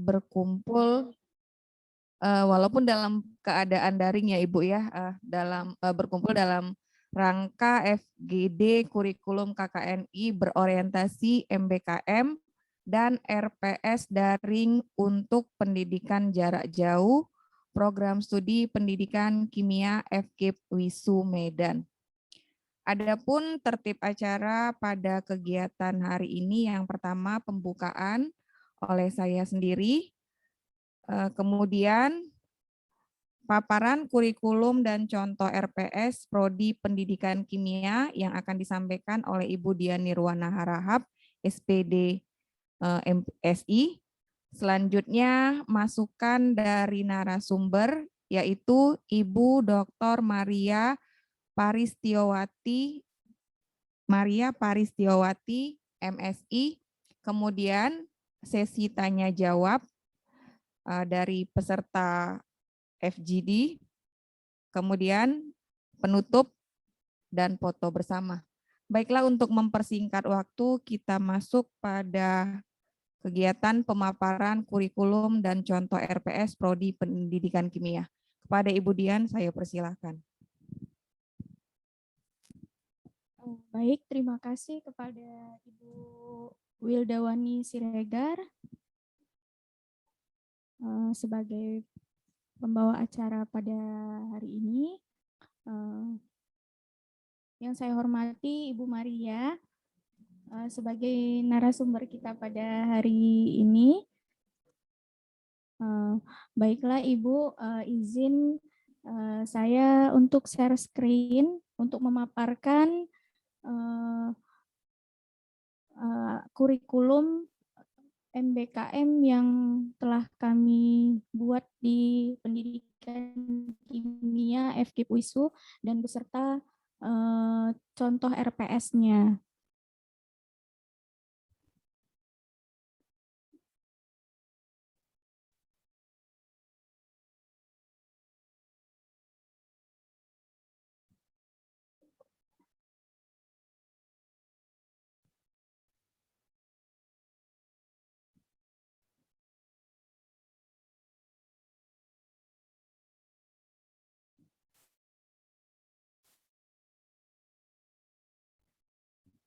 berkumpul walaupun dalam keadaan daring ya Ibu ya, berkumpul dalam rangka FGD kurikulum KKNI berorientasi MBKM dan RPS daring untuk pendidikan jarak jauh program studi pendidikan kimia FKIP WISU Medan. Adapun tertib acara pada kegiatan hari ini yang pertama pembukaan oleh saya sendiri, kemudian paparan kurikulum dan contoh RPS Prodi Pendidikan Kimia yang akan disampaikan oleh Ibu Dian Nirwana Harahap, SPD MSI. Selanjutnya masukan dari narasumber yaitu Ibu Dr. Maria Paristiowati MSI. Kemudian sesi tanya jawab dari peserta FGD, kemudian penutup dan foto bersama. Baiklah, untuk mempersingkat waktu, kita masuk pada kegiatan pemaparan kurikulum dan contoh RPS Prodi Pendidikan Kimia. Kepada Ibu Dian, saya persilahkan. Baik, terima kasih kepada Ibu Wildawani Siregar sebagai pembawa acara pada hari ini. Yang saya hormati Ibu Maria sebagai narasumber kita pada hari ini. Baiklah Ibu, izin saya untuk share screen untuk memaparkan kurikulum MBKM yang telah kami buat di pendidikan kimia FKIP WISU dan beserta contoh RPS-nya.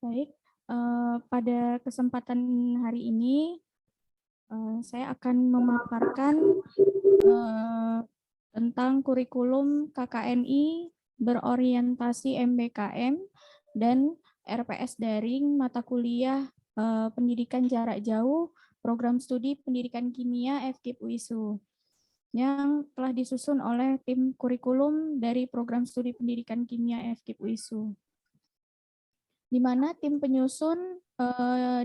Baik, pada kesempatan hari ini saya akan memaparkan tentang kurikulum KKNI berorientasi MBKM dan RPS daring mata kuliah pendidikan jarak jauh program studi pendidikan kimia FKIP WISU yang telah disusun oleh tim kurikulum dari program studi pendidikan kimia FKIP WISU, di mana tim penyusun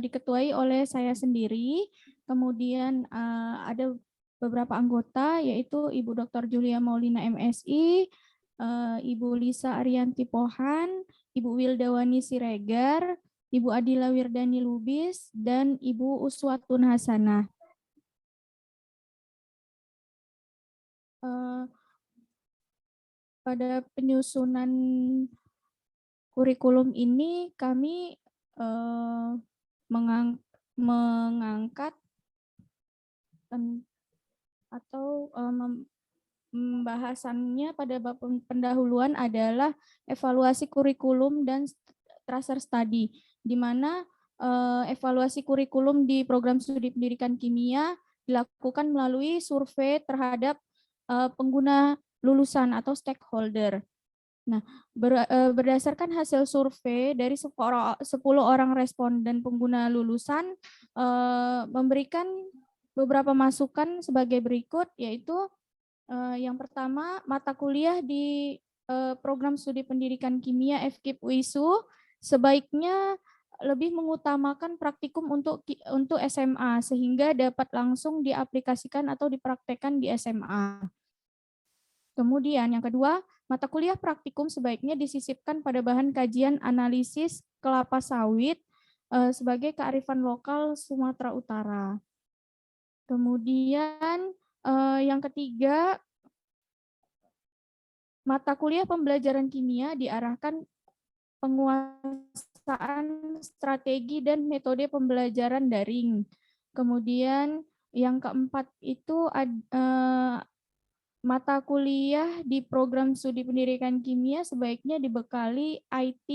diketuai oleh saya sendiri, kemudian ada beberapa anggota yaitu Ibu Dr. Julia Maulina MSI, Ibu Lisa Arianti Pohan, Ibu Wildawani Siregar, Ibu Adila Wirdani Lubis, dan Ibu Uswatun Hasanah. Pada penyusunan kurikulum ini kami mengangkat atau pembahasannya pada bab pendahuluan adalah evaluasi kurikulum dan tracer study, di mana evaluasi kurikulum di program studi pendidikan kimia dilakukan melalui survei terhadap pengguna lulusan atau stakeholder. Nah, berdasarkan hasil survei dari 10 orang responden pengguna lulusan memberikan beberapa masukan sebagai berikut, yaitu yang pertama, mata kuliah di program studi pendidikan kimia FKIP WISU sebaiknya lebih mengutamakan praktikum untuk SMA sehingga dapat langsung diaplikasikan atau dipraktekkan di SMA. Kemudian yang kedua, mata kuliah praktikum sebaiknya disisipkan pada bahan kajian analisis kelapa sawit sebagai kearifan lokal Sumatera Utara. Kemudian yang ketiga, mata kuliah pembelajaran kimia diarahkan penguasaan strategi dan metode pembelajaran daring. Kemudian Yang keempat itu mata kuliah di program studi pendidikan kimia sebaiknya dibekali IT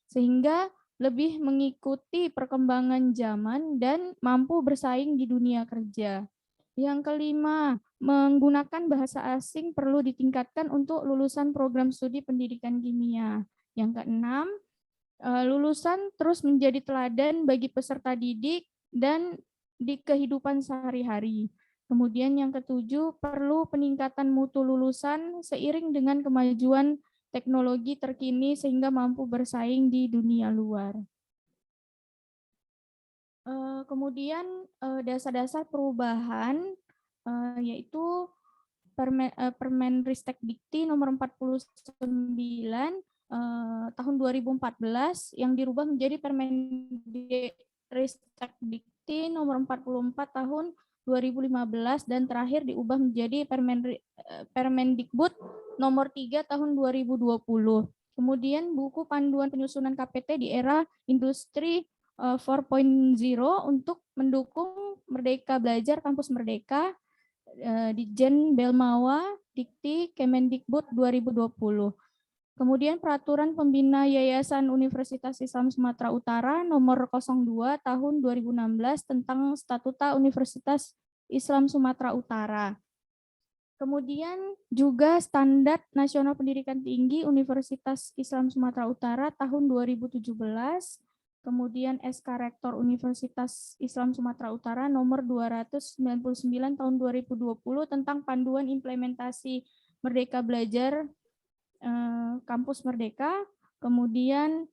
sehingga lebih mengikuti perkembangan zaman dan mampu bersaing di dunia kerja. Yang kelima, menggunakan bahasa asing perlu ditingkatkan untuk lulusan program studi pendidikan kimia. Yang keenam, lulusan terus menjadi teladan bagi peserta didik dan di kehidupan sehari-hari. Kemudian yang ketujuh, perlu peningkatan mutu lulusan seiring dengan kemajuan teknologi terkini sehingga mampu bersaing di dunia luar. Kemudian dasar-dasar perubahan yaitu Permenristek Dikti nomor 49 tahun 2014 yang dirubah menjadi Permenristek Dikti nomor 44 tahun 2015 dan terakhir diubah menjadi Permendikbud nomor 3 tahun 2020. Kemudian buku panduan penyusunan KPT di era industri 4.0 untuk mendukung Merdeka Belajar Kampus Merdeka di Jen Belmawa Dikti Kemendikbud 2020. Kemudian peraturan pembina Yayasan Universitas Islam Sumatera Utara nomor 02 tahun 2016 tentang Statuta Universitas Islam Sumatera Utara. Kemudian juga Standar Nasional Pendidikan Tinggi Universitas Islam Sumatera Utara tahun 2017. Kemudian SK Rektor Universitas Islam Sumatera Utara nomor 299 tahun 2020 tentang panduan implementasi Merdeka Belajar Kampus Merdeka. Kemudian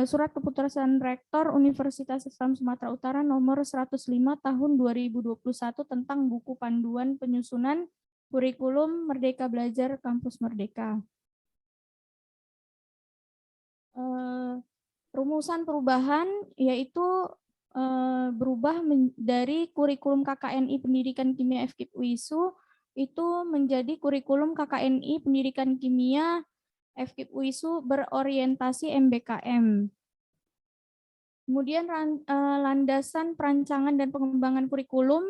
Surat Keputusan Rektor Universitas Islam Sumatera Utara nomor 105 tahun 2021 tentang buku panduan penyusunan kurikulum Merdeka Belajar Kampus Merdeka. Rumusan perubahan yaitu berubah dari kurikulum KKNI Pendidikan Kimia FKIP UISU itu menjadi kurikulum KKNI Pendidikan Kimia FKIP UISU berorientasi MBKM. Kemudian landasan perancangan dan pengembangan kurikulum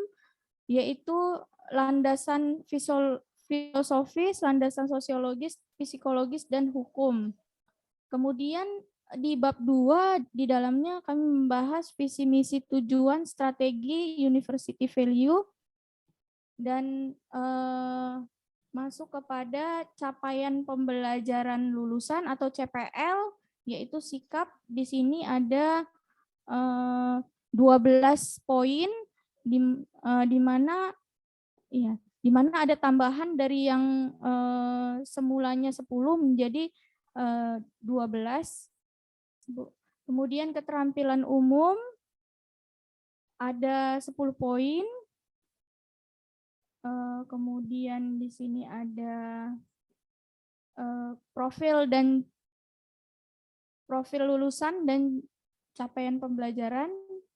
yaitu landasan filosofis, landasan sosiologis, psikologis, dan hukum. Kemudian di bab 2 di dalamnya kami membahas visi misi tujuan strategi university value dan masuk kepada capaian pembelajaran lulusan atau CPL yaitu sikap. Di sini ada 12 poin di mana ada tambahan dari yang semulanya 10 menjadi 12. Kemudian keterampilan umum ada 10 poin. Kemudian di sini ada profil lulusan dan capaian pembelajaran,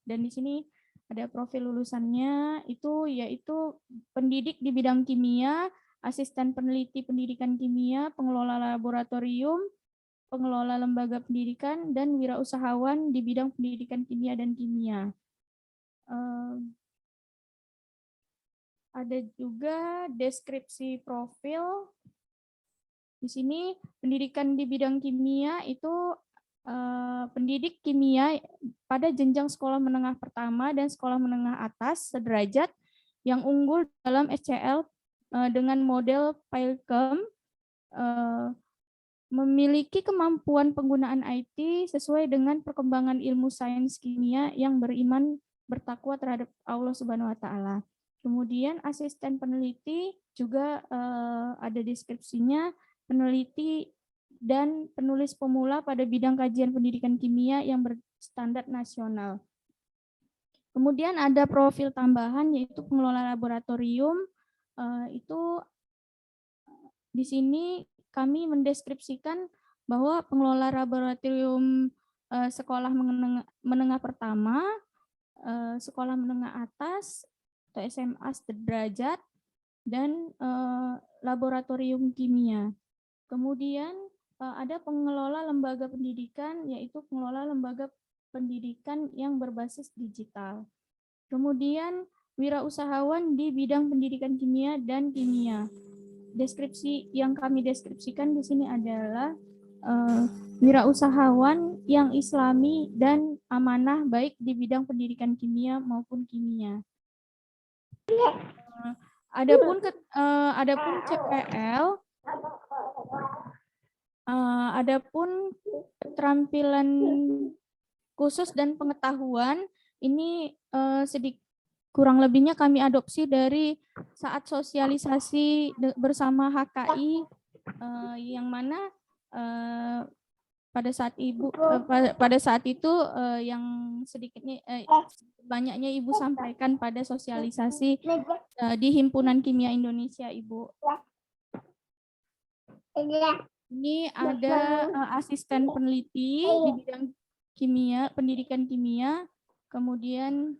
dan di sini ada profil lulusannya yaitu pendidik di bidang kimia, asisten peneliti pendidikan kimia, pengelola laboratorium, pengelola lembaga pendidikan, dan wirausahawan di bidang pendidikan kimia dan kimia. Ada juga deskripsi profil. Di sini pendidikan di bidang kimia itu pendidik kimia pada jenjang sekolah menengah pertama dan sekolah menengah atas sederajat yang unggul dalam SCL dengan model PILCAM, memiliki kemampuan penggunaan IT sesuai dengan perkembangan ilmu sains kimia yang beriman bertakwa terhadap Allah Subhanahu wa taala. Kemudian asisten peneliti juga ada deskripsinya, peneliti dan penulis pemula pada bidang kajian pendidikan kimia yang berstandar nasional. Kemudian ada profil tambahan yaitu pengelola laboratorium. Itu di sini kami mendeskripsikan bahwa pengelola laboratorium sekolah menengah pertama, sekolah menengah atas atau SMA sederajat, dan laboratorium kimia. Kemudian ada pengelola lembaga pendidikan, yaitu pengelola lembaga pendidikan yang berbasis digital. Kemudian wirausahawan di bidang pendidikan kimia dan kimia. Deskripsi yang kami deskripsikan di sini adalah wirausahawan yang Islami dan amanah baik di bidang pendidikan kimia maupun kimia. Adapun CPL, adapun keterampilan khusus dan pengetahuan ini sedikit kurang lebihnya kami adopsi dari saat sosialisasi bersama HKI yang mana pada saat pada saat itu yang sedikitnya banyaknya Ibu sampaikan pada sosialisasi di Himpunan Kimia Indonesia, Ibu. Ini ada asisten peneliti di bidang kimia, pendidikan kimia, kemudian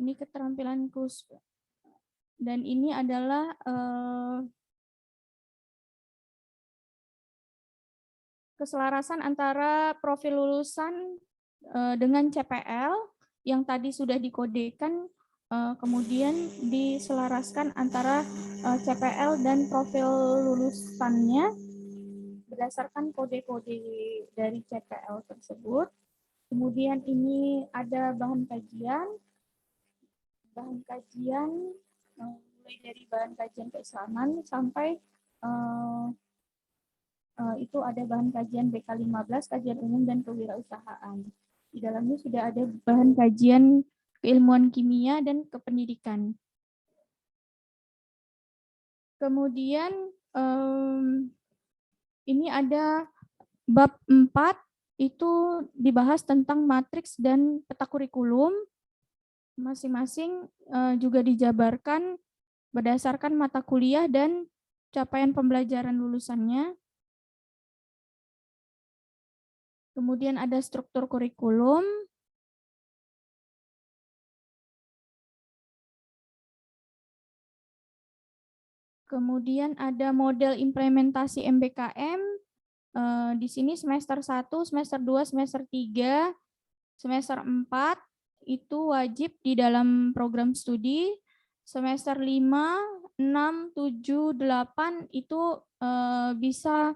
ini keterampilan khusus, dan ini adalah keselarasan antara profil lulusan dengan CPL yang tadi sudah dikodekan, kemudian diselaraskan antara CPL dan profil lulusannya berdasarkan kode-kode dari CPL tersebut. Kemudian ini ada bahan kajian mulai dari bahan kajian keislaman sampai itu ada bahan kajian BK15, kajian umum dan kewirausahaan. Di dalamnya sudah ada bahan kajian keilmuan kimia dan kependidikan. Kemudian ini ada bab 4, itu dibahas tentang matriks dan peta kurikulum. Masing-masing juga dijabarkan berdasarkan mata kuliah dan capaian pembelajaran lulusannya. Kemudian ada struktur kurikulum. Kemudian ada model implementasi MBKM. Di sini semester 1, semester 2, semester 3, semester 4 itu wajib di dalam program studi. Semester 5, 6, 7, 8 itu bisa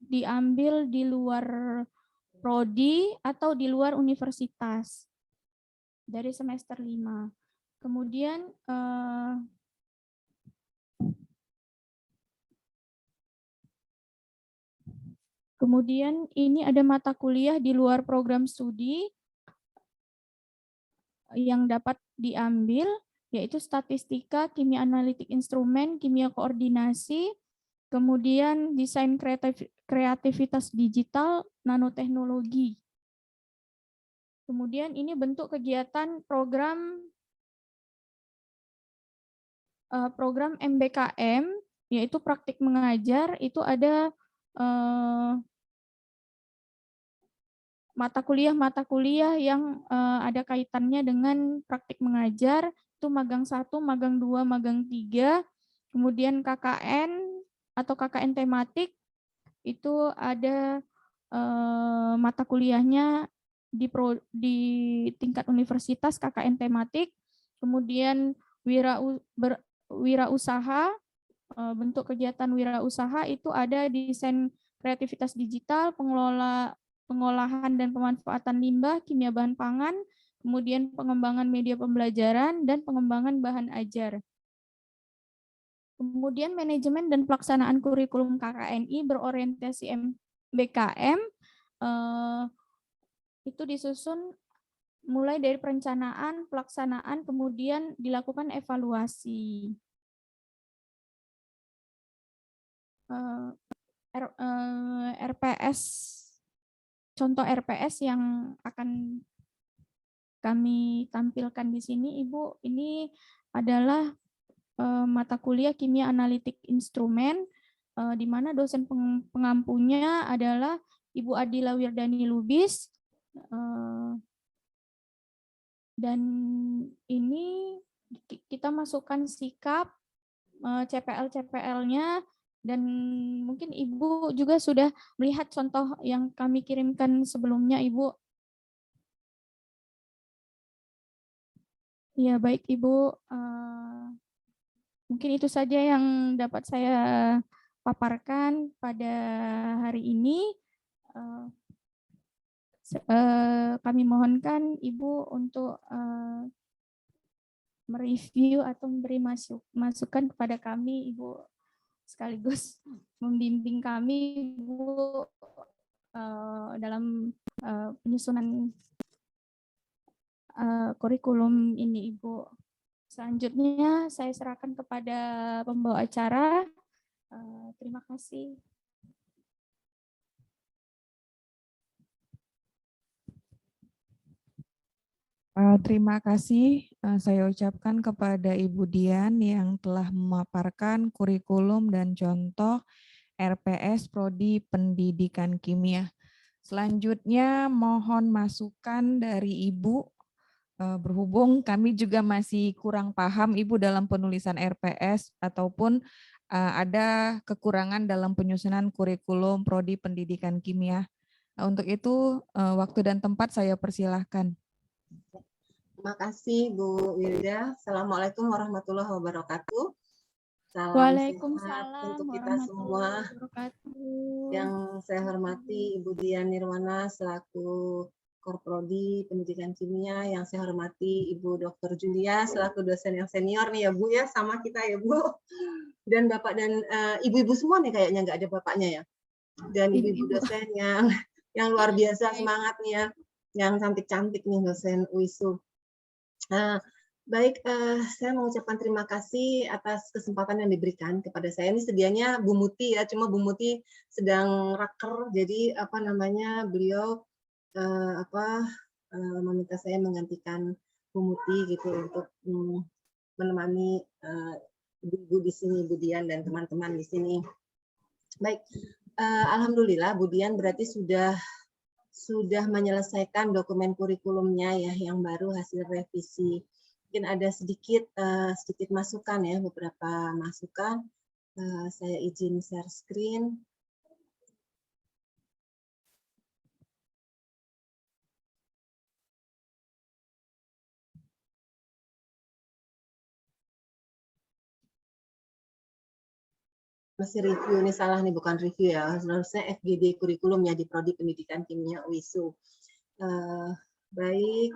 diambil di luar prodi atau di luar universitas dari semester 5. Kemudian ini ada mata kuliah di luar program studi yang dapat diambil, yaitu statistika, kimia analitik instrumen, kimia koordinasi, kemudian desain kreativitas digital, nanoteknologi. Kemudian ini bentuk kegiatan program MBKM, yaitu praktik mengajar, itu ada mata kuliah yang ada kaitannya dengan praktik mengajar, itu magang 1, magang 2, magang 3, kemudian KKN atau KKN tematik, itu ada mata kuliahnya di tingkat universitas KKN tematik, kemudian wirausaha, bentuk kegiatan wirausaha itu ada desain kreativitas digital, pengolahan dan pemanfaatan limbah, kimia bahan pangan, kemudian pengembangan media pembelajaran, dan pengembangan bahan ajar. Kemudian manajemen dan pelaksanaan kurikulum KKNI berorientasi MBKM, itu disusun mulai dari perencanaan, pelaksanaan, kemudian dilakukan evaluasi. RPS, contoh RPS yang akan kami tampilkan di sini, Ibu, ini adalah mata kuliah kimia analitik instrumen, di mana dosen pengampunya adalah Ibu Adila Wirdani Lubis, dan ini kita masukkan sikap CPL-CPL-nya, dan mungkin Ibu juga sudah melihat contoh yang kami kirimkan sebelumnya, Ibu. Ya, baik Ibu. Mungkin itu saja yang dapat saya paparkan pada hari ini. Kami mohonkan Ibu untuk mereview atau memberi masukan kepada kami, Ibu, sekaligus membimbing kami, Ibu, dalam penyusunan kurikulum ini, Ibu. Selanjutnya saya serahkan kepada pembawa acara. Terima kasih. Terima kasih saya ucapkan kepada Ibu Dian yang telah memaparkan kurikulum dan contoh RPS Prodi Pendidikan Kimia. Selanjutnya mohon masukan dari Ibu, berhubung kami juga masih kurang paham Ibu dalam penulisan RPS ataupun ada kekurangan dalam penyusunan kurikulum Prodi Pendidikan Kimia. Untuk itu waktu dan tempat saya persilahkan. Terima kasih Bu Wilda. Assalamualaikum warahmatullahi wabarakatuh. Salam sehat Waalaikumsalam untuk kita warahmatullahi semua. wabarakatuh. Yang saya hormati Ibu Dian Nirwana selaku Korprodi Pendidikan Kimia, yang saya hormati Ibu Dr. Julia selaku dosen yang senior nih ya Bu ya, sama kita ya Bu. Dan Bapak dan ibu-ibu semua nih kayaknya nggak ada bapaknya ya. Dan ibu-ibu dosen yang luar biasa semangat nih ya, yang cantik-cantik nih dosen UISU. Baik, saya mengucapkan terima kasih atas kesempatan yang diberikan kepada saya. Ini sedianya Bu Muti ya, cuma Bu Muti sedang raker, jadi apa namanya beliau meminta saya menggantikan Bu Muti gitu untuk menemani ibu di sini, Bu Dian dan teman-teman di sini. Baik, alhamdulillah Bu Dian berarti sudah menyelesaikan dokumen kurikulumnya ya yang baru hasil revisi. Mungkin ada sedikit masukan ya, beberapa masukan. Saya izin share screen. Masih review, ini salah nih, bukan review ya, harusnya FGD kurikulum ya di Prodi Pendidikan Kimia UISU. Baik,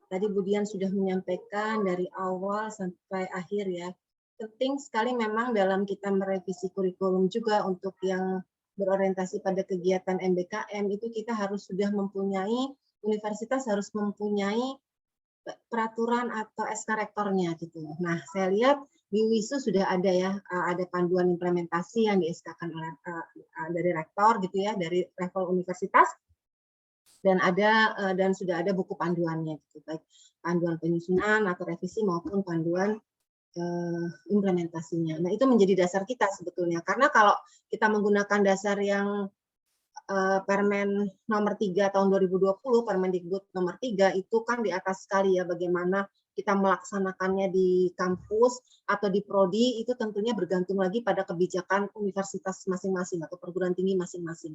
tadi Bu Dian sudah menyampaikan dari awal sampai akhir ya. Penting sekali memang dalam kita merevisi kurikulum juga untuk yang berorientasi pada kegiatan MBKM itu kita harus sudah mempunyai, universitas harus mempunyai peraturan atau SK rektornya gitu. Nah, saya lihat di WISU sudah ada ya, ada panduan implementasi yang di-SK-kan oleh dari rektor gitu ya, dari level universitas, dan sudah ada buku panduannya gitu, baik panduan penyusunan atau revisi maupun panduan implementasinya. Nah, itu menjadi dasar kita sebetulnya, karena kalau kita menggunakan dasar yang Permen nomor 3 tahun 2020, Permendikbud nomor 3 itu kan di atas sekali ya, bagaimana kita melaksanakannya di kampus atau di prodi itu tentunya bergantung lagi pada kebijakan universitas masing-masing atau perguruan tinggi masing-masing.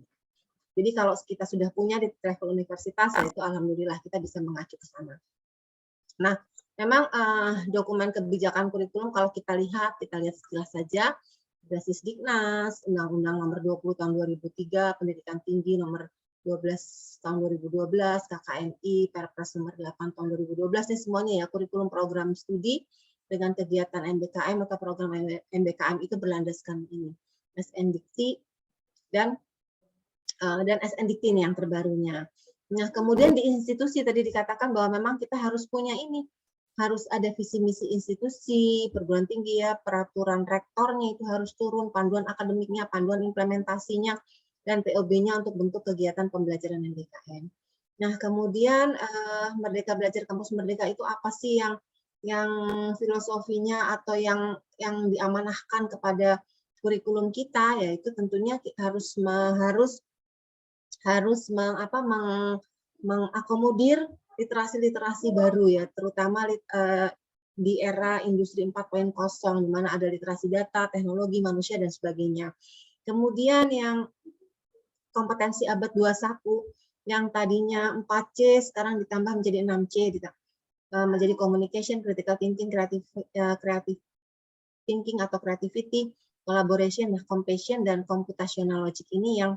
Jadi kalau kita sudah punya di level universitas, ya itu alhamdulillah kita bisa mengacu ke sana. Nah, memang dokumen kebijakan kurikulum kalau kita lihat sekilas saja. Sisdiknas, Undang-Undang nomor 20 tahun 2003, Pendidikan Tinggi nomor 12 tahun 2012, KKNI, Perpres nomor 8 tahun 2012, ini semuanya ya kurikulum program studi dengan kegiatan MBKM atau program MBKM itu berlandaskan ini SNDikti dan SNDikti ini yang terbarunya. Nah, kemudian di institusi tadi dikatakan bahwa memang kita harus punya ini, harus ada visi misi institusi, perguruan tinggi ya, peraturan rektornya itu harus turun, panduan akademiknya, panduan implementasinya, dan POB-nya untuk bentuk kegiatan pembelajaran MBKM. Nah, kemudian Merdeka Belajar Kampus Merdeka itu apa sih yang filosofinya atau yang diamanahkan kepada kurikulum kita, yaitu tentunya kita harus mengakomodir literasi-literasi baru ya, terutama di era industri 4.0 di mana ada literasi data, teknologi, manusia dan sebagainya. Kemudian yang kompetensi abad 21 yang tadinya 4C sekarang ditambah menjadi 6C menjadi communication, critical thinking, creative thinking atau creativity, collaboration, compassion, dan computational logic ini yang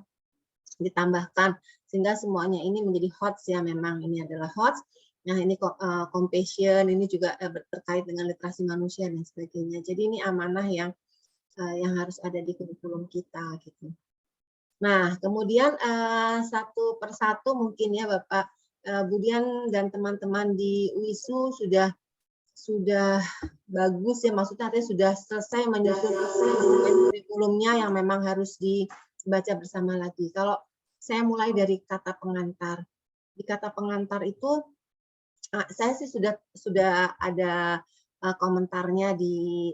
ditambahkan sehingga semuanya ini menjadi HOTS ya, memang ini adalah HOTS. Nah, ini compassion ini juga terkait dengan literasi manusia dan sebagainya. Jadi ini amanah yang harus ada di kurikulum kita gitu. Nah, kemudian satu persatu mungkin ya Bapak Budian dan teman-teman di UISU sudah bagus ya, maksudnya artinya sudah selesai menyusun kurikulumnya yang memang harus dibaca bersama lagi. Kalau saya mulai dari kata pengantar. Di kata pengantar itu saya sih sudah ada komentarnya di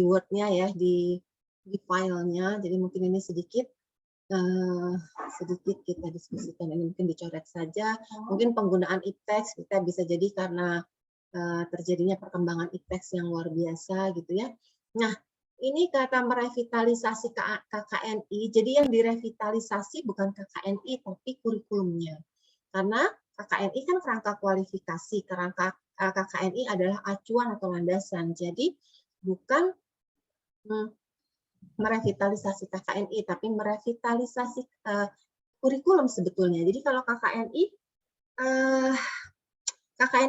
Word-nya ya, di filenya. Jadi mungkin ini sedikit kita diskusikan, ini mungkin dicoret saja. Mungkin penggunaan e-text kita bisa jadi karena terjadinya perkembangan e-text yang luar biasa gitu ya. Nah, ini kata merevitalisasi KKNI, jadi yang direvitalisasi bukan KKNI tapi kurikulumnya. Karena KKNI kan kerangka kualifikasi, kerangka KKNI adalah acuan atau landasan. Jadi bukan merevitalisasi KKNI, tapi merevitalisasi kurikulum sebetulnya. Jadi kalau KKNI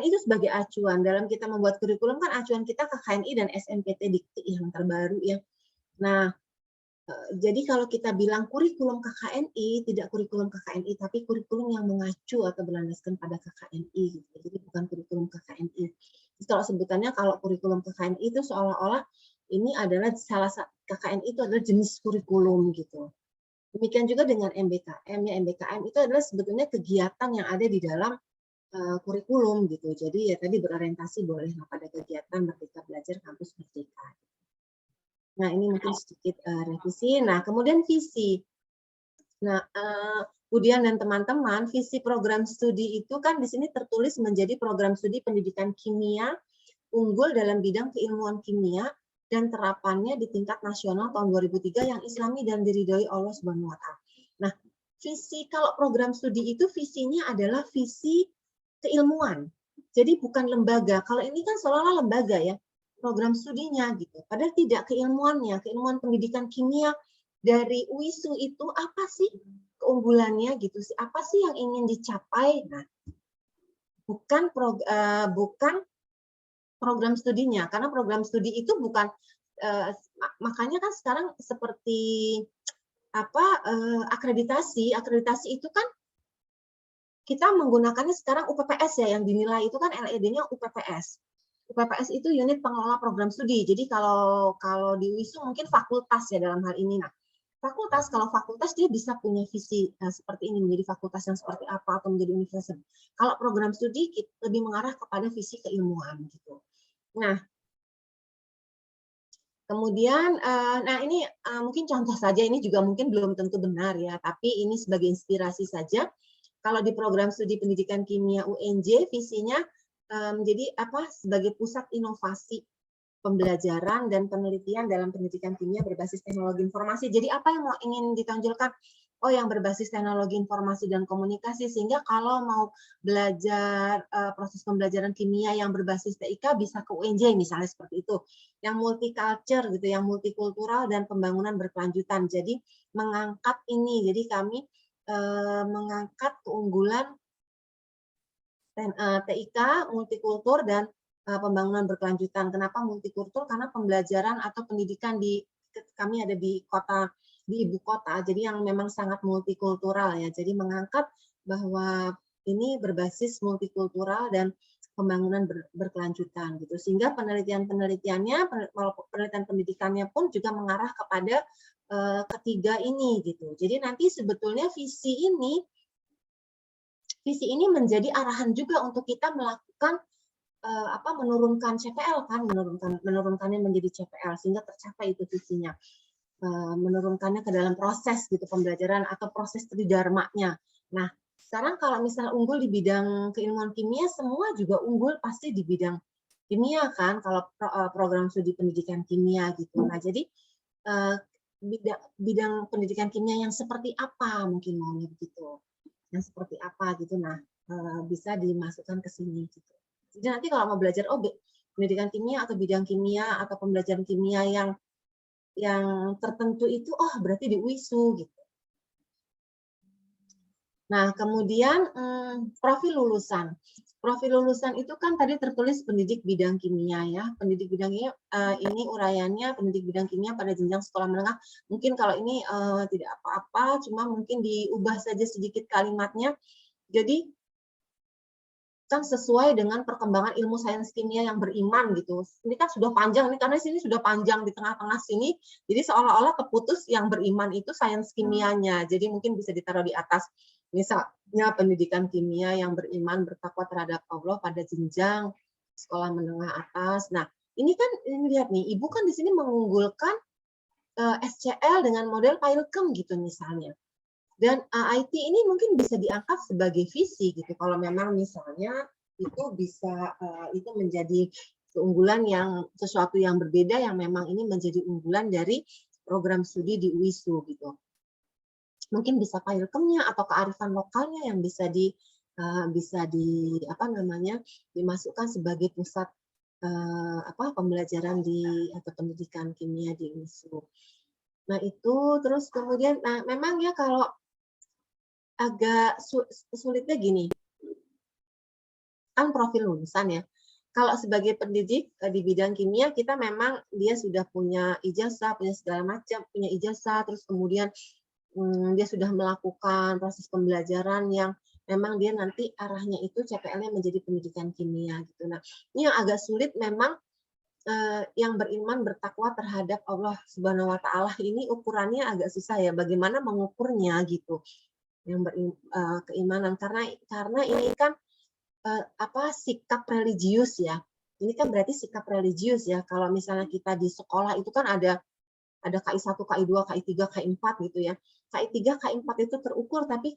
itu sebagai acuan. Dalam kita membuat kurikulum kan acuan kita KKNI dan SNPT Dikti yang terbaru ya. Nah, jadi kalau kita bilang kurikulum KKNI, tidak kurikulum KKNI, tapi kurikulum yang mengacu atau berlandaskan pada KKNI. Gitu. Jadi bukan kurikulum KKNI. Jadi kalau sebutannya kalau kurikulum KKNI itu seolah-olah ini adalah KKNI itu adalah jenis kurikulum gitu. Demikian juga dengan MBKM ya, MBKM itu adalah sebetulnya kegiatan yang ada di dalam kurikulum gitu. Jadi ya tadi berorientasi bolehlah pada kegiatan Merdeka Belajar Kampus Merdeka. Nah, ini mungkin sedikit revisi. Nah, kemudian visi. Nah, Budian dan teman-teman, visi program studi itu kan di sini tertulis menjadi program studi pendidikan kimia unggul dalam bidang keilmuan kimia dan terapannya di tingkat nasional tahun 2003 yang islami dan diridhoi Allah Subhanahu wa taala. Nah, visi kalau program studi itu visinya adalah visi keilmuan. Jadi bukan lembaga. Kalau ini kan seolah-olah lembaga ya, program studinya gitu. Padahal tidak, keilmuannya, keilmuan pendidikan kimia dari UISU itu apa sih keunggulannya gitu sih? Apa sih yang ingin dicapai? Nah, bukan program studinya, karena program studi itu bukan makanya kan sekarang seperti akreditasi itu kan kita menggunakannya sekarang UPPS ya, yang dinilai itu kan LED-nya UPPS. UPPS itu unit pengelola program studi. Jadi kalau di UISU mungkin fakultas ya dalam hal ini. Nah, kalau fakultas dia bisa punya visi seperti ini, menjadi fakultas yang seperti apa atau menjadi universitas. Kalau program studi lebih mengarah kepada visi keilmuan gitu. Nah, kemudian, nah ini mungkin contoh saja, ini juga mungkin belum tentu benar ya, tapi ini sebagai inspirasi saja. Kalau di program studi pendidikan kimia UNJ, visinya menjadi sebagai pusat inovasi pembelajaran dan penelitian dalam pendidikan kimia berbasis teknologi informasi. Jadi apa yang ingin ditonjolkan? Oh, yang berbasis teknologi informasi dan komunikasi, sehingga kalau mau belajar proses pembelajaran kimia yang berbasis TIK bisa ke UNJ misalnya seperti itu. Yang multicultural gitu, yang multikultural dan pembangunan berkelanjutan. Jadi mengangkat ini. Jadi kami mengangkat keunggulan TIK, multikultur, dan pembangunan berkelanjutan. Kenapa multikultur? Karena pembelajaran atau pendidikan kami ada di ibu kota, jadi yang memang sangat multikultural ya. Jadi mengangkat bahwa ini berbasis multikultural dan pembangunan berkelanjutan gitu. Sehingga penelitian-penelitiannya, penelitian pendidikannya pun juga mengarah kepada ketiga ini gitu. Jadi nanti sebetulnya visi ini menjadi arahan juga untuk kita melakukan menurunkan CPL kan, menurunkannya menjadi CPL sehingga tercapai itu visinya. Menurunkannya ke dalam proses gitu pembelajaran atau proses tridharmanya. Nah, sekarang kalau misalnya unggul di bidang keilmuan kimia, semua juga unggul pasti di bidang kimia kan, kalau program studi pendidikan kimia gitu. Nah, jadi bidang pendidikan kimia yang seperti apa mungkin maunya begitu, yang seperti apa gitu. Nah, bisa dimasukkan ke sini gitu. Jadi nanti kalau mau belajar pendidikan kimia atau bidang kimia atau pembelajaran kimia yang tertentu itu, oh berarti di UISU gitu. Nah, kemudian profil lulusan. Profil lulusan itu kan tadi tertulis pendidik bidang kimia ya. Pendidik bidang kimia ini uraiannya pendidik bidang kimia pada jenjang sekolah menengah. Mungkin kalau ini tidak apa-apa, cuma mungkin diubah saja sedikit kalimatnya. Jadi kan sesuai dengan perkembangan ilmu sains kimia yang beriman gitu. Ini kan sudah panjang nih, karena sini sudah panjang di tengah-tengah sini. Jadi seolah-olah keputus yang beriman itu sains kimianya. Jadi mungkin bisa ditaruh di atas. Misalnya pendidikan kimia yang beriman bertakwa terhadap Allah pada jenjang sekolah menengah atas. Nah, ini kan lihat nih, Ibu kan di sini mengunggulkan SCL dengan model Pilkem gitu misalnya. Dan IT ini mungkin bisa diangkat sebagai visi gitu. Kalau memang misalnya itu bisa itu menjadi keunggulan yang sesuatu yang berbeda yang memang ini menjadi unggulan dari program studi di UISU gitu. Mungkin bisa Pilkemnya atau kearifan lokalnya yang bisa di dimasukkan sebagai pusat pembelajaran atau pendidikan kimia di UISU. Nah itu terus kemudian memang ya kalau agak sulitnya gini, kan profil lulusan ya. Kalau sebagai pendidik di bidang kimia, kita memang dia sudah punya ijazah, punya segala macam, punya ijazah, terus kemudian dia sudah melakukan proses pembelajaran yang memang dia nanti arahnya itu CPL-nya menjadi pendidikan kimia gitu. Nah, ini yang agak sulit memang yang beriman bertakwa terhadap Allah Subhanahu wa taala ini ukurannya agak susah ya, bagaimana mengukurnya gitu. Yang keimanan karena ini kan sikap religius ya. Ini kan berarti sikap religius ya. Kalau misalnya kita di sekolah itu kan ada KI1, KI2, KI3, KI4 gitu ya. KI3, KI4 itu terukur, tapi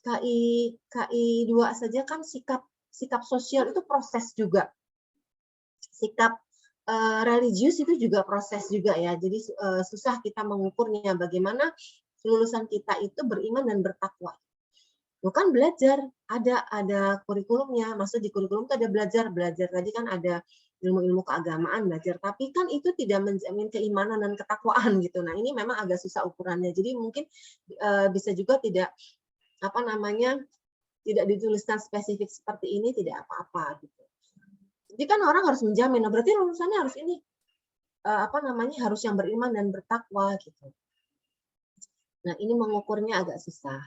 KI2 saja kan sikap sosial itu proses juga. Sikap religius itu juga proses juga ya. Jadi susah kita mengukurnya bagaimana lulusan kita itu beriman dan bertakwa. Bukan belajar, ada kurikulumnya. Maksud di kurikulum itu ada belajar tadi kan ada ilmu-ilmu keagamaan belajar, tapi kan itu tidak menjamin keimanan dan ketakwaan gitu. Nah, ini memang agak susah ukurannya. Jadi mungkin bisa juga tidak tidak dituliskan spesifik seperti ini tidak apa-apa gitu. Jadi kan orang harus menjamin, nah berarti lulusannya harus ini harus yang beriman dan bertakwa gitu. Nah, ini mengukurnya agak susah.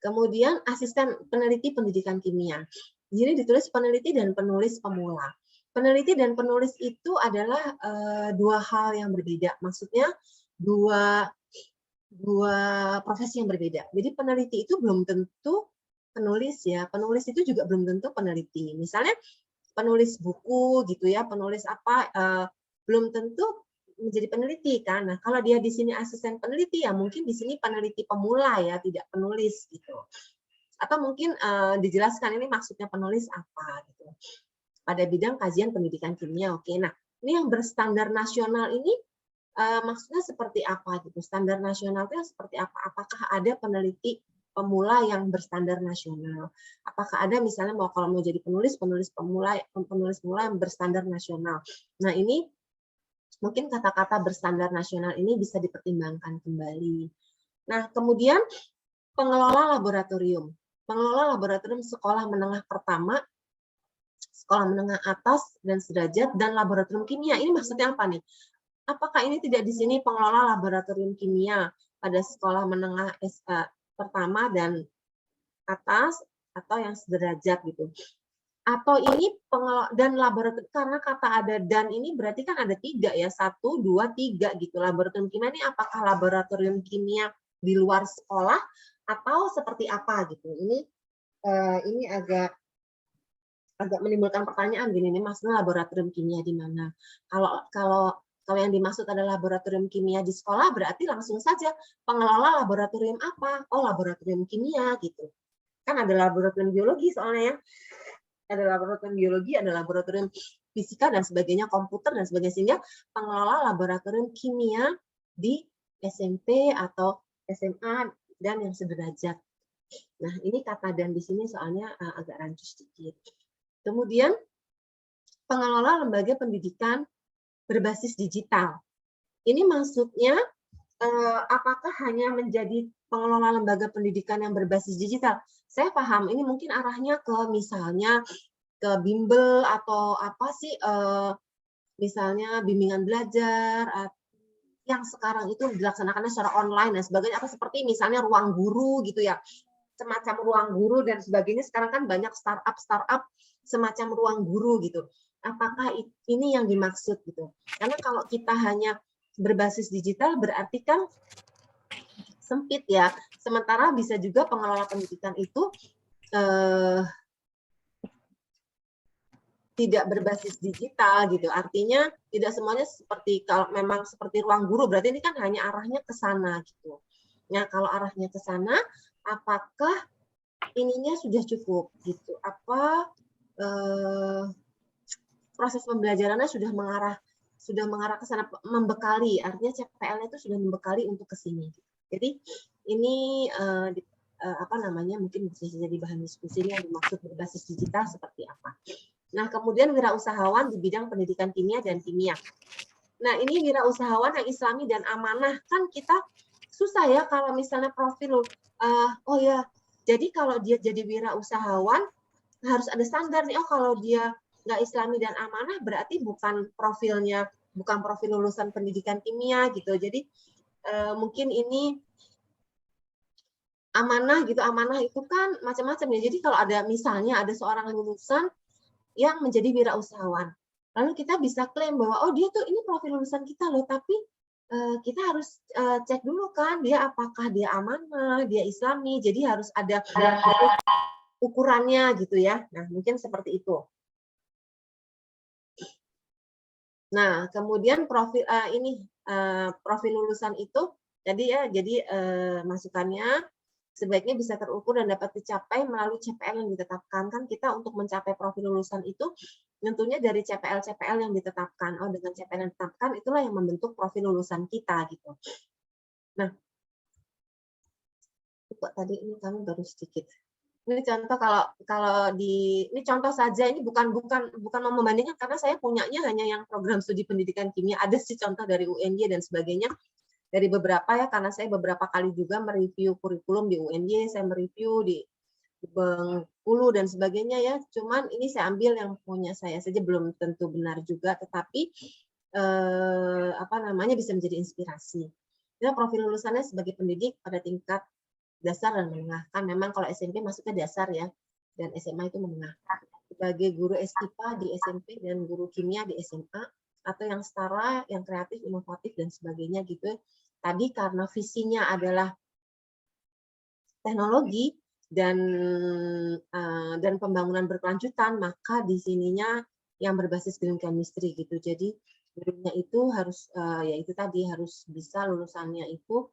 Kemudian asisten peneliti pendidikan kimia. Jadi ditulis peneliti dan penulis pemula. Peneliti dan penulis itu adalah dua hal yang berbeda. Maksudnya dua profesi yang berbeda. Jadi peneliti itu belum tentu penulis ya. Penulis itu juga belum tentu peneliti. Misalnya penulis buku gitu ya, penulis belum tentu menjadi peneliti kan. Nah, kalau dia di sini asisten peneliti ya mungkin di sini peneliti pemula ya, tidak penulis gitu. Atau mungkin dijelaskan ini maksudnya penulis apa gitu. Pada bidang kajian pendidikan kimia. Oke. Nah, ini yang berstandar nasional ini maksudnya seperti apa gitu. Standar nasional itu seperti apa? Apakah ada peneliti pemula yang berstandar nasional? Apakah ada misalnya kalau mau jadi penulis pemula yang berstandar nasional? Nah, ini mungkin kata-kata berstandar nasional ini bisa dipertimbangkan kembali. Nah, kemudian pengelola laboratorium. Pengelola laboratorium sekolah menengah pertama, sekolah menengah atas dan sederajat, dan laboratorium kimia. Ini maksudnya apa nih? Apakah ini tidak di sini pengelola laboratorium kimia pada sekolah menengah pertama dan atas atau yang sederajat gitu? Atau ini dan laboratorium, karena kata ada dan ini berarti kan ada 3 ya, 1, 2, 3 gitu. Laboratorium kimia ini apakah laboratorium kimia di luar sekolah atau seperti apa gitu. Ini agak menimbulkan pertanyaan gini nih, maksudnya laboratorium kimia di mana? Kalau yang dimaksud adalah laboratorium kimia di sekolah berarti langsung saja pengelola laboratorium apa? Oh, laboratorium kimia gitu. Kan ada laboratorium biologi soalnya ya. Ada laboratorium biologi, ada laboratorium fisika dan sebagainya, komputer dan sebagainya, sehingga pengelola laboratorium kimia di SMP atau SMA dan yang sederajat. Nah, ini kata dan di sini soalnya agak rancu sedikit. Kemudian pengelola lembaga pendidikan berbasis digital. Ini maksudnya apakah hanya menjadi pengelola lembaga pendidikan yang berbasis digital? Saya paham ini mungkin arahnya ke misalnya ke bimbel atau apa sih, misalnya bimbingan belajar yang sekarang itu dilaksanakannya secara online dan sebagainya, atau seperti misalnya ruang guru gitu ya, semacam ruang guru dan sebagainya. Sekarang kan banyak startup semacam ruang guru gitu. Apakah ini yang dimaksud gitu? Karena kalau kita hanya berbasis digital berarti kan sempit ya. Sementara bisa juga pengelola pendidikan itu tidak berbasis digital gitu. Artinya tidak semuanya seperti, kalau memang seperti ruang guru berarti ini kan hanya arahnya ke sana gitu. Nah, kalau arahnya ke sana, apakah ininya sudah cukup gitu? Apa proses pembelajarannya sudah mengarah ke sana, membekali, artinya CPL-nya itu sudah membekali untuk ke sini. Jadi ini apa namanya, mungkin bisa jadi bahan diskusi yang dimaksud berbasis digital seperti apa. Nah, kemudian wirausahawan di bidang pendidikan kimia dan kimia. Nah, ini wirausahawan yang islami dan amanah, kan kita susah ya kalau misalnya profil, oh ya, jadi kalau dia jadi wirausahawan harus ada standar nih, oh kalau dia nggak islami dan amanah berarti bukan profilnya, bukan profil lulusan pendidikan kimia gitu. Jadi mungkin ini amanah gitu, amanah itu kan macam-macam ya. Jadi kalau ada misalnya ada seorang lulusan yang menjadi wirausahawan, lalu kita bisa klaim bahwa oh dia tuh ini profil lulusan kita loh, tapi kita harus cek dulu kan dia apakah dia amanah, dia islami, jadi harus ada ukurannya gitu ya. Nah, mungkin seperti itu. Nah, kemudian profil profil lulusan itu jadi masukannya sebaiknya bisa terukur dan dapat dicapai melalui CPL yang ditetapkan. Kan kita untuk mencapai profil lulusan itu tentunya dari CPL yang ditetapkan. Oh, dengan CPL yang ditetapkan itulah yang membentuk profil lulusan kita gitu. Nah, kok tadi ini kami baru sedikit. Ini contoh kalau ini contoh saja, ini bukan mau membandingkan karena saya punyanya hanya yang program studi pendidikan kimia. Ada sih contoh dari UNY dan sebagainya. Dari beberapa ya, karena saya beberapa kali juga mereview kurikulum di UNY, saya mereview di Bengkulu dan sebagainya ya. Cuman ini saya ambil yang punya saya saja, belum tentu benar juga, tetapi apa namanya bisa menjadi inspirasi. Nah, profil lulusannya sebagai pendidik pada tingkat dasar dan menengah. Kan memang kalau SMP masuknya dasar ya, dan SMA itu menengah. Sebagai guru SIPA di SMP dan guru kimia di SMA, atau yang setara, yang kreatif, inovatif, dan sebagainya gitu. Tadi karena visinya adalah teknologi dan pembangunan berkelanjutan, maka di sininya yang berbasis green chemistry gitu. Jadi gurunya itu harus ya itu tadi harus bisa lulusannya itu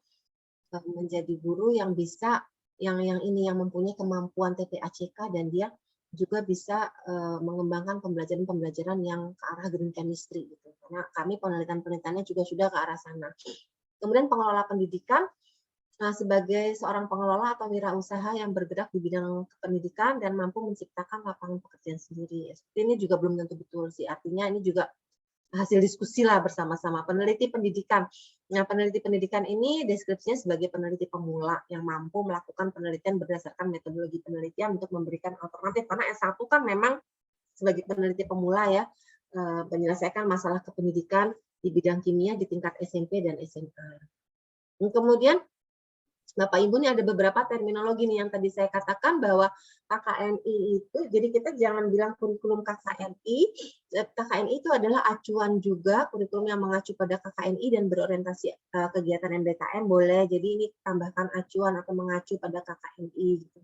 menjadi guru yang bisa yang mempunyai kemampuan TPACK dan dia juga bisa mengembangkan pembelajaran yang ke arah green chemistry gitu. Karena kami penelitiannya juga sudah ke arah sana. Kemudian pengelola pendidikan sebagai seorang pengelola atau wirausaha yang bergerak di bidang pendidikan dan mampu menciptakan lapangan pekerjaan sendiri. Ini juga belum tentu betul sih. Artinya ini juga hasil diskusi lah bersama-sama. Peneliti pendidikan. Nah, peneliti pendidikan ini deskripsinya sebagai peneliti pemula yang mampu melakukan penelitian berdasarkan metodologi penelitian untuk memberikan alternatif. Karena S1 kan memang sebagai peneliti pemula ya, menyelesaikan masalah kependidikan di bidang kimia di tingkat SMP dan SMA. Kemudian Bapak Ibu, ini ada beberapa terminologi nih yang tadi saya katakan bahwa KKNI itu, jadi kita jangan bilang kurikulum KKNI. KKNI itu adalah acuan juga, kurikulum yang mengacu pada KKNI dan berorientasi kegiatan MBKM boleh. Jadi ini tambahkan acuan atau mengacu pada KKNI. Gitu.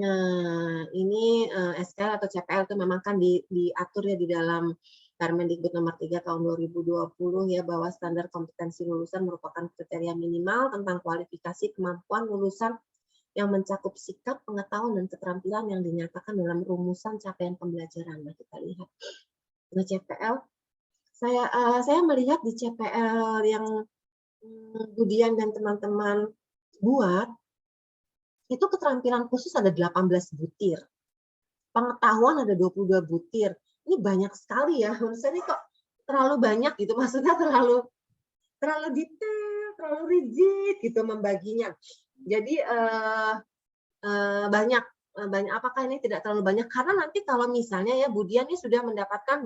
Nah, ini SKL atau CPL itu memang kan diatur ya di dalam Permendikbud nomor 3 tahun 2020 ya, bahwa standar kompetensi lulusan merupakan kriteria minimal tentang kualifikasi kemampuan lulusan yang mencakup sikap, pengetahuan, dan keterampilan yang dinyatakan dalam rumusan capaian pembelajaran. Nah, kita lihat. Nah, CPL, saya melihat di CPL yang Budian dan teman-teman buat, itu keterampilan khusus ada 18 butir. pengetahuan ada 22 butir. Ini banyak sekali ya. Menurut saya ini kok terlalu banyak gitu. Maksudnya terlalu detail, terlalu rigid gitu membaginya. Jadi banyak apakah ini tidak terlalu banyak, karena nanti kalau misalnya ya Bu Dian ini sudah mendapatkan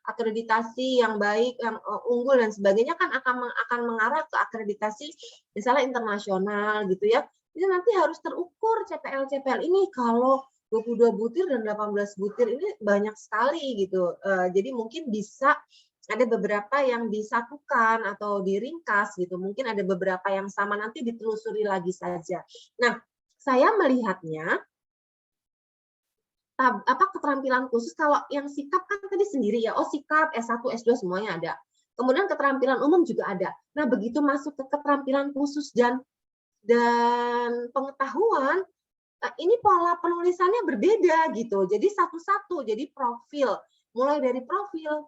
akreditasi yang baik, yang unggul dan sebagainya, kan akan mengarah ke akreditasi misalnya internasional gitu ya. Ini nanti harus terukur CPL ini, kalau 22 butir dan 18 butir ini banyak sekali gitu. Jadi mungkin bisa ada beberapa yang disatukan atau diringkas gitu. Mungkin ada beberapa yang sama, nanti ditelusuri lagi saja. Nah, saya melihatnya keterampilan khusus, kalau yang sikap kan tadi sendiri ya, sikap S1, S2 semuanya ada. Kemudian keterampilan umum juga ada. Nah, begitu masuk ke keterampilan khusus dan pengetahuan, ini pola penulisannya berbeda gitu. Jadi satu-satu, jadi profil, mulai dari profil.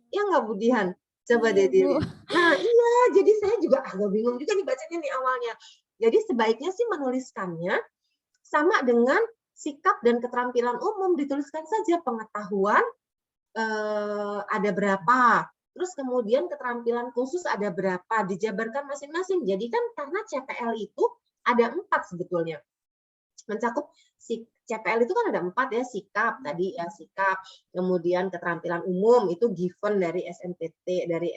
Ya nggak Bu Dian? Coba deh dilihat. Nah, iya, jadi saya juga agak bingung juga nih bacanya nih awalnya. Jadi sebaiknya sih menuliskannya sama dengan sikap dan keterampilan umum, dituliskan saja pengetahuan ada berapa, terus kemudian keterampilan khusus ada berapa, dijabarkan masing-masing. Jadi kan karena CPL itu ada 4 sebetulnya, mencakup CPL itu kan ada 4 ya, sikap tadi ya, sikap, kemudian keterampilan umum itu given dari SNPT, dari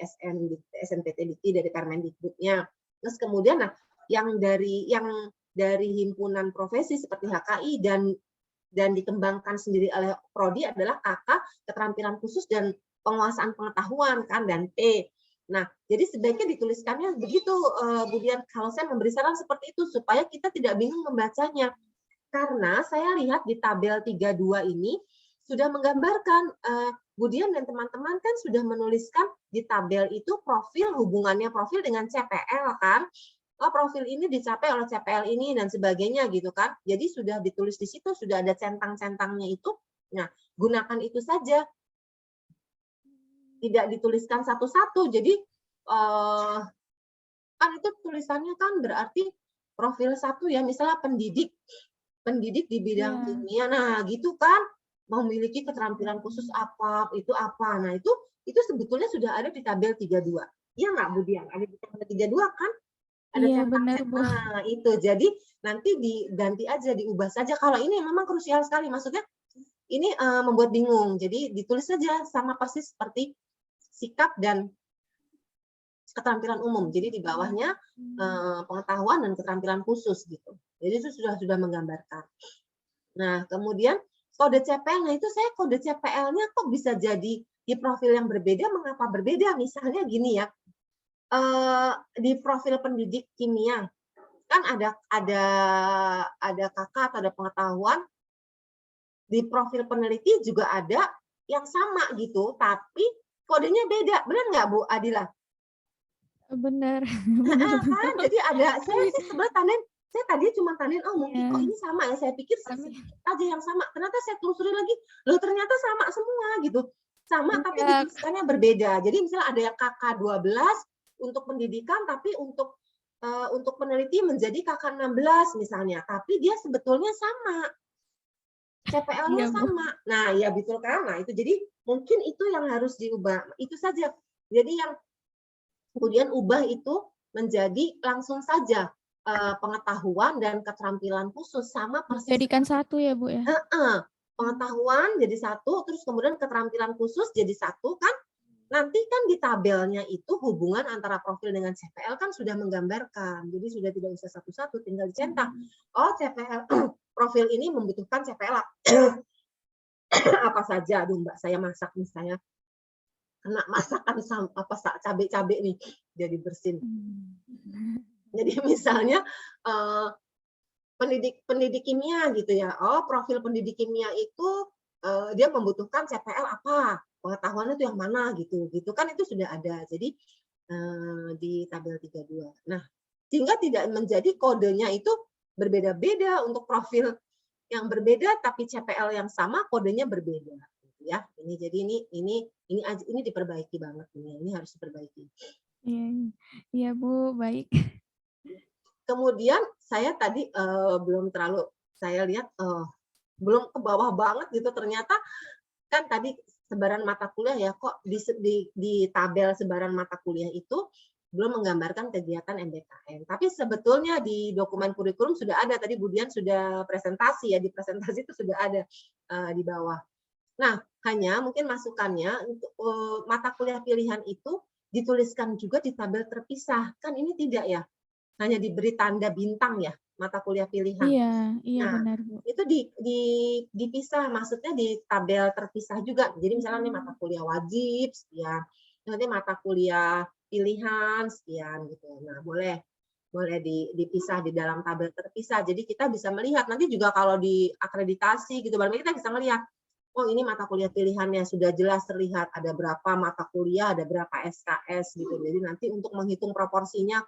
SNPTDT, dari Permendikbudnya. Terus kemudian yang dari himpunan profesi seperti HKI dan dikembangkan sendiri oleh prodi adalah KK, keterampilan khusus dan penguasaan pengetahuan kan, dan P. Nah, jadi sebaiknya dituliskannya begitu, Bu Dian. Kalau saya memberi saran seperti itu supaya kita tidak bingung membacanya. Karena saya lihat di tabel 32 ini sudah menggambarkan, Bu Dian dan teman-teman kan sudah menuliskan di tabel itu profil, hubungannya profil dengan CPL kan. Profil ini dicapai oleh CPL ini dan sebagainya gitu kan. Jadi sudah ditulis di situ, sudah ada centang-centangnya itu. Nah, gunakan itu saja. Tidak dituliskan satu-satu. Jadi kan itu tulisannya kan berarti profil 1 ya, misalnya pendidik di bidang kimia. Nah, gitu kan. Memiliki keterampilan khusus apa, itu apa. Nah, itu sebetulnya sudah ada di tabel 32. Iya nggak Bu Dian? Ada di tabel 32 kan? Ada Iya benar Bu. Nah, itu. Jadi nanti diganti aja, diubah saja. Kalau ini memang krusial sekali, maksudnya ini membuat bingung. Jadi ditulis saja sama persis seperti sikap dan keterampilan umum. Jadi di bawahnya pengetahuan dan keterampilan khusus gitu. Jadi itu sudah menggambarkan. Nah, kemudian kode CPL, nah itu saya kode CPL-nya kok bisa jadi di profil yang berbeda. Mengapa berbeda? Misalnya gini ya. Di profil pendidik kimia kan ada kakak atau ada pengetahuan, di profil peneliti juga ada yang sama gitu, tapi kodenya beda. Benar nggak Bu Adila? Benar. Kan? Jadi ada, saya sih sebenarnya saya tadi cuma tandain, mungkin kok ini sama ya, saya pikir aja yang sama. Ternyata saya telusuri lagi, loh ternyata sama semua gitu. Sama tapi dituliskannya berbeda. Jadi misalnya ada yang KK 12 untuk pendidikan, tapi untuk peneliti menjadi KK 16 misalnya, tapi dia sebetulnya sama. CPL-nya sama. Nah, ya betul kan? Nah, itu jadi mungkin itu yang harus diubah. Itu saja. Jadi yang kemudian ubah itu menjadi langsung saja pengetahuan dan keterampilan khusus sama persis. Jadikan satu ya Bu ya. Pengetahuan jadi satu, terus kemudian keterampilan khusus jadi satu kan. Nanti kan di tabelnya itu hubungan antara profil dengan CPL kan sudah menggambarkan. Jadi sudah tidak usah satu-satu, tinggal dicetak. CPL profil ini membutuhkan CPL apa saja. Aduh Mbak, saya masak nih, saya kena masakan cabai-cabai nih, jadi bersin. Jadi misalnya pendidik kimia gitu ya. Profil pendidik kimia itu dia membutuhkan CPL apa? Pengetahuannya itu yang mana gitu kan, itu sudah ada. Jadi di tabel 32. Nah, sehingga tidak menjadi kodenya itu berbeda-beda untuk profil yang berbeda tapi CPL yang sama kodenya berbeda gitu ya. Ini jadi ini diperbaiki banget ini harus diperbaiki. Iya Bu, baik. Kemudian saya tadi belum terlalu saya lihat belum ke bawah banget gitu, ternyata kan tadi sebaran mata kuliah ya, kok di tabel sebaran mata kuliah itu belum menggambarkan kegiatan MBKM. Tapi sebetulnya di dokumen kurikulum sudah ada, tadi Budian sudah presentasi ya, di presentasi itu sudah ada di bawah. Nah, hanya mungkin masukannya untuk mata kuliah pilihan itu dituliskan juga di tabel terpisah. Kan ini tidak ya, hanya diberi tanda bintang ya, mata kuliah pilihan. Iya, iya Nah, benar, Bu. itu dipisah, maksudnya di tabel terpisah juga. Jadi misalnya nih mata kuliah wajib sekian, nanti mata kuliah pilihan sekian gitu. Nah, boleh dipisah di dalam tabel terpisah. Jadi kita bisa melihat nanti juga kalau di akreditasi gitu, barangkali kita bisa melihat, oh ini mata kuliah pilihannya sudah jelas terlihat ada berapa mata kuliah, ada berapa SKS gitu. Jadi nanti untuk menghitung proporsinya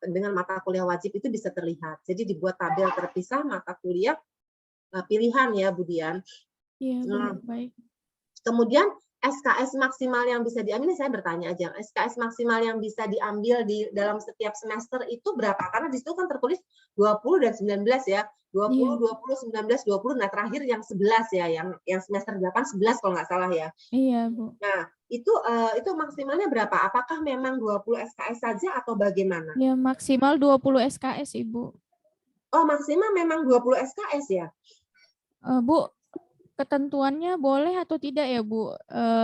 dengan mata kuliah wajib itu bisa terlihat. Jadi dibuat tabel terpisah mata kuliah pilihan ya, Budian. Iya, Bu. Nah, Baik. kemudian SKS maksimal yang bisa diambil, ini saya bertanya aja, SKS maksimal yang bisa diambil di dalam setiap semester itu berapa? Karena di situ kan tertulis 20 dan 19 ya. 20, Iya. 20, 19, 20. Nah, terakhir yang 11 ya, yang semester 8 11 kalau nggak salah ya. Iya, Bu. Nah, itu maksimalnya berapa? Apakah memang 20 SKS saja atau bagaimana? Ya, maksimal 20 SKS, Ibu. Oh, maksimal memang 20 SKS ya? Bu, ketentuannya boleh atau tidak ya, Bu?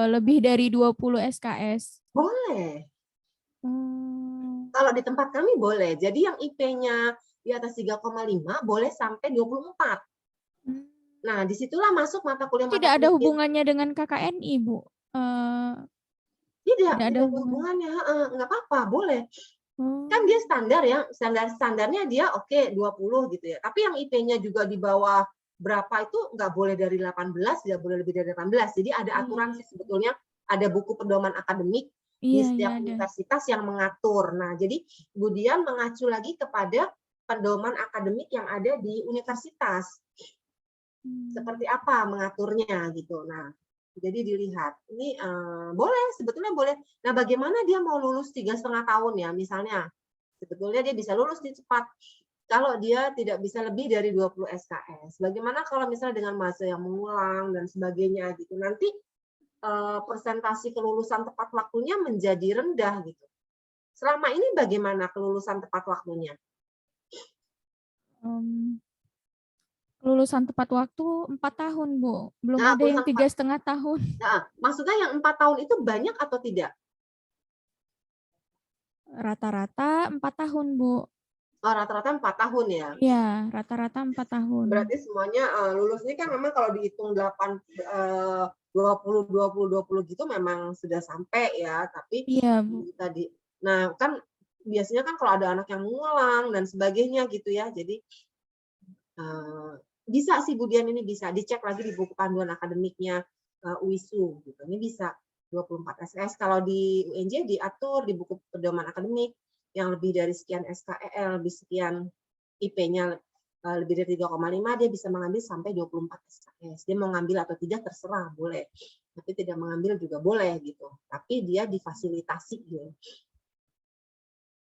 Lebih dari 20 SKS. Boleh. Hmm. Kalau di tempat kami boleh. Jadi yang IP-nya di atas 3,5 boleh sampai 24. Nah, disitulah masuk mata kuliah Tidak ada hubungannya dengan KKNI, Bu. Tidak ada ada hubungannya. Nggak apa-apa, boleh. Kan dia standar ya, standarnya dia oke 20 gitu ya. Tapi yang IP-nya juga di bawah berapa itu nggak boleh dari 18, tidak boleh lebih dari 18. Jadi ada aturan sih sebetulnya, ada buku pedoman akademik di setiap universitas yang mengatur. Nah, jadi kemudian mengacu lagi kepada pedoman akademik yang ada di universitas. Seperti apa mengaturnya gitu. Nah, jadi dilihat ini boleh, sebetulnya boleh. Nah, bagaimana dia mau lulus 3,5 tahun ya misalnya, sebetulnya dia bisa lulus di cepat kalau dia tidak bisa lebih dari 20 SKS. Bagaimana kalau misalnya dengan mahasiswa yang mengulang dan sebagainya gitu, nanti persentase kelulusan tepat waktunya menjadi rendah gitu. Selama ini bagaimana kelulusan tepat waktunya? Kelulusan tepat waktu 4 tahun, Bu. Belum Nah, ada yang 3,5 tahun. Nah, maksudnya yang 4 tahun itu banyak atau tidak? Rata-rata 4 tahun, Bu. Oh, rata-rata 4 tahun ya? Iya, rata-rata 4 tahun. Berarti semuanya lulus ini kan memang kalau dihitung 20, 20, 20 gitu memang sudah sampai ya, tapi iya, Bu. tadi. Nah, kan biasanya kan kalau ada anak yang mengulang dan sebagainya gitu ya, jadi bisa sih Budian ini bisa dicek lagi di buku panduan akademiknya UISU gitu. Ini bisa 24 SKS. Kalau di UNJ diatur di buku pedoman akademik yang lebih dari sekian SKEL, lebih sekian IP-nya lebih dari 3,5 dia bisa mengambil sampai 24 SKS. Dia mau ngambil atau tidak terserah, boleh. Tapi tidak mengambil juga boleh gitu. Tapi dia difasilitasi gitu.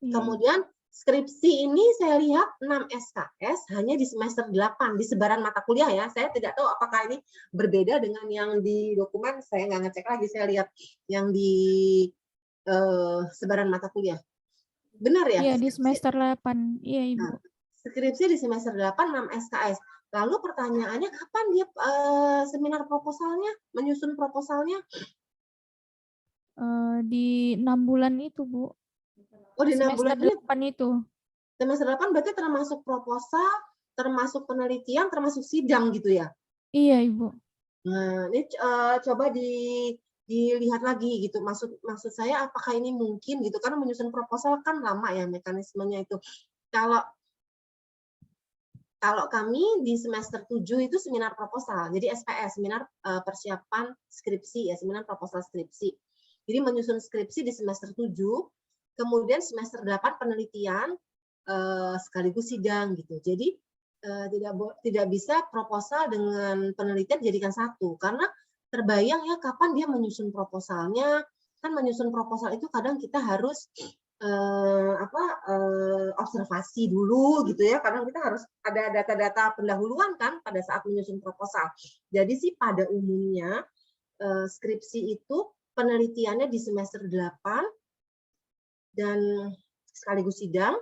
Kemudian skripsi ini saya lihat 6 SKS hanya di semester 8 di sebaran mata kuliah ya. Saya tidak tahu apakah ini berbeda dengan yang di dokumen, saya nggak ngecek lagi, saya lihat yang di sebaran mata kuliah. Benar ya? Iya, di semester 8. Iya, Ibu. Nah, skripsi di semester 8 6 SKS. Lalu pertanyaannya kapan dia seminar proposalnya, menyusun proposalnya? Di 6 bulan itu, Bu. Oh, di 6 bulan semester 8 itu. Semester 8 berarti termasuk proposal, termasuk penelitian, termasuk sidang gitu ya? Iya, Ibu. Nah, ini coba dilihat lagi gitu. Maksud saya apakah ini mungkin gitu, karena menyusun proposal kan lama ya mekanismenya itu. Kalau kami di semester 7 itu seminar proposal, jadi SPS, seminar persiapan skripsi ya, seminar proposal skripsi. Jadi menyusun skripsi di semester 7, kemudian semester 8 penelitian sekaligus sidang gitu. Jadi tidak bisa proposal dengan penelitian dijadikan satu, karena terbayang ya kapan dia menyusun proposalnya. Kan menyusun proposal itu kadang kita harus observasi dulu gitu ya, karena kita harus ada data-data pendahuluan kan pada saat menyusun proposal. Jadi sih pada umumnya skripsi itu penelitiannya di semester 8 dan sekaligus sidang,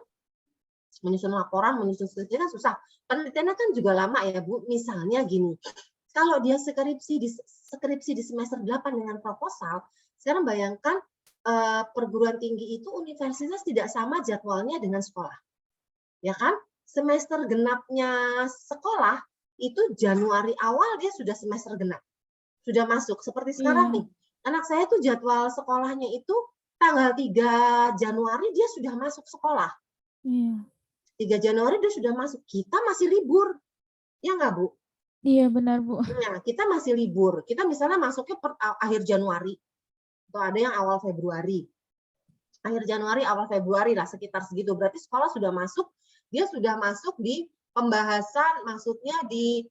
menyusun laporan, menyusun skripsi kan susah. Penelitiannya kan juga lama ya Bu. Misalnya gini, kalau dia skripsi di semester 8 dengan proposal, sekarang bayangkan perguruan tinggi itu universitas tidak sama jadwalnya dengan sekolah. Ya kan? Semester genapnya sekolah itu Januari awal dia sudah semester genap. Sudah masuk. Seperti sekarang nih. Anak saya tuh jadwal sekolahnya itu tanggal 3 Januari dia sudah masuk sekolah. 3 Januari dia sudah masuk. Kita masih libur. Ya nggak, Bu? Iya, benar, Bu. Nah, kita masih libur. Kita misalnya masuknya akhir Januari. Atau ada yang awal Februari. Akhir Januari, awal Februari lah, sekitar segitu. Berarti sekolah sudah masuk, dia sudah masuk di pembahasan, maksudnya di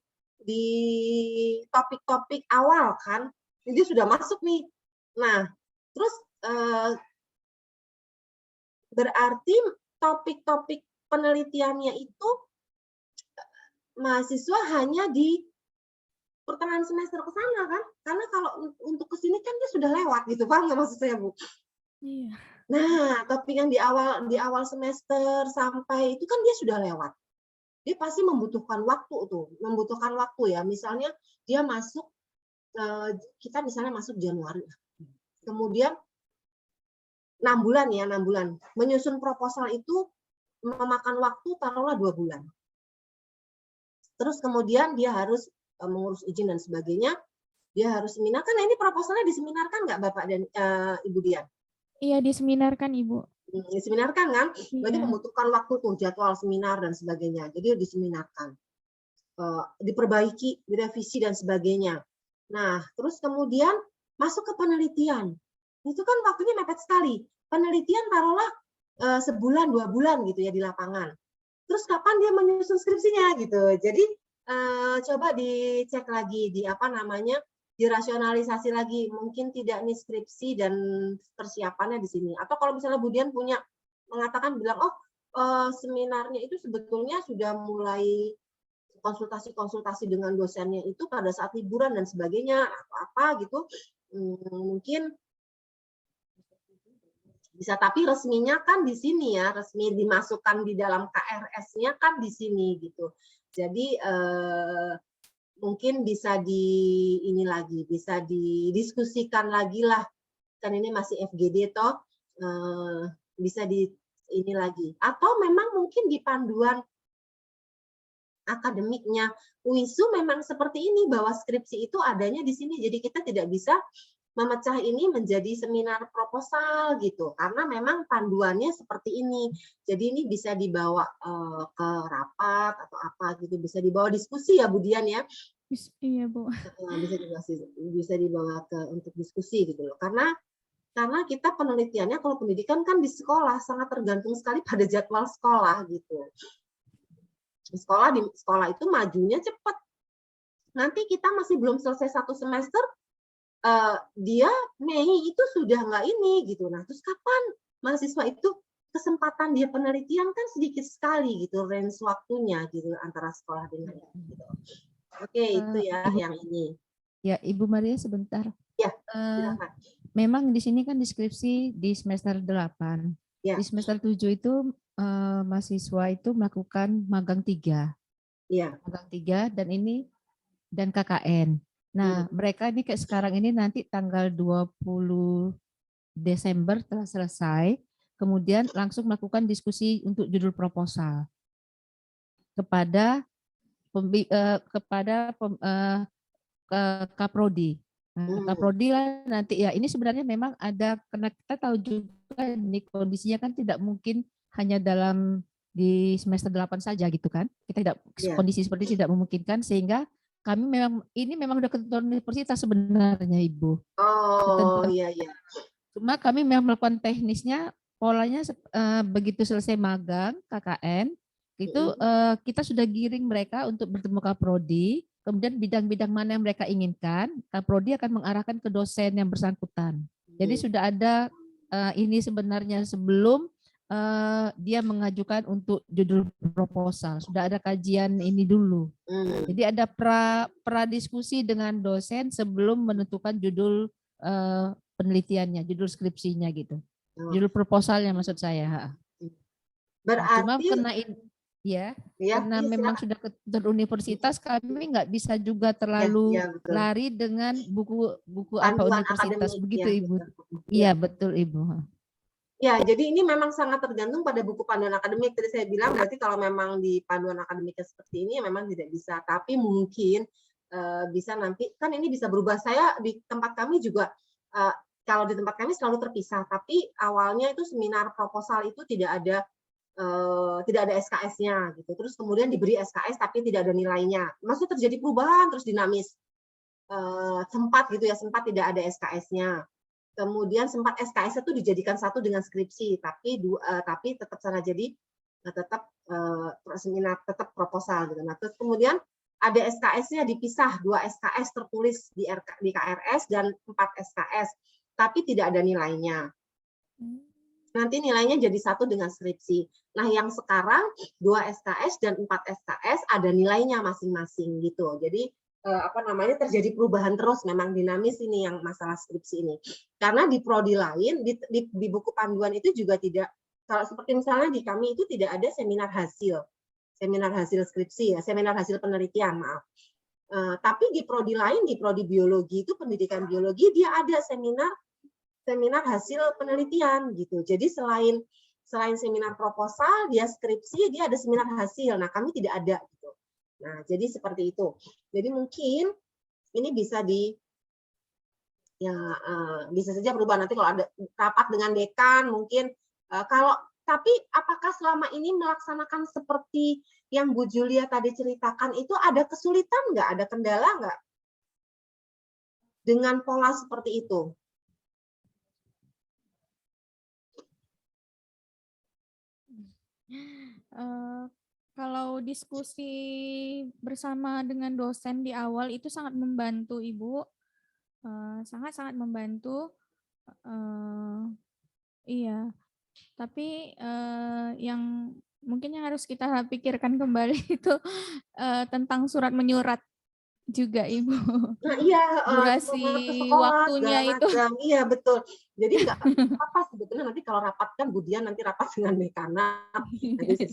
topik-topik awal kan. Dia sudah masuk nih. Nah, terus berarti topik-topik penelitiannya itu mahasiswa hanya di pertengahan semester ke sana kan, karena kalau untuk ke sini kan dia sudah lewat gitu, paham nggak maksud saya, Bu? Iya. Nah, topik yang di awal semester sampai itu kan dia sudah lewat. Dia pasti membutuhkan waktu ya. Misalnya dia masuk, kita misalnya masuk Januari, kemudian 6 bulan ya, 6 bulan. Menyusun proposal itu memakan waktu taruhlah 2 bulan. Terus kemudian dia harus mengurus izin dan sebagainya, dia harus seminarkan. Nah, ini proposalnya diseminarkan nggak Bapak dan Ibu Dian? Iya, diseminarkan, Ibu. Diseminarkan kan? Berarti Iya. membutuhkan waktu tuh, jadwal seminar dan sebagainya. Jadi diseminarkan. Diperbaiki, direvisi dan sebagainya. Nah, terus kemudian masuk ke penelitian. Itu kan waktunya mepet sekali. Penelitian taruhlah sebulan, 2 bulan gitu ya di lapangan. Terus kapan dia menyusun skripsinya gitu. Jadi coba dicek lagi di dirasionalisasi lagi, mungkin tidak nih skripsi dan persiapannya di sini. Atau kalau misalnya Bu Dian bilang, seminarnya itu sebetulnya sudah mulai konsultasi dengan dosennya itu pada saat liburan dan sebagainya, atau apa gitu, mungkin bisa, tapi resminya kan di sini ya, resmi dimasukkan di dalam KRS-nya kan di sini gitu. Jadi mungkin bisa bisa didiskusikan lagi lah, kan ini masih FGD toh, bisa ini lagi. Atau memang mungkin di panduan akademiknya UISU memang seperti ini, bahwa skripsi itu adanya di sini, jadi kita tidak bisa memecah ini menjadi seminar proposal gitu, karena memang panduannya seperti ini. Jadi ini bisa dibawa ke rapat atau apa gitu, bisa dibawa diskusi ya Bu Dian ya. Iya, Bu. Bisa dibawa untuk diskusi gitu loh. Karena kita penelitiannya, kalau pendidikan kan di sekolah sangat tergantung sekali pada jadwal sekolah gitu. Di sekolah itu majunya cepat. Nanti kita masih belum selesai 1 semester, dia Mei itu sudah nggak ini gitu. Nah, terus kapan mahasiswa itu kesempatan dia penelitian kan sedikit sekali gitu, range waktunya gitu antara sekolah dengan gitu. Oke, itu ya yang ini. Ya, Ibu Maria sebentar. Ya, silakan. Memang di sini kan deskripsi di semester 8. Ya. Di semester 7 itu mahasiswa itu melakukan magang 3. Iya. Magang 3 dan KKN. Nah, mereka ini kayak sekarang ini nanti tanggal 20 Desember telah selesai, kemudian langsung melakukan diskusi untuk judul proposal kepada Kaprodi. Kaprodi lah nanti ya, ini sebenarnya memang ada, karena kita tahu juga ini kondisinya kan tidak mungkin hanya di semester 8 saja gitu kan. Kita tidak kondisi seperti tidak memungkinkan, sehingga kami memang udah ketentuan universitas sebenarnya Ibu. Oh iya. Cuma kami memang melakukan teknisnya, polanya begitu selesai magang KKN itu kita sudah giring mereka untuk bertemu Kaprodi, kemudian bidang-bidang mana yang mereka inginkan, Kaprodi akan mengarahkan ke dosen yang bersangkutan. Jadi sudah ada ini sebenarnya sebelum dia mengajukan untuk judul proposal. Sudah ada kajian ini dulu. Jadi ada pra diskusi dengan dosen sebelum menentukan judul penelitiannya, judul skripsinya gitu. Judul proposalnya maksud saya. Cuma Berarti ya, ya, karena memang sudah ke universitas, kami nggak bisa juga terlalu betul. lari dengan buku apa Panduan universitas akademik, begitu ya, Ibu. betul. Iya betul Ibu. Ya, jadi ini memang sangat tergantung pada buku panduan akademik. Tadi saya bilang berarti kalau memang di panduan akademiknya seperti ini memang tidak bisa. Tapi mungkin bisa nanti, kan ini bisa berubah. Saya di tempat kami juga, kalau di tempat kami selalu terpisah. Tapi awalnya itu seminar proposal itu tidak ada SKS-nya gitu. Terus kemudian diberi SKS tapi tidak ada nilainya. Maksudnya terjadi perubahan terus dinamis. Sempat gitu ya, sempat tidak ada SKS-nya. Kemudian sempat SKS itu dijadikan satu dengan skripsi, tapi tetap sana jadi tetap seminar, tetap proposal gitu. Nah, terus kemudian ada SKS-nya dipisah, 2 SKS tertulis di KRS dan 4 SKS, tapi tidak ada nilainya. Nanti nilainya jadi satu dengan skripsi. Nah, yang sekarang 2 SKS dan 4 SKS ada nilainya masing-masing gitu. Jadi terjadi perubahan terus, memang dinamis ini yang masalah skripsi ini. Karena di prodi lain, di buku panduan itu juga tidak, kalau seperti misalnya di kami itu tidak ada seminar hasil skripsi ya, seminar hasil penelitian, maaf. Tapi di prodi lain, di prodi biologi itu pendidikan biologi, dia ada seminar hasil penelitian gitu. Jadi selain seminar proposal, dia skripsi, dia ada seminar hasil. Nah, kami tidak ada gitu. Nah, jadi seperti itu. Jadi mungkin ini bisa bisa saja berubah nanti kalau ada rapat dengan dekan mungkin tapi apakah selama ini melaksanakan seperti yang Bu Julia tadi ceritakan itu ada kesulitan nggak, ada kendala nggak dengan pola seperti itu? Kalau diskusi bersama dengan dosen di awal itu sangat membantu Ibu, sangat-sangat membantu. Iya, tapi yang mungkin yang harus kita pikirkan kembali itu tentang surat menyurat juga Ibu. Nah, iya, durasi ke sekolah, waktunya segala itu. macam. Iya, betul. Jadi nggak apa-apa sebetulnya nanti kalau rapat kan Budian nanti rapat dengan dekanat, nanti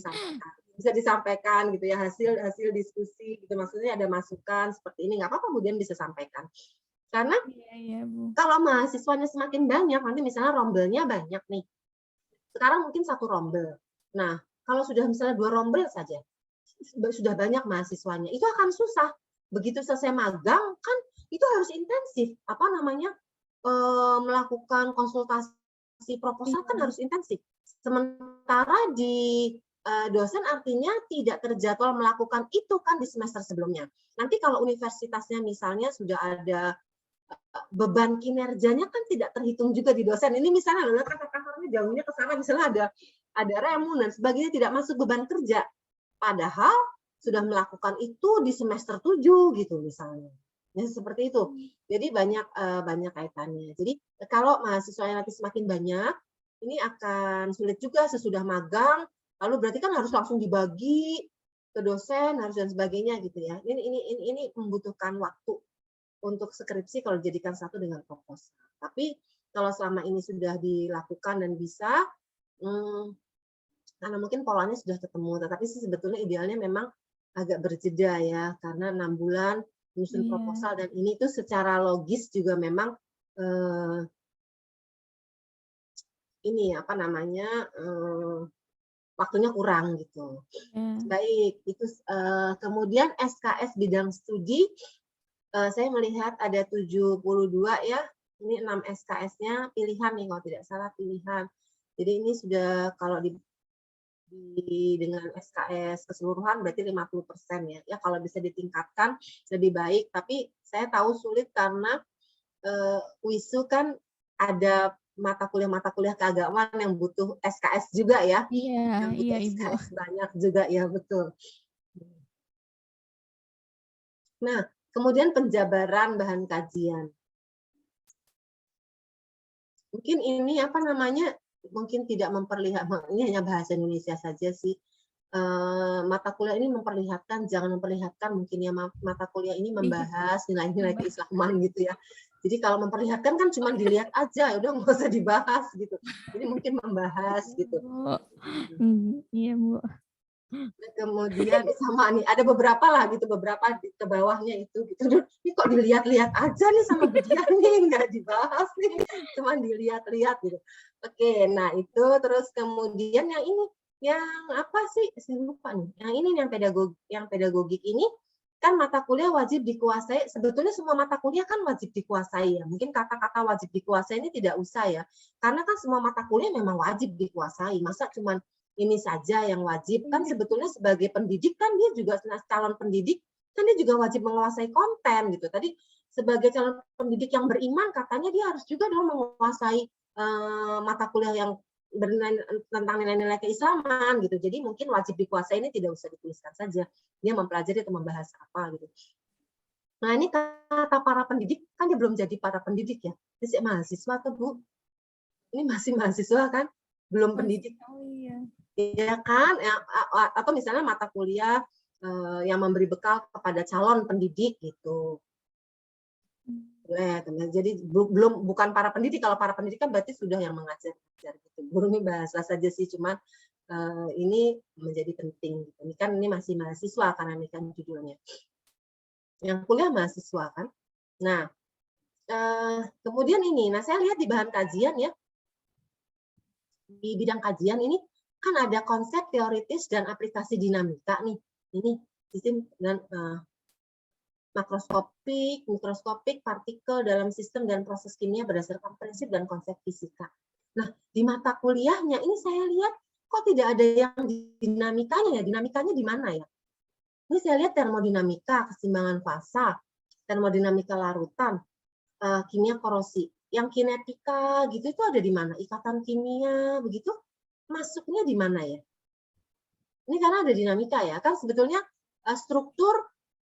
bisa disampaikan gitu ya, hasil diskusi gitu, maksudnya ada masukan seperti ini, nggak apa-apa Budian bisa sampaikan. Karena Iya, Bu. kalau mahasiswanya semakin banyak, nanti misalnya rombelnya banyak nih. Sekarang mungkin 1 rombel. Nah, kalau sudah misalnya 2 rombel saja, sudah banyak mahasiswanya, itu akan susah. Begitu selesai magang kan itu harus intensif, melakukan konsultasi proposal kan harus intensif. Sementara di dosen artinya tidak terjadwal melakukan itu kan di semester sebelumnya. Nanti kalau universitasnya misalnya sudah ada beban kinerjanya kan tidak terhitung juga di dosen. Ini misalnya kantor-kantornya jauhnya ke sana, misalnya ada remu dan sebagainya, tidak masuk beban kerja. Padahal sudah melakukan itu di semester 7 gitu misalnya. Ya, seperti itu. Jadi banyak kaitannya. Jadi kalau mahasiswanya nanti semakin banyak, ini akan sulit juga sesudah magang, lalu berarti kan harus langsung dibagi ke dosen harus dan sebagainya gitu ya. Ini membutuhkan waktu untuk skripsi kalau dijadikan satu dengan proposal. Tapi kalau selama ini sudah dilakukan dan bisa, karena mungkin polanya sudah ketemu, tetapi sih sebetulnya idealnya memang agak berjeda ya, karena 6 bulan menyusun proposal dan ini tuh secara logis juga memang waktunya kurang gitu. Baik, itu kemudian SKS bidang studi saya melihat ada 72 ya. Ini 6 SKS-nya pilihan nih kalau tidak salah pilihan. Jadi ini sudah kalau dengan SKS keseluruhan berarti 50% ya. Ya kalau bisa ditingkatkan lebih baik, tapi saya tahu sulit karena WISU kan ada mata kuliah keagamaan yang butuh SKS juga ya. Iya, iya Ibu. SKS banyak juga ya, betul. Nah, kemudian penjabaran bahan kajian. Mungkin ini mungkin tidak memperlihatkan, ini hanya bahasa Indonesia saja sih. Mata kuliah ini jangan memperlihatkan mungkin ya mata kuliah ini membahas nilai-nilai keislaman gitu ya. Jadi kalau memperlihatkan kan cuma dilihat aja, ya udah nggak usah dibahas gitu. Jadi mungkin membahas gitu. Iya, Bu. Kemudian sama nih ada beberapa lah gitu, beberapa ke bawahnya itu gitu. Ini kok dilihat-lihat aja nih sama Budian nih, nggak dibahas nih, cuma dilihat-lihat gitu. Oke, nah itu terus kemudian yang ini, yang apa sih? Saya lupa nih. Yang ini yang pedagogik ini kan mata kuliah wajib dikuasai. Sebetulnya semua mata kuliah kan wajib dikuasai ya. Mungkin kata-kata wajib dikuasai ini tidak usah ya. Karena kan semua mata kuliah memang wajib dikuasai. Masa cuman ini saja yang wajib, kan sebetulnya sebagai pendidik kan dia juga calon pendidik kan dia juga wajib menguasai konten gitu. Tadi sebagai calon pendidik yang beriman katanya dia harus juga dong menguasai mata kuliah yang tentang nilai-nilai keislaman gitu. Jadi mungkin wajib dikuasai ini tidak usah dituliskan saja. Dia mempelajari atau membahas apa gitu. Nah ini kata para pendidik kan dia belum jadi para pendidik ya. Dia mahasiswa tuh Bu. Ini masih mahasiswa kan, belum pendidik. Oh iya. Ya kan, atau misalnya mata kuliah yang memberi bekal kepada calon pendidik gitu. Jadi bukan para pendidik. Kalau para pendidik kan berarti sudah yang mengajar gitu. Guru ini bahasa saja sih, cuma ini menjadi penting. Ini kan ini masih mahasiswa karena ini kan judulnya. Yang kuliah mahasiswa kan. Nah, kemudian ini, nah saya lihat di bahan kajian ya, di bidang kajian ini kan ada konsep teoritis dan aplikasi dinamika nih. Ini sistem dan makroskopik, mikroskopik, partikel dalam sistem dan proses kimia berdasarkan prinsip dan konsep fisika. Nah, di mata kuliahnya ini saya lihat kok tidak ada yang dinamikanya ya. Dinamikanya di mana ya? Ini saya lihat termodinamika, keseimbangan fasa, termodinamika larutan, kimia korosi. Yang kinetika gitu itu ada di mana? Ikatan kimia begitu masuknya di mana ya? Ini karena ada dinamika ya. Kan sebetulnya struktur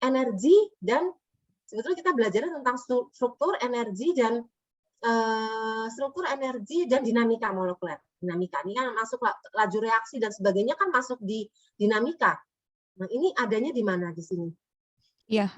energi dan sebetulnya kita belajar tentang struktur energi dan dinamika molekuler. Dinamika ini kan masuk laju reaksi dan sebagainya kan masuk di dinamika. Nah, ini adanya di mana di sini? Iya,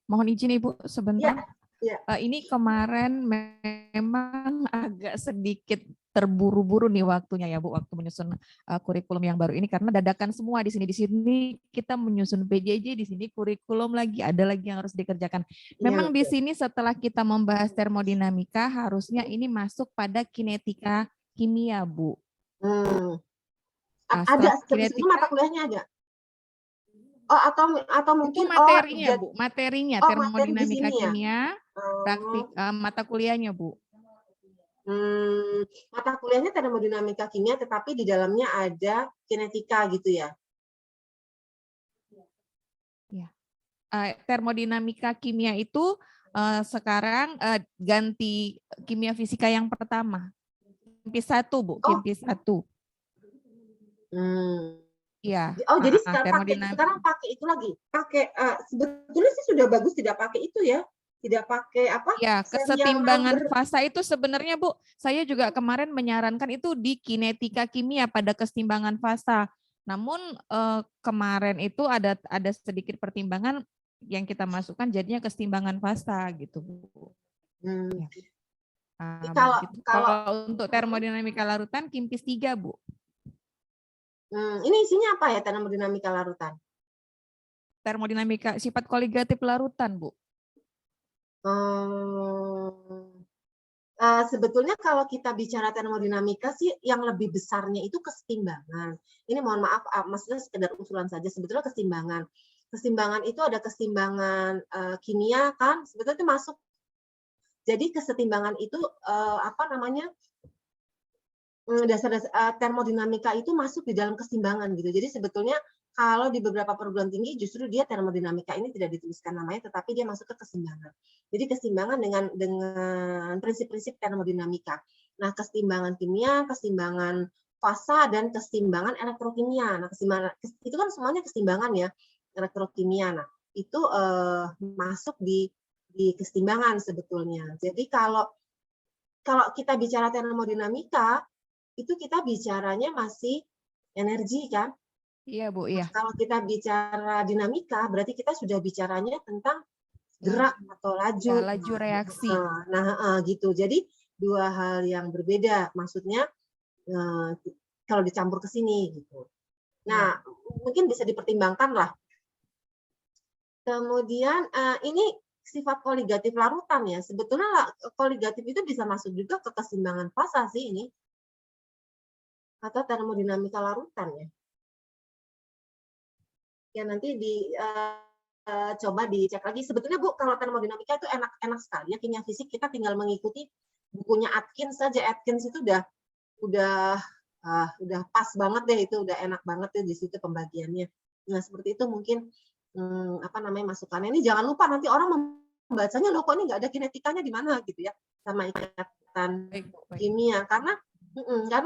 mohon izin Ibu sebentar. Ya. Ini kemarin memang agak sedikit terburu-buru nih waktunya ya Bu, waktu menyusun kurikulum yang baru ini karena dadakan semua di sini. Di sini kita menyusun PJJ, di sini kurikulum lagi, ada lagi yang harus dikerjakan. Memang di sini setelah kita membahas termodinamika harusnya ini masuk pada kinetika kimia Bu. Ada kinetika mata kuliahnya ada. Oh, atau mungkin itu materinya Bu, materinya termodinamika kimia, praktik mata kuliahnya Bu. Mata kuliahnya termodinamika kimia, tetapi di dalamnya ada kinetika gitu ya? Ya. Termodinamika kimia itu sekarang ganti kimia fisika yang pertama. Kimpis 1 Bu, Kimpis 1. Ya. Oh, jadi sekarang pakai itu lagi. Pakai sebetulnya sih sudah bagus tidak pakai itu ya. Tidak pakai apa? Ya, kesetimbangan fasa itu sebenarnya Bu, saya juga kemarin menyarankan itu di kinetika kimia pada kesetimbangan fasa. Namun kemarin itu ada sedikit pertimbangan yang kita masukkan jadinya kesetimbangan fasa gitu Bu. Ya. Kalau untuk termodinamika larutan Kimpis 3 Bu. Ini isinya apa ya termodinamika larutan? Termodinamika sifat koligatif larutan, Bu. Sebetulnya kalau kita bicara termodinamika sih yang lebih besarnya itu kesetimbangan. Ini mohon maaf, maksudnya sekedar usulan saja. Sebetulnya kesetimbangan. Kesetimbangan itu ada kesetimbangan kimia kan, sebetulnya itu masuk. Jadi kesetimbangan itu apa namanya? Dasar-dasar termodinamika itu masuk di dalam keseimbangan gitu. Jadi sebetulnya kalau di beberapa perguruan tinggi justru dia termodinamika ini tidak dituliskan namanya, tetapi dia masuk ke keseimbangan. Jadi keseimbangan dengan prinsip-prinsip termodinamika. Nah, keseimbangan kimia, keseimbangan fasa, dan keseimbangan elektrokimia. Nah, keseimbangan itu kan semuanya keseimbangan ya, elektrokimia. Nah, itu masuk di keseimbangan sebetulnya. Jadi kalau kita bicara termodinamika, itu kita bicaranya masih energi kan. Iya, Bu, Nah, iya. kalau kita bicara dinamika, berarti kita sudah bicaranya tentang gerak atau laju. Ya, laju reaksi. Gitu. Jadi dua hal yang berbeda. Maksudnya kalau dicampur ke sini gitu. Nah, mungkin bisa dipertimbangkan lah. Kemudian ini sifat koligatif larutan ya. Sebetulnya koligatif itu bisa masuk juga ke keseimbangan fasa sih ini. Atau termodinamika larutan ya. Ya nanti coba dicek lagi. Sebetulnya Bu, kalau termodinamika itu enak sekali ya. Kimia fisik kita tinggal mengikuti bukunya Atkins saja. Atkins itu udah pas banget deh, itu udah enak banget deh di situ pembagiannya. Nah, seperti itu mungkin masukannya. Ini jangan lupa nanti orang membacanya, loh kok ini nggak ada kinetikanya di mana gitu ya, sama ikatan kimia. Karena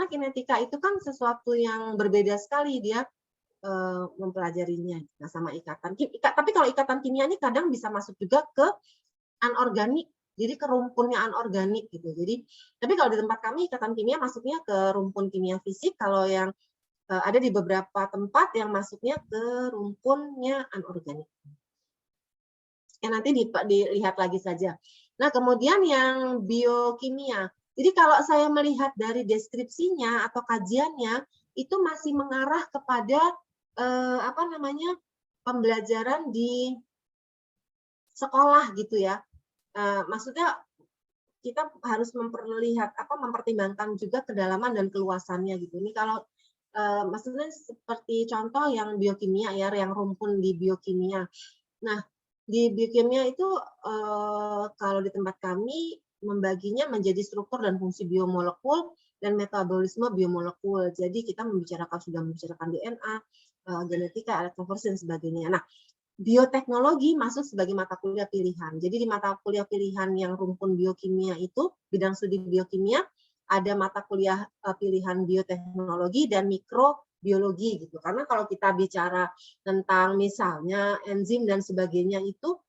kinetika itu kan sesuatu yang berbeda sekali dia mempelajarinya. Nah, sama ikatan. Tapi kalau ikatan kimia ini kadang bisa masuk juga ke anorganik. Jadi ke rumpunnya anorganik gitu. Tapi kalau di tempat kami ikatan kimia masuknya ke rumpun kimia fisik. Kalau yang ada di beberapa tempat yang masuknya ke rumpunnya anorganik. Ya, nanti dilihat lagi saja. Nah, kemudian yang biokimia. Jadi kalau saya melihat dari deskripsinya atau kajiannya, itu masih mengarah kepada pembelajaran di sekolah gitu ya. Maksudnya kita harus mempertimbangkan juga kedalaman dan keluasannya gitu. Ini kalau maksudnya seperti contoh yang biokimia ya, yang rumpun di biokimia. Nah, di biokimia itu kalau di tempat kami membaginya menjadi struktur dan fungsi biomolekul dan metabolisme biomolekul. Jadi kita sudah membicarakan DNA, genetika, elektroforesi dan sebagainya. Nah, bioteknologi masuk sebagai mata kuliah pilihan. Jadi di mata kuliah pilihan yang rumpun biokimia itu, bidang studi biokimia, ada mata kuliah pilihan bioteknologi dan mikrobiologi gitu. Karena kalau kita bicara tentang misalnya enzim dan sebagainya itu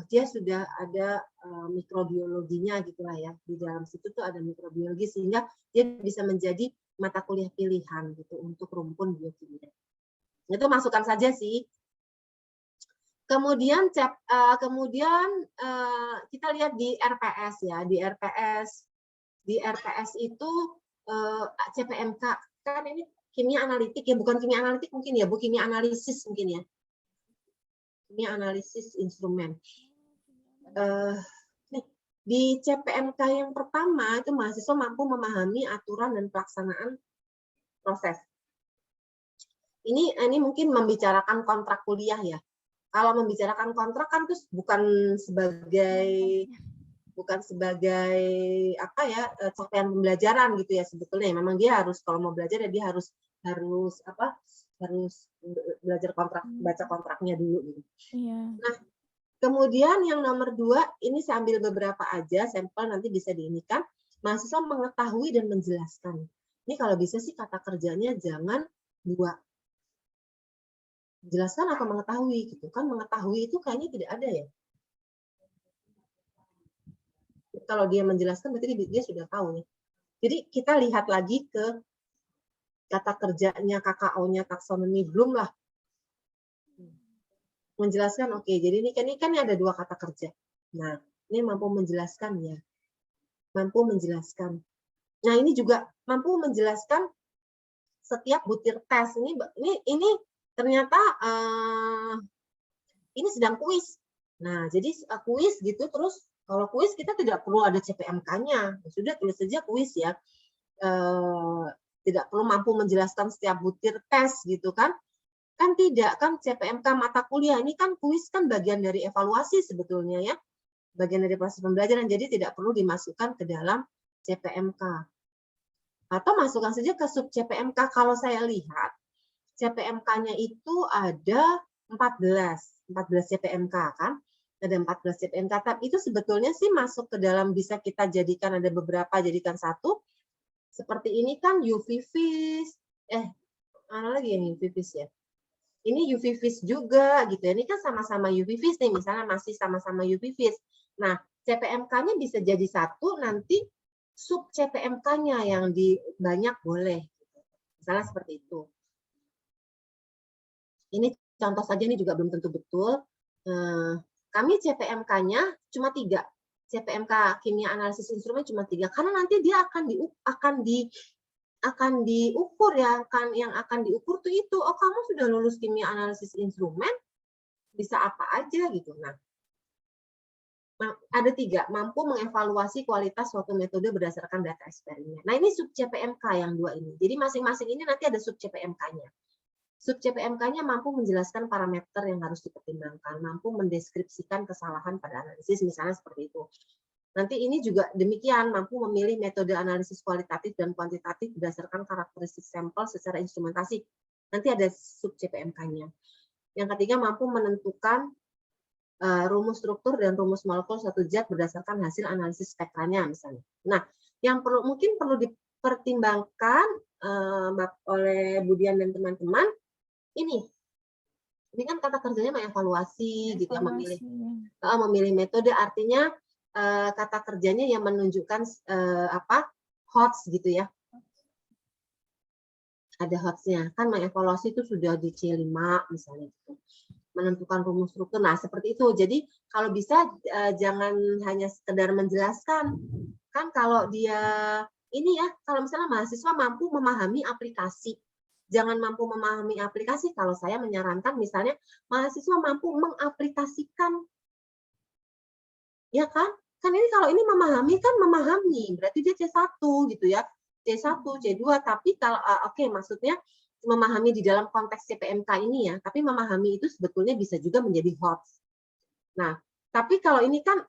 dia sudah ada mikrobiologinya gitulah ya. Di dalam situ tuh ada mikrobiologi sehingga dia bisa menjadi mata kuliah pilihan gitu untuk rumpun biokimia. Itu masukan saja sih. Kemudian kita lihat di RPS ya, di RPS itu CPMK kan ini kimia analitik ya, bukan kimia analitik mungkin ya, Bu, kimia analisis mungkin ya, kimia analisis instrumen. Di CPMK yang pertama itu mahasiswa mampu memahami aturan dan pelaksanaan proses. Ini mungkin membicarakan kontrak kuliah ya. Kalau membicarakan kontrak kan terus bukan sebagai capaian pembelajaran gitu ya sebetulnya. Memang dia harus kalau mau belajar ya dia harus belajar kontrak, baca kontraknya dulu gitu. Iya. Nah, kemudian yang nomor 2 ini saya ambil beberapa aja sampel nanti bisa diinikan. Mahasiswa mengetahui dan menjelaskan. Ini kalau bisa sih kata kerjanya jangan 2. Menjelaskan atau mengetahui gitu kan, mengetahui itu kayaknya tidak ada ya. Kalau dia menjelaskan berarti dia sudah tahu nih. Jadi kita lihat lagi ke kata kerjanya, KKO-nya, taksonomi belum lah. Menjelaskan oke. Jadi ini kan ada 2 kata kerja. Nah, ini mampu menjelaskan ya. Mampu menjelaskan. Nah, ini juga mampu menjelaskan setiap butir tes. Ini ternyata ini sedang kuis. Nah, jadi kuis gitu terus kalau kuis kita tidak perlu ada CPMK-nya. Sudah tulis saja kuis ya. Tidak perlu mampu menjelaskan setiap butir tes gitu kan. Kan tidak, kan CPMK mata kuliah ini kan kuis kan bagian dari evaluasi sebetulnya ya. Bagian dari proses pembelajaran, jadi tidak perlu dimasukkan ke dalam CPMK. Atau masukkan saja ke sub CPMK. Kalau saya lihat CPMK-nya itu ada 14 CPMK kan. Ada 14 CPMK, tapi itu sebetulnya sih masuk ke dalam bisa kita jadikan ada beberapa jadikan satu. Seperti ini kan UV-Vis, mana lagi ini UV-Vis ya? Ini UV-Vis juga gitu ya. Ini kan sama-sama UV-Vis nih, misalnya masih sama-sama UV-Vis. Nah, CPMK-nya bisa jadi satu, nanti sub CPMK-nya yang banyak boleh. Misalnya seperti itu. Ini contoh saja, ini juga belum tentu betul. Kami CPMK-nya cuma 3. CPMK kimia analisis instrumen cuma 3, karena nanti dia akan diukur ya, kan yang akan diukur tuh itu, oh kamu sudah lulus kimia analisis instrumen, bisa apa aja gitu. Nah, ada 3, mampu mengevaluasi kualitas suatu metode berdasarkan data eksperimen. Nah, ini sub CPMK yang 2 ini. Jadi masing-masing ini nanti ada sub CPMK-nya. Sub CPMK-nya mampu menjelaskan parameter yang harus dipertimbangkan, mampu mendeskripsikan kesalahan pada analisis, misalnya seperti itu. Nanti ini juga demikian, mampu memilih metode analisis kualitatif dan kuantitatif berdasarkan karakteristik sampel secara instrumentasi. Nanti ada sub CPMK-nya. Yang ketiga, mampu menentukan rumus struktur dan rumus molekul suatu zat berdasarkan hasil analisis spektranya, misalnya. Nah, yang mungkin perlu dipertimbangkan oleh Budian dan teman-teman, ini kan kata kerjanya mengevaluasi, gitu ya, memilih metode, artinya kata kerjanya yang menunjukkan HOTS gitu ya. Ada HOTS-nya, kan mengevaluasi itu sudah di C5 misalnya gitu. Menentukan rumus struktur. Nah, seperti itu. Jadi kalau bisa jangan hanya sekedar menjelaskan. Kan kalau dia ini ya, kalau misalnya mahasiswa mampu memahami aplikasi, jangan mampu memahami aplikasi. Kalau saya menyarankan misalnya mahasiswa mampu mengaplikasikan, ya kan? Kan ini kalau ini memahami kan memahami, berarti dia C1 gitu ya, C1, C2. Tapi kalau oke, maksudnya memahami di dalam konteks CPMK ini ya, tapi memahami itu sebetulnya bisa juga menjadi HOTS. Nah, tapi kalau ini kan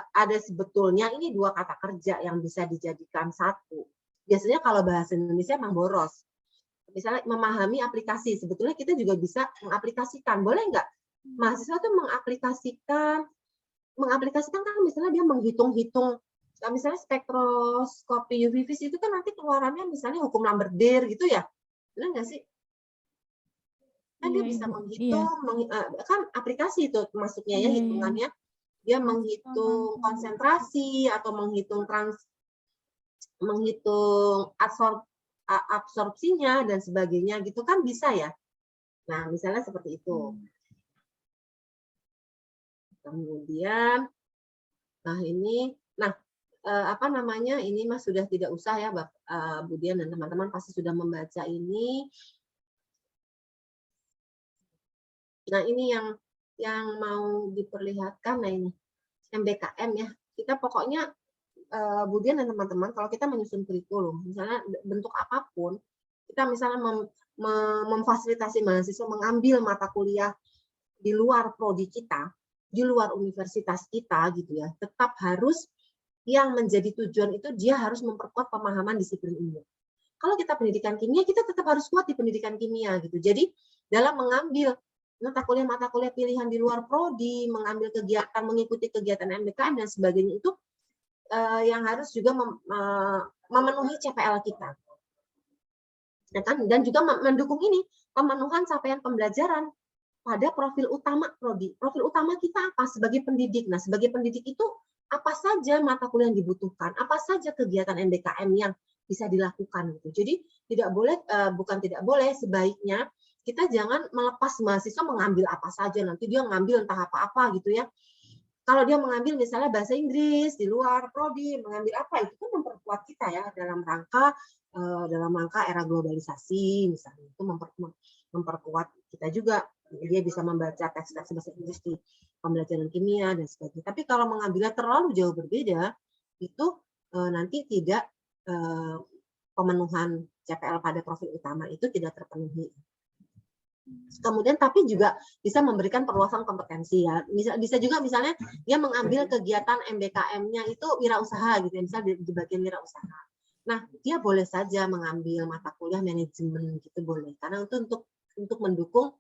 ada sebetulnya ini 2 kata kerja yang bisa dijadikan satu. Biasanya kalau bahasa Indonesia memang boros. Misalnya memahami aplikasi, sebetulnya kita juga bisa mengaplikasikan. Boleh nggak? Mahasiswa tuh mengaplikasikan kan misalnya dia menghitung-hitung, misalnya spektroskopi UV vis itu kan nanti keluarannya misalnya hukum Lambert-Beer gitu ya. Benar nggak sih? Kan dia bisa menghitung, kan aplikasi itu masuknya ya, hitungannya. Dia menghitung konsentrasi atau menghitung absorpsinya dan sebagainya gitu kan bisa ya. Nah, misalnya seperti itu. Kemudian ini ini mah sudah tidak usah ya, Budian dan teman-teman pasti sudah membaca ini. Nah, ini yang mau diperlihatkan, nah ini MBKM ya. Kita pokoknya Budian dan teman-teman, kalau kita menyusun kurikulum, misalnya bentuk apapun, kita misalnya memfasilitasi mahasiswa mengambil mata kuliah di luar prodi kita, di luar universitas kita gitu ya, tetap harus yang menjadi tujuan itu dia harus memperkuat pemahaman disiplin umum. Kalau kita pendidikan kimia, kita tetap harus kuat di pendidikan kimia gitu. Jadi dalam mengambil mata kuliah pilihan di luar prodi, mengambil kegiatan, mengikuti kegiatan MBKM dan sebagainya itu yang harus juga memenuhi CPL kita. Dan juga mendukung ini pemenuhan capaian pembelajaran pada profil utama prodi. Profil utama kita apa? Sebagai pendidik. Nah, sebagai pendidik itu apa saja mata kuliah yang dibutuhkan, apa saja kegiatan MBKM yang bisa dilakukan gitu. Jadi sebaiknya kita jangan melepas mahasiswa mengambil apa saja, nanti dia ngambil entah apa-apa gitu ya. Kalau dia mengambil misalnya bahasa Inggris di luar prodi, mengambil apa, itu kan memperkuat kita ya dalam rangka era globalisasi misalnya, itu memperkuat kita juga. Dia bisa membaca teks-teks bahasa Inggris di pembelajaran kimia dan sebagainya. Tapi kalau mengambilnya terlalu jauh berbeda, itu nanti tidak pemenuhan CPL pada profil utama itu tidak terpenuhi. Kemudian tapi juga bisa memberikan perluasan kompetensi ya. Bisa juga misalnya dia mengambil kegiatan MBKM-nya itu wirausaha gitu ya, misalnya di bagian wirausaha. Nah, dia boleh saja mengambil mata kuliah manajemen gitu boleh. Karena itu untuk mendukung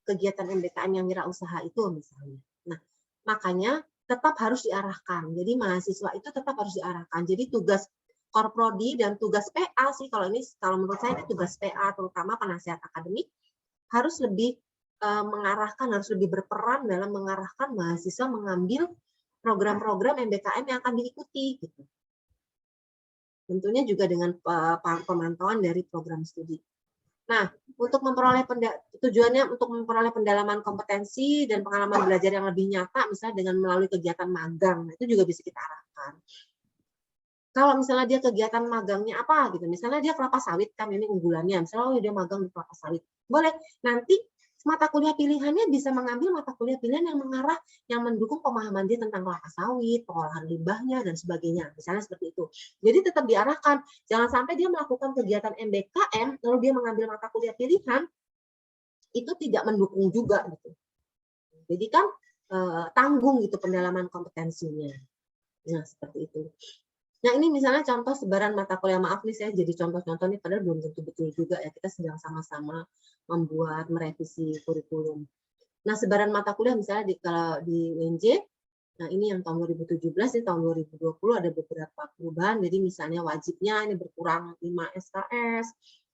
kegiatan MBKM yang wirausaha itu misalnya. Nah, makanya tetap harus diarahkan. Jadi mahasiswa itu tetap harus diarahkan. Jadi tugas Korprodi dan tugas PA sih kalau menurut saya ini tugas PA terutama penasihat akademik harus lebih mengarahkan, harus lebih berperan dalam mengarahkan mahasiswa mengambil program-program MBKM yang akan diikuti gitu. Tentunya juga dengan pemantauan dari program studi. Nah, untuk tujuannya untuk memperoleh pendalaman kompetensi dan pengalaman belajar yang lebih nyata, misalnya dengan melalui kegiatan magang, itu juga bisa kita arahkan. Kalau misalnya dia kegiatan magangnya apa gitu, misalnya dia kelapa sawit kan ini unggulannya, misalnya dia magang di kelapa sawit, boleh nanti mata kuliah pilihannya bisa mengambil mata kuliah pilihan yang mengarah, yang mendukung pemahaman dia tentang kelapa sawit, pengolahan limbahnya dan sebagainya, misalnya seperti itu. Jadi tetap diarahkan, jangan sampai dia melakukan kegiatan MBKM lalu dia mengambil mata kuliah pilihan itu tidak mendukung juga gitu. Jadi kan tanggung gitu pendalaman kompetensinya. Nah, seperti itu. Nah, ini misalnya contoh sebaran mata kuliah, maaf nih saya jadi contoh-contoh nih, padahal belum tentu betul juga ya, kita sedang sama-sama membuat merevisi kurikulum. Nah, sebaran mata kuliah misalnya kalau di UNJ, nah ini yang tahun 2017, ini tahun 2020 ada beberapa perubahan, jadi misalnya wajibnya ini berkurang 5 SKS,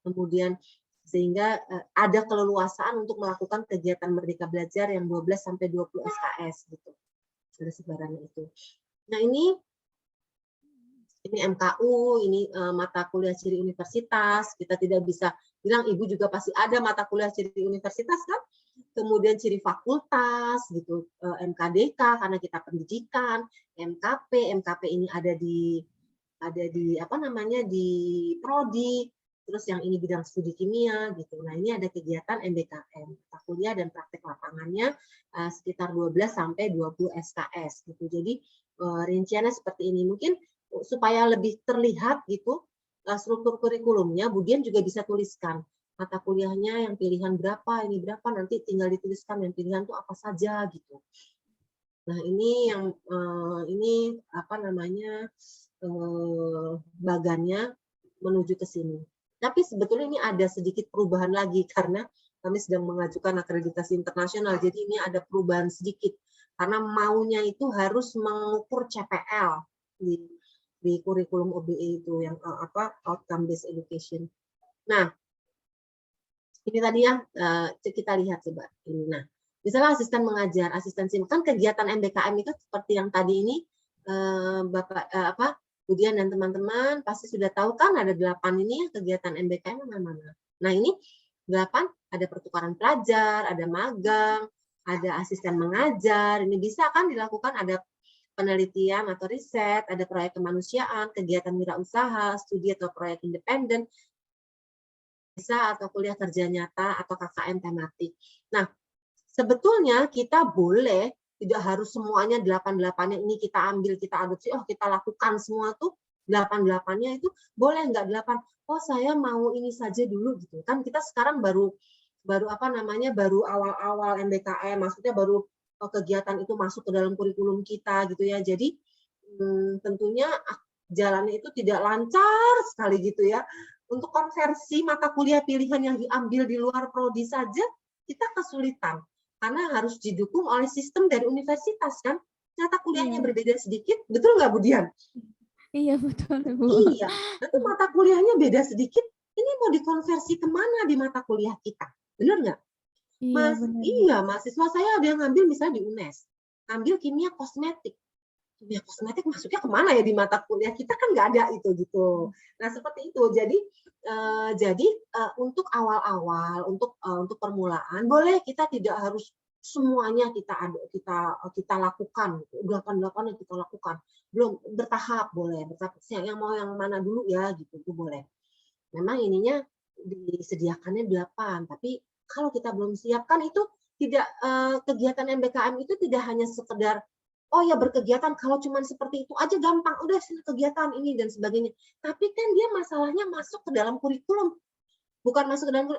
kemudian sehingga ada keleluasaan untuk melakukan kegiatan Merdeka Belajar yang 12-20 SKS gitu. Ada sebarannya itu. Nah, ini MKU, ini mata kuliah ciri universitas. Kita tidak bisa bilang Ibu juga pasti ada mata kuliah ciri universitas kan? Kemudian ciri fakultas gitu, MKDK karena kita pendidikan, MKP ini ada di apa namanya di prodi, terus yang ini bidang studi kimia gitu. Nah, ini ada kegiatan MBKM, mata kuliah dan praktek lapangannya sekitar 12-20 SKS gitu. Jadi rinciannya seperti ini. Mungkin supaya lebih terlihat gitu struktur kurikulumnya, Bu Dian juga bisa tuliskan mata kuliahnya yang pilihan berapa, ini berapa, nanti tinggal dituliskan yang pilihan itu apa saja gitu. Nah, ini yang ini apa namanya bagannya menuju ke sini. Tapi sebetulnya ini ada sedikit perubahan lagi karena kami sedang mengajukan akreditasi internasional. Jadi ini ada perubahan sedikit karena maunya itu harus mengukur CPL di kurikulum OBE itu yang outcome based education. Nah, ini tadi ya kita lihat coba ini. Nah, misalnya asisten mengajar, asistensi kan kegiatan MBKM itu seperti yang tadi ini Bapak Bu Dian dan teman-teman pasti sudah tahu kan ada 8 ini kegiatan MBKM mana-mana. Nah, ini 8 ada pertukaran pelajar, ada magang, ada asisten mengajar. Ini bisa kan dilakukan, ada penelitian atau riset, ada proyek kemanusiaan, kegiatan wirausaha, studi atau proyek independen, bisa atau kuliah kerja nyata atau KKN tematik. Nah, sebetulnya kita boleh tidak harus semuanya 8-8-nya ini kita ambil, kita adopsi, kita lakukan semua tuh 8-8-nya itu boleh nggak 8? Oh, saya mau ini saja dulu gitu. Kan kita sekarang baru apa namanya baru awal-awal MBKM, maksudnya baru kegiatan itu masuk ke dalam kurikulum kita gitu ya. Jadi tentunya jalannya itu tidak lancar sekali gitu ya. Untuk konversi mata kuliah pilihan yang diambil di luar prodi saja kita kesulitan karena harus didukung oleh sistem dari universitas kan. Mata kuliahnya berbeda sedikit, betul nggak Bu Dian? Iya betul Bu. Iya, nanti mata kuliahnya beda sedikit. Ini mau dikonversi kemana di mata kuliah kita? Benar nggak? Iya, mahasiswa saya ada yang ngambil misalnya di UNES, ngambil kimia kosmetik. Kimia kosmetik masuknya kemana ya di mata kuliah kita kan nggak ada itu gitu. Nah seperti itu. Jadi untuk awal-awal, untuk permulaan, boleh kita tidak harus semuanya kita lakukan, 8-8 yang kita lakukan. Belum bertahap boleh, bertahap. Yang mau yang mana dulu ya gitu, itu boleh. Memang ininya disediakannya 8, tapi kalau kita belum siap kan itu tidak kegiatan MBKM itu tidak hanya sekedar berkegiatan kalau cuma seperti itu aja gampang udah kegiatan ini dan sebagainya. Tapi kan dia masalahnya masuk ke dalam kurikulum. Bukan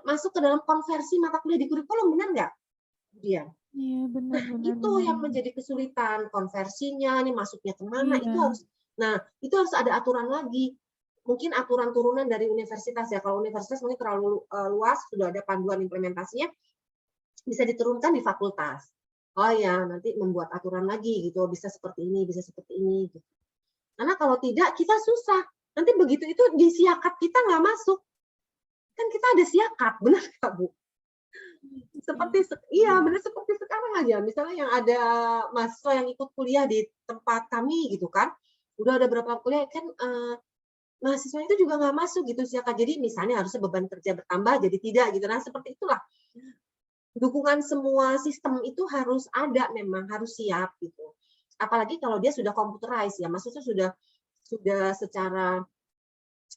masuk ke dalam konversi mata kuliah di kurikulum, benar nggak? Iya. Iya, benar. Itu yang menjadi kesulitan konversinya, ini masuknya kemana itu harus ada aturan lagi. Mungkin aturan turunan dari universitas ya. Kalau universitas mungkin terlalu luas, sudah ada panduan implementasinya, bisa diturunkan di fakultas. Oh ya, nanti membuat aturan lagi gitu, bisa seperti ini, bisa seperti ini. Gitu. Karena kalau tidak, kita susah. Nanti begitu itu di siakat kita nggak masuk. Kan kita ada siakat, benar nggak Bu? Iya benar seperti sekarang aja. Misalnya yang ada mahasiswa yang ikut kuliah di tempat kami gitu kan, udah ada berapa kuliah kan mahasiswa itu juga nggak masuk gitu sih Kak. Jadi misalnya harusnya beban kerja bertambah jadi tidak gitu. Nah seperti itulah. Dukungan semua sistem itu harus ada, memang harus siap gitu. Apalagi kalau dia sudah computerized ya, maksudnya sudah secara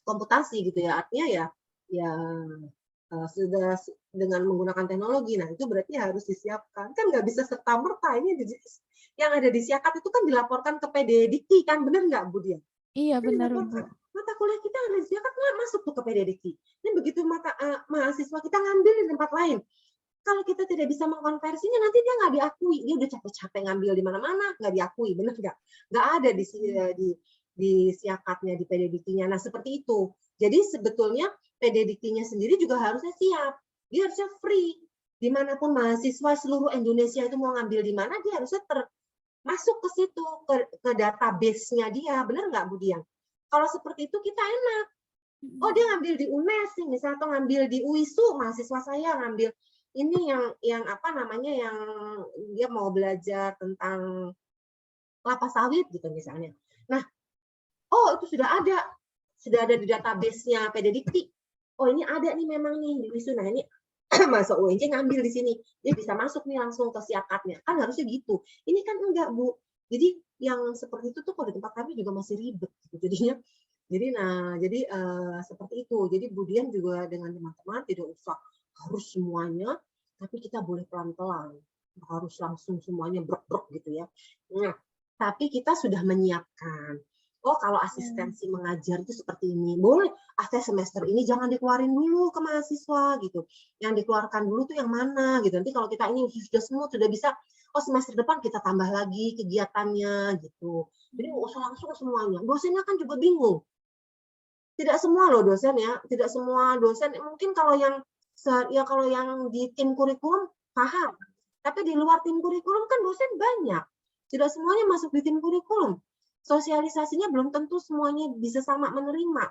komputasi gitu ya, artinya ya sudah dengan menggunakan teknologi. Nah itu berarti harus disiapkan. Kan nggak bisa serta merta ini yang ada di Siakat itu kan dilaporkan ke PD Dikti kan, benar nggak Bu Dian? Iya Kan benar Bu. dilaporkan. Mata kuliah kita ada di Siakat nggak masuk tuh ke PD Dikti. Ini begitu mahasiswa kita ngambil di tempat lain. Kalau kita tidak bisa mengkonversinya, nanti dia nggak diakui. Dia udah capek-capek ngambil di mana-mana, nggak diakui, benar nggak? Nggak ada di Siakatnya, di PD Diktinya. Nah, seperti itu. Jadi sebetulnya PD Diktinya sendiri juga harusnya siap. Dia harusnya free. Dimanapun mahasiswa seluruh Indonesia itu mau ngambil di mana, dia harusnya masuk ke situ, ke database-nya dia. Benar nggak, Bu Dian? Kalau seperti itu kita enak. Oh, dia ngambil di UNES, misalnya, atau ngambil di UISU, mahasiswa saya ngambil ini yang apa namanya, yang dia mau belajar tentang kelapa sawit gitu misalnya. Nah, oh itu sudah ada di database-nya PD Dikti. Oh ini ada nih memang nih di UISU. Nah ini masuk UNJ ngambil di sini, dia bisa masuk nih langsung ke Siakatnya. Kan harusnya gitu. Ini kan enggak Bu. Jadi yang seperti itu tuh kalau di tempat kami juga masih ribet gitu. Jadinya jadi seperti itu. Jadi Bu Dian juga dengan teman-teman tidak usah harus semuanya, tapi kita boleh pelan-pelan, harus langsung semuanya brok-brok gitu ya. Nah, tapi kita sudah menyiapkan. Oh, kalau asistensi mengajar itu seperti ini, boleh. Semester ini jangan dikeluarin dulu ke mahasiswa gitu. Yang dikeluarkan dulu tuh yang mana gitu. Nanti kalau kita ini sudah smooth, sudah bisa, oh semester depan kita tambah lagi kegiatannya gitu. Jadi nggak usah langsung semuanya. Dosennya kan juga bingung. Tidak semua loh dosen ya, tidak semua dosen. Mungkin kalau yang di tim kurikulum paham, tapi di luar tim kurikulum kan dosen banyak. Tidak semuanya masuk di tim kurikulum. Sosialisasinya belum tentu semuanya bisa sama menerima.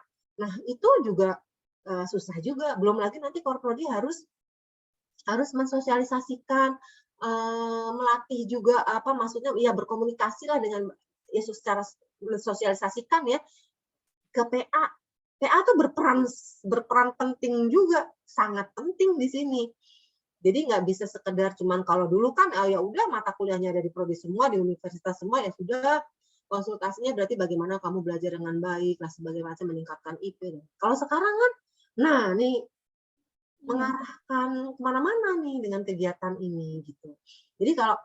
Nah itu juga susah juga. Belum lagi nanti Korprodi harus mensosialisasikan, melatih juga maksudnya ya berkomunikasi lah dengan ya secara mensosialisasikan ya ke PA. PA tuh berperan penting juga, sangat penting di sini. Jadi nggak bisa sekedar cuman kalau dulu kan ya udah mata kuliahnya ada di prodi semua, di universitas semua ya sudah, konsultasinya berarti bagaimana kamu belajar dengan baik lah sebagai macam meningkatkan IP. Kalau sekarang kan, nah nih mengarahkan kemana-mana nih dengan kegiatan ini gitu. Jadi kalau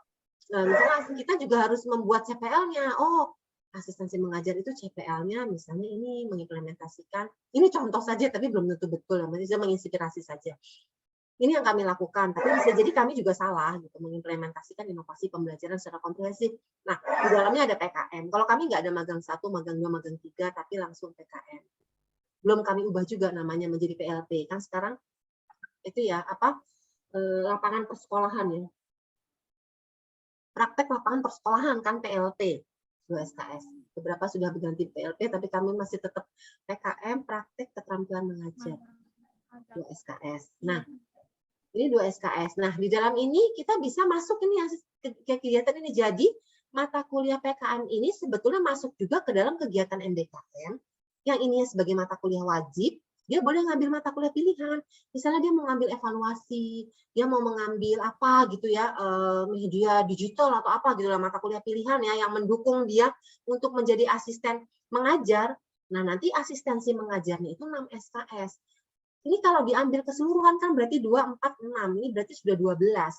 misalnya kita juga harus membuat CPL-nya. Oh, asistensi mengajar itu CPL-nya misalnya ini mengimplementasikan, ini contoh saja tapi belum tentu betul, maksudnya menginspirasi saja. Ini yang kami lakukan, tapi bisa jadi kami juga salah gitu mengimplementasikan inovasi pembelajaran secara komprehensif. Nah, di dalamnya ada PKM. Kalau kami nggak ada magang 1, magang 2, magang 3, tapi langsung PKM. Belum kami ubah juga namanya menjadi PLP. Kan sekarang itu ya lapangan persekolahan ya. Praktek lapangan persekolahan kan PLP. 2 SKS. Beberapa sudah berganti PLP, tapi kami masih tetap PKM, praktek keterampilan mengajar. 2 SKS. Nah, ini 2 SKS. Nah, di dalam ini kita bisa masuk ini kegiatan ini. Jadi, mata kuliah PKM ini sebetulnya masuk juga ke dalam kegiatan MBKM, yang ini sebagai mata kuliah wajib, dia boleh ngambil mata kuliah pilihan. Misalnya dia mau ngambil evaluasi, dia mau mengambil apa gitu ya, media digital atau apa gitu lah, mata kuliah pilihan ya yang mendukung dia untuk menjadi asisten mengajar. Nah, nanti asistensi mengajarnya itu 6 SKS. Ini kalau diambil keseluruhan kan berarti 2, 4, 6. Ini berarti sudah 12.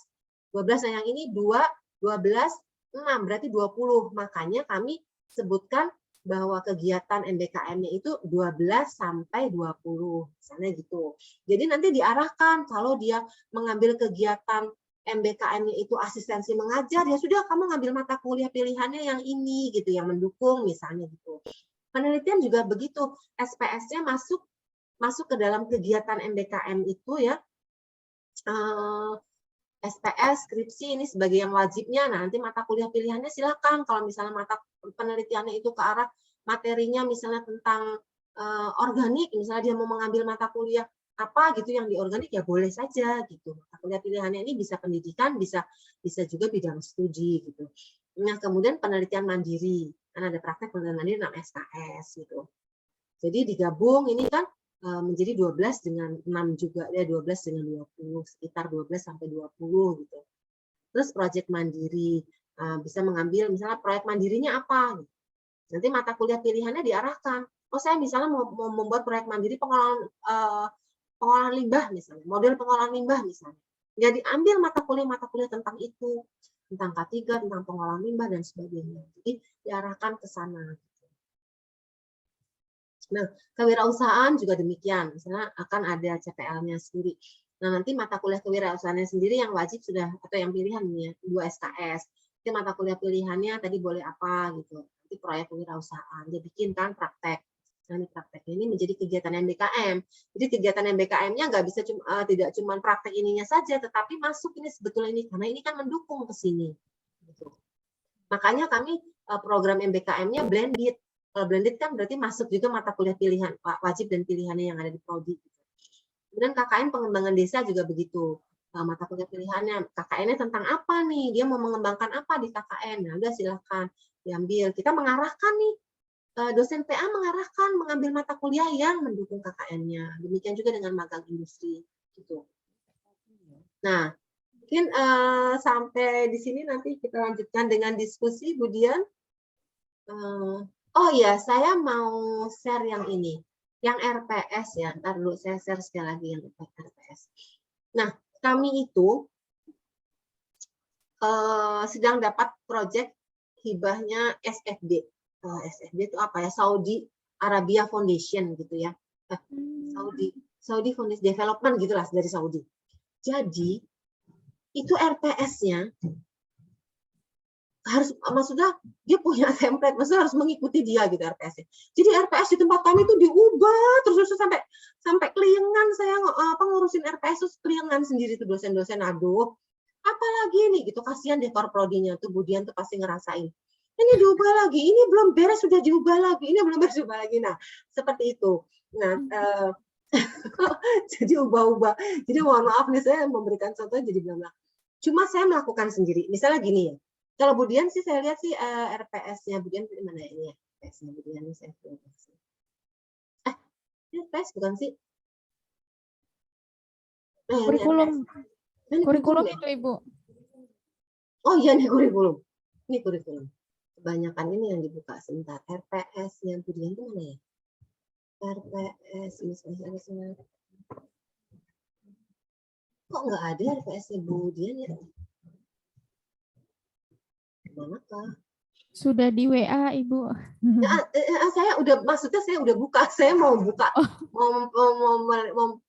12 nah yang ini 2, 12, 6. Berarti 20. Makanya kami sebutkan bahwa kegiatan MBKM-nya itu 12 sampai 20, misalnya gitu. Jadi nanti diarahkan kalau dia mengambil kegiatan MBKM-nya itu asistensi mengajar, ya sudah kamu ngambil mata kuliah pilihannya yang ini gitu, yang mendukung misalnya gitu. Penelitian juga begitu, SPS-nya masuk ke dalam kegiatan MBKM itu ya. SPS, skripsi ini sebagai yang wajibnya. Nah, nanti mata kuliah pilihannya silakan. Kalau misalnya mata penelitiannya itu ke arah materinya misalnya tentang organik, misalnya dia mau mengambil mata kuliah apa gitu yang di organik ya boleh saja gitu. Mata kuliah pilihannya ini bisa pendidikan, bisa juga bidang studi gitu. Nah, kemudian penelitian mandiri. Kan ada praktek penelitian mandiri namanya SKS gitu. Jadi digabung ini kan menjadi 12 dengan 6 juga ya, 12 dengan 20, sekitar 12 sampai 20 gitu. Terus proyek mandiri, bisa mengambil misalnya proyek mandirinya apa. Nanti mata kuliah pilihannya diarahkan. Oh, saya misalnya mau membuat proyek mandiri pengolahan limbah misalnya, model pengolahan limbah misalnya. Ya diambil mata kuliah tentang itu, tentang K3, tentang pengolahan limbah dan sebagainya. Jadi diarahkan ke sana. Nah, kewirausahaan juga demikian. Misalnya akan ada CPL-nya sendiri. Nah, nanti mata kuliah kewirausahaannya sendiri yang wajib sudah atau yang pilihan ya, 2 SKS. Jadi mata kuliah pilihannya tadi boleh apa gitu. Nanti proyek kewirausahaan. Dia bikin kan praktek. Nah, ini prakteknya ini menjadi kegiatan MBKM. Jadi kegiatan MBKM-nya nggak bisa tidak cuma praktek ininya saja, tetapi masuk ini sebetulnya ini karena ini kan mendukung ke sini. Gitu. Makanya kami program MBKM-nya blended. Kalau blended kan berarti masuk juga mata kuliah pilihan wajib dan pilihannya yang ada di prodi. Kemudian KKN pengembangan desa juga begitu. Mata kuliah pilihannya, KKN-nya tentang apa nih? Dia mau mengembangkan apa di KKN? Nah, udah silakan diambil. Kita mengarahkan nih, dosen PA mengarahkan mengambil mata kuliah yang mendukung KKN-nya. Demikian juga dengan magang industri. Gitu. Nah, mungkin sampai di sini nanti kita lanjutkan dengan diskusi, Bu Dian. Oh iya, saya mau share yang ini, yang RPS ya. Ntar dulu saya share sekali lagi yang RPS. Nah, kami itu sedang dapat proyek hibahnya SFD. SFD itu apa ya? Saudi Arabia Foundation gitu ya. Saudi Foundation Development gitulah dari Saudi. Jadi itu RPS-nya harus, maksudnya dia punya template, maksudnya harus mengikuti dia gitu RPS-nya. Jadi RPS di tempat kami itu diubah terus sampai keliengan saya ngurusin RPS terus keliengan sendiri tuh dosen-dosen. Aduh, apalagi nih gitu, kasihan deh prodinya tuh, Budian tuh pasti ngerasain. Ini diubah lagi, ini belum beres sudah diubah lagi, ini belum beres diubah lagi. Nah, seperti itu. Nah, jadi ubah-ubah. Jadi mohon maaf nih saya memberikan contoh jadi belum. Cuma saya melakukan sendiri. Misalnya gini ya. Kalau Budian sih saya lihat sih RPS-nya Budian di mana ini ya? RPS-nya Budian ini saya lihat. Ini RPS bukan sih? Kurikulum. Kurikulum itu, Ibu. Oh iya, nih kurikulum. Ini kurikulum. Kebanyakan ini yang dibuka sebentar. RPS-nya Budian itu mana ya? RPS misalnya. Kok nggak ada RPS-nya Budian ya? Manakah? Sudah di WA, Ibu. Saya udah, maksudnya saya udah buka, saya mau buka,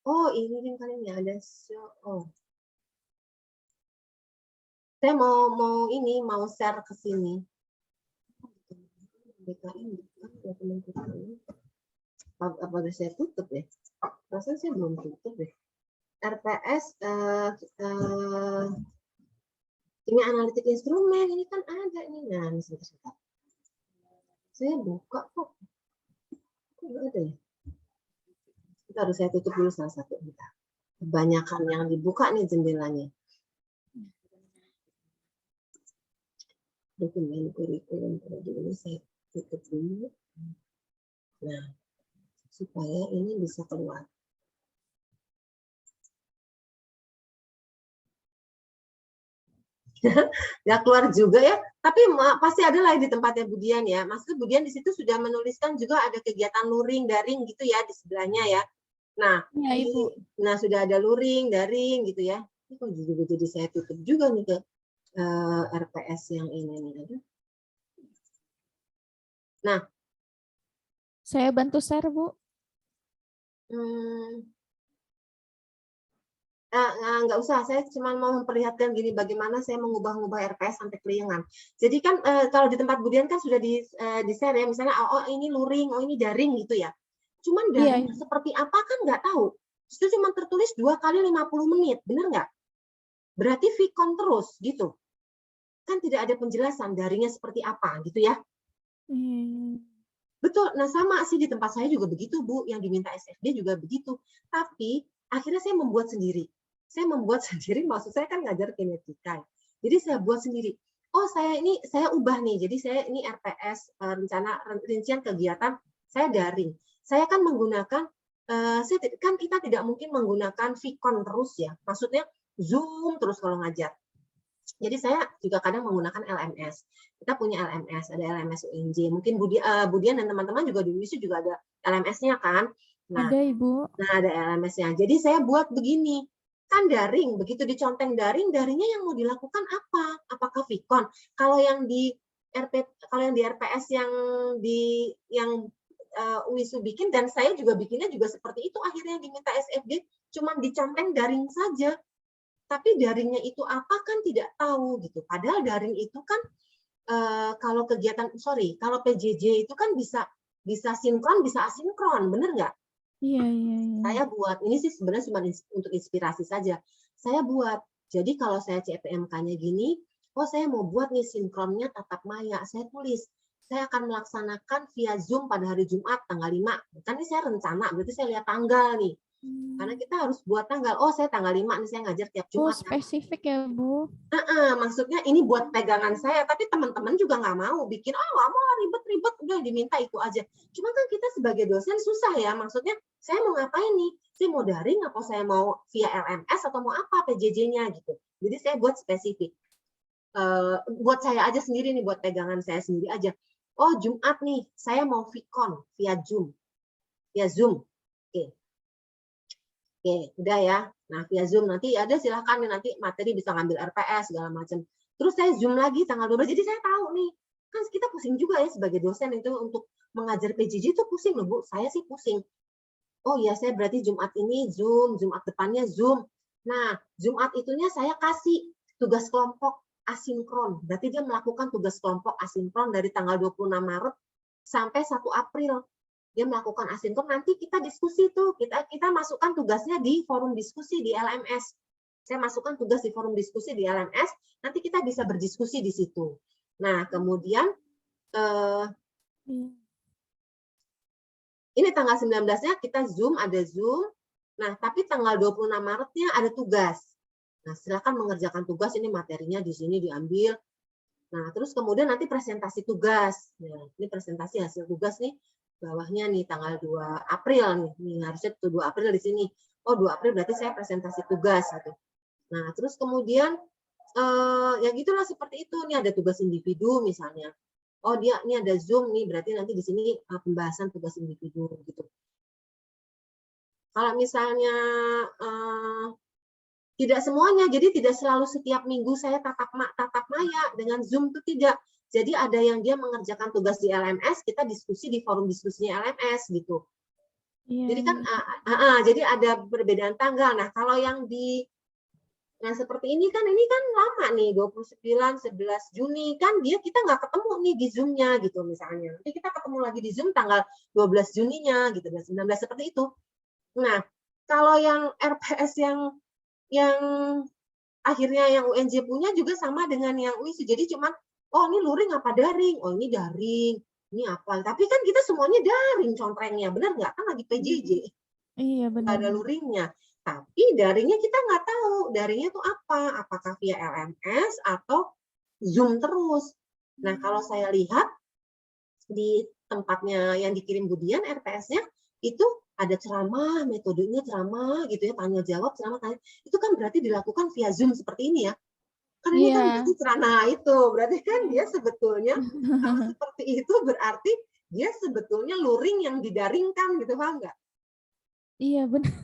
oh ini kan kali ini ada show. Oh, saya mau share ke sini. BKM apa udah saya tutup ya? Rasanya saya belum tutup deh. RPS ini analitik instrumen ini kan ada nih. Nah, ini sebentar. Saya buka kok. Kok nggak ada ya? Kita harus saya tutup dulu salah satu. Kebanyakan yang dibuka nih jendelanya. Dokumen kurikulum ini saya tutup dulu. Nah, supaya ini bisa keluar. Nggak keluar juga ya, tapi pasti ada lah di tempatnya Budian ya. Maksudnya Budian di situ sudah menuliskan juga ada kegiatan luring, daring gitu ya di sebelahnya ya. Nah, ya, Ibu. Nah sudah ada luring, daring gitu ya. Ini kok juga jadi saya tutup juga nih ke RPS yang ini nih. Nah, saya bantu share, Bu. Nggak usah, saya cuma mau memperlihatkan gini bagaimana saya mengubah-ubah RPS sampai keliengan. Jadi kan kalau di tempat Budian kan sudah di share ya, misalnya oh ini luring, oh ini daring gitu ya. Cuman daring seperti apa kan nggak tahu. Itu cuma tertulis 2 kali 50 menit, benar nggak? Berarti Vcon terus gitu. Kan tidak ada penjelasan daringnya seperti apa gitu ya. Betul, nah sama sih di tempat saya juga begitu Bu, yang diminta SFD juga begitu. Tapi akhirnya saya membuat sendiri. Saya membuat sendiri, maksud saya kan ngajar kinetika. Jadi saya buat sendiri. Oh, saya ubah nih. Jadi saya ini RPS, rencana rincian kegiatan saya daring. Saya kan menggunakan kan kita tidak mungkin menggunakan Vicon terus ya. Maksudnya Zoom terus kalau ngajar. Jadi saya juga kadang menggunakan LMS. Kita punya LMS, ada LMS UNJ. Mungkin Budian dan teman-teman juga di UNJ juga ada LMS-nya kan. Nah, Ada, Ibu. Nah, ada LMS-nya. Jadi saya buat begini. Kan daring, begitu diconteng daringnya yang mau dilakukan apa? Apakah Vicon? Kalau yang di RPS yang UISU bikin, dan saya juga bikinnya juga seperti itu, akhirnya diminta SFG cuma diconteng daring saja. Tapi daringnya itu apa kan tidak tahu gitu. Padahal daring itu kan kalau kalau PJJ itu kan bisa sinkron, bisa asinkron, bener nggak? Iya. Saya buat, ini sih sebenarnya cuma untuk inspirasi saja. Saya buat, jadi kalau saya CPMK-nya gini, oh saya mau buat nih sinkronnya tatap maya, saya tulis. Saya akan melaksanakan via Zoom pada hari Jumat tanggal 5. Kan ini saya rencana, berarti saya lihat tanggal nih. Karena kita harus buat tanggal, oh saya tanggal 5 nih saya ngajar tiap Oh, Jumat. spesifik ya, Bu. Maksudnya ini buat pegangan saya, tapi teman-teman juga nggak mau bikin, nggak mau ribet-ribet, udah diminta itu aja. Cuma kan kita sebagai dosen susah ya, maksudnya saya mau ngapain nih? Saya mau daring, apa saya mau via LMS atau mau apa PJJ-nya gitu. Jadi saya buat spesifik. Buat saya aja sendiri nih, buat pegangan saya sendiri aja. Oh Jumat nih, saya mau Vicon via Zoom. Via Zoom. Oke, udah ya. Nah, via Zoom nanti ada silahkan nih, nanti materi bisa ngambil RPS segala macam. Terus saya Zoom lagi tanggal 12. Jadi saya tahu nih, kan kita pusing juga ya sebagai dosen itu untuk mengajar PJJ itu pusing loh, Bu. Saya sih pusing. Oh ya, saya berarti Jumat ini Zoom, Jumat depannya Zoom. Nah, Jumat itunya saya kasih tugas kelompok asinkron. Berarti dia melakukan tugas kelompok asinkron dari tanggal 26 Maret sampai 1 April. Dia melakukan asinkron, nanti kita diskusi tuh, kita masukkan tugasnya di forum diskusi di LMS. Saya masukkan tugas di forum diskusi di LMS, nanti kita bisa berdiskusi di situ. Nah, kemudian ini tanggal 19-nya kita Zoom, ada Zoom. Nah, tapi tanggal 26 Maretnya ada tugas. Nah, silakan mengerjakan tugas, ini materinya di sini diambil. Nah, terus kemudian nanti presentasi tugas. Nah, ini presentasi hasil tugas nih. Bawahnya nih tanggal 2 April nih harusnya 2 April di sini. Oh 2 April berarti saya presentasi tugas gitu. Nah terus kemudian ya gitulah seperti itu, nih ada tugas individu misalnya. Oh ini ada Zoom nih, berarti nanti di sini pembahasan tugas individu gitu. Kalau misalnya tidak semuanya, jadi tidak selalu setiap minggu saya tatap maya dengan Zoom itu tidak. Jadi ada yang dia mengerjakan tugas di LMS, kita diskusi di forum diskusinya LMS gitu. Jadi kan jadi ada perbedaan tanggal. Nah, kalau yang seperti ini kan lama nih, 29 11 Juni kan kita nggak ketemu nih di Zoom-nya gitu misalnya. Nanti kita ketemu lagi di Zoom tanggal 12 Juninya gitu, dan 19 seperti itu. Nah, kalau yang RPS yang akhirnya yang UNJ punya juga sama dengan yang UISU. Jadi cuman oh ini luring apa daring? Oh ini daring. Ini apa? Tapi kan kita semuanya daring contrengnya, benar nggak? Kan lagi PJJ. Iya benar. Ada luringnya. Tapi daringnya kita nggak tahu. Daringnya itu apa? Apakah via LMS atau Zoom terus? Nah kalau saya lihat di tempatnya yang dikirim Budian RPS-nya itu ada ceramah, metodenya ceramah gitu ya, tanya jawab, ceramah tanya. Itu kan berarti dilakukan via Zoom seperti ini ya. Karena ini kan berarti cerana itu, berarti kan dia sebetulnya kalau seperti itu berarti dia sebetulnya luring yang didaringkan gitu, paham nggak? Iya benar.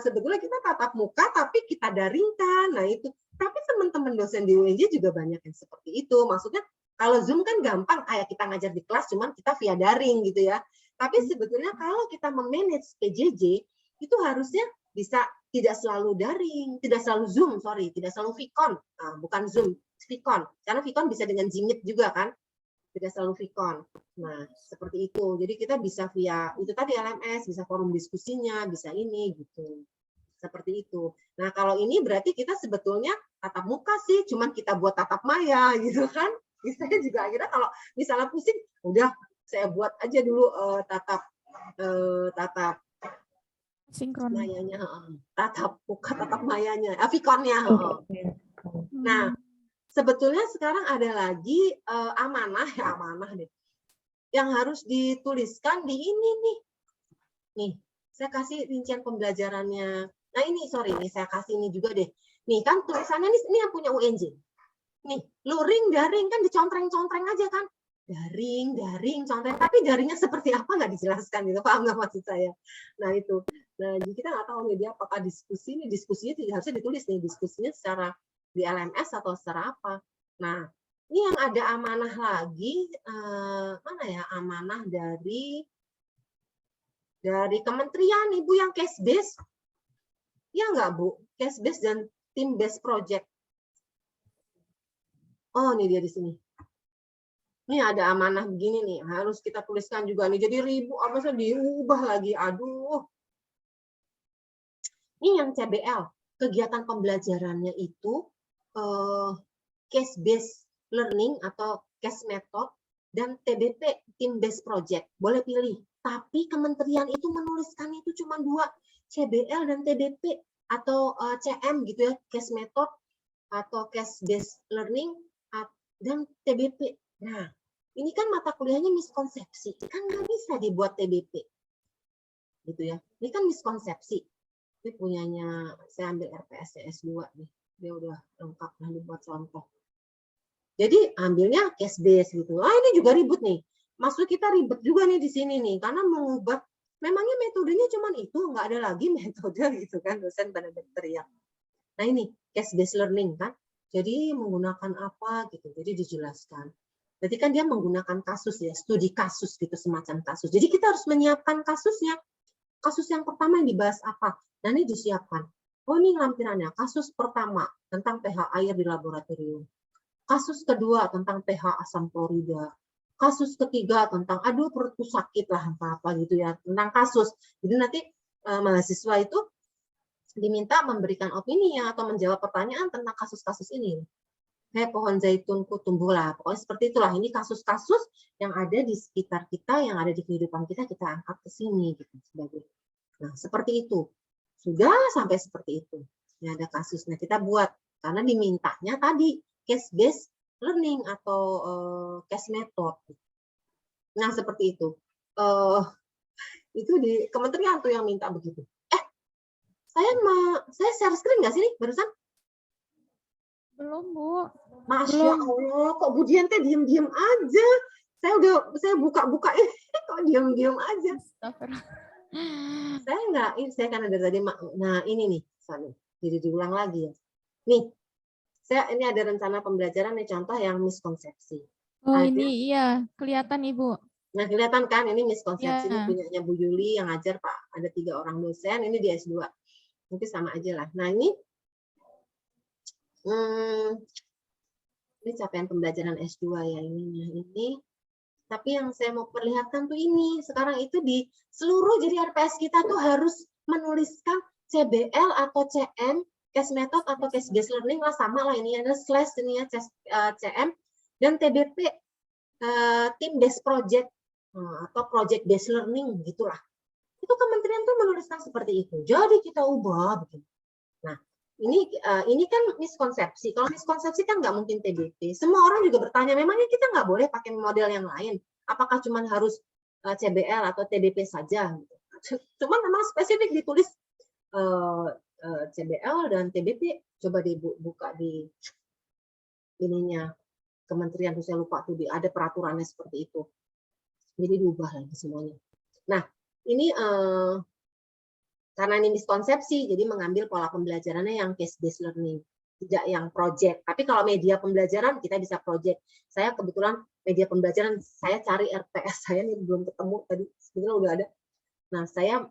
Sebetulnya kita tatap muka tapi kita daringkan, nah itu. Tapi teman-teman dosen di UNJ juga banyak yang seperti itu. Maksudnya kalau Zoom kan gampang kayak kita ngajar di kelas, cuman kita via daring gitu ya. Tapi sebetulnya kalau kita memanage PJJ itu harusnya bisa tidak selalu daring, tidak selalu Zoom, tidak selalu Vicon, bukan Zoom, Vicon. Karena Vicon bisa dengan Jimit juga kan, tidak selalu Vicon. Nah, seperti itu. Jadi kita bisa via itu tadi LMS, bisa forum diskusinya, bisa ini gitu. Seperti itu. Nah, kalau ini berarti kita sebetulnya tatap muka sih, cuman kita buat tatap maya gitu kan. Misalnya juga akhirnya kalau misalnya pusing, udah saya buat aja dulu tatap Sinkron. mayanya, tatap muka, tatap mayanya, Vikonnya. Nah, sebetulnya sekarang ada lagi amanah deh, yang harus dituliskan di ini nih. Nih, saya kasih rincian pembelajarannya. Nah ini, sorry, nih saya kasih ini juga deh. Nih kan tulisannya ini yang punya UNJ. Nih, luring, daring kan dicontreng-contreng aja kan. Daring, contreng. Tapi daringnya seperti apa nggak dijelaskan gitu. Paham nggak maksud saya? Nah itu. Nah jadi kita nggak tahu nih dia apakah diskusinya tidak harusnya ditulis nih diskusinya secara di LMS atau secara apa. Nah ini yang ada amanah lagi mana ya amanah dari kementerian Ibu yang case base. Ya nggak Bu? Case base dan team base project. Oh, ini dia di sini. Ini ada amanah begini nih, harus kita tuliskan juga nih. Jadi apa sih diubah lagi. Aduh. Ini yang CBL, kegiatan pembelajarannya itu case based learning atau case method dan TBP team based project. Boleh pilih. Tapi kementerian itu menuliskan itu cuma 2, CBL dan TBP atau CM gitu ya, case method atau case based learning dan TBP. Nah, ini kan mata kuliahnya miskonsepsi, kan nggak bisa dibuat TBP, gitu ya. Ini kan miskonsepsi. Ini punyanya, saya ambil RPS CS2 nih, dia udah lengkap lah dibuat contoh. Jadi ambilnya case base gitu. Ini juga ribut nih. Maksud kita ribet juga nih di sini nih, karena mengubah. Memangnya metodenya cuma itu, nggak ada lagi metode gitu kan, dosen pada teriak. Nah ini case based learning kan. Jadi menggunakan apa gitu, jadi dijelaskan. Berarti kan dia menggunakan kasus ya, studi kasus gitu, semacam kasus. Jadi kita harus menyiapkan kasusnya. Kasus yang pertama yang dibahas apa? Nah ini disiapkan. Oh ini lampirannya, kasus pertama tentang pH air di laboratorium. Kasus kedua tentang pH asam klorida. Kasus ketiga tentang, aduh perutku sakit lah, apa-apa gitu ya, tentang kasus. Jadi nanti mahasiswa itu diminta memberikan opini atau menjawab pertanyaan tentang kasus-kasus ini. Kayak pohon zaitunku tumbuhlah. Pokoknya seperti itulah. Ini kasus-kasus yang ada di sekitar kita, yang ada di kehidupan kita angkat ke sini gitu sebagai. Nah, seperti itu. Sudah sampai seperti itu. Ini ada kasusnya kita buat karena dimintanya tadi case based learning atau case method. Nah, seperti itu. Itu di kementerian tuh yang minta begitu. Saya share screen nggak sih nih barusan? Belum, Bu. Masya Allah, kok Bu Dian teh diem-diem aja. Saya buka-buka ini kok diem-diem aja. Saya kan ada tadi. Nah ini nih, jadi diulang lagi ya. Nih, ini ada rencana pembelajaran nih contoh yang miskonsepsi. Oh ini iya, kelihatan Ibu. Nah kelihatan kan ini miskonsepsi Ya. ini punyanya Bu Yuli yang ngajar Pak. Ada 3 orang dosen, ini di S2. Mungkin sama aja lah. Nah ini capaian pembelajaran S2 ya ini. Tapi yang saya mau perlihatkan tuh ini. Sekarang itu di seluruh jadi RPS kita tuh harus menuliskan CBL atau CM, case method atau case based learning lah, sama lah ini ada slash ini ya CM dan TBP team based project atau project based learning gitulah. Itu kementerian tuh menuliskan seperti itu. Jadi kita ubah begini. Nah, ini kan miskonsepsi. Kalau miskonsepsi kan nggak mungkin TBP. Semua orang juga bertanya, memangnya kita nggak boleh pakai model yang lain? Apakah cuma harus CBL atau TBP saja? Cuma memang spesifik ditulis CBL dan TBP. Coba dibuka di ininya kementerian, saya lupa tuh ada peraturannya seperti itu. Jadi diubah lagi semuanya. Nah, ini karena ini miskonsepsi, jadi mengambil pola pembelajarannya yang case-based learning, tidak yang project. Tapi kalau media pembelajaran, kita bisa project. Saya kebetulan media pembelajaran, saya cari RPS saya nih belum ketemu tadi, sebenarnya udah ada. Nah, saya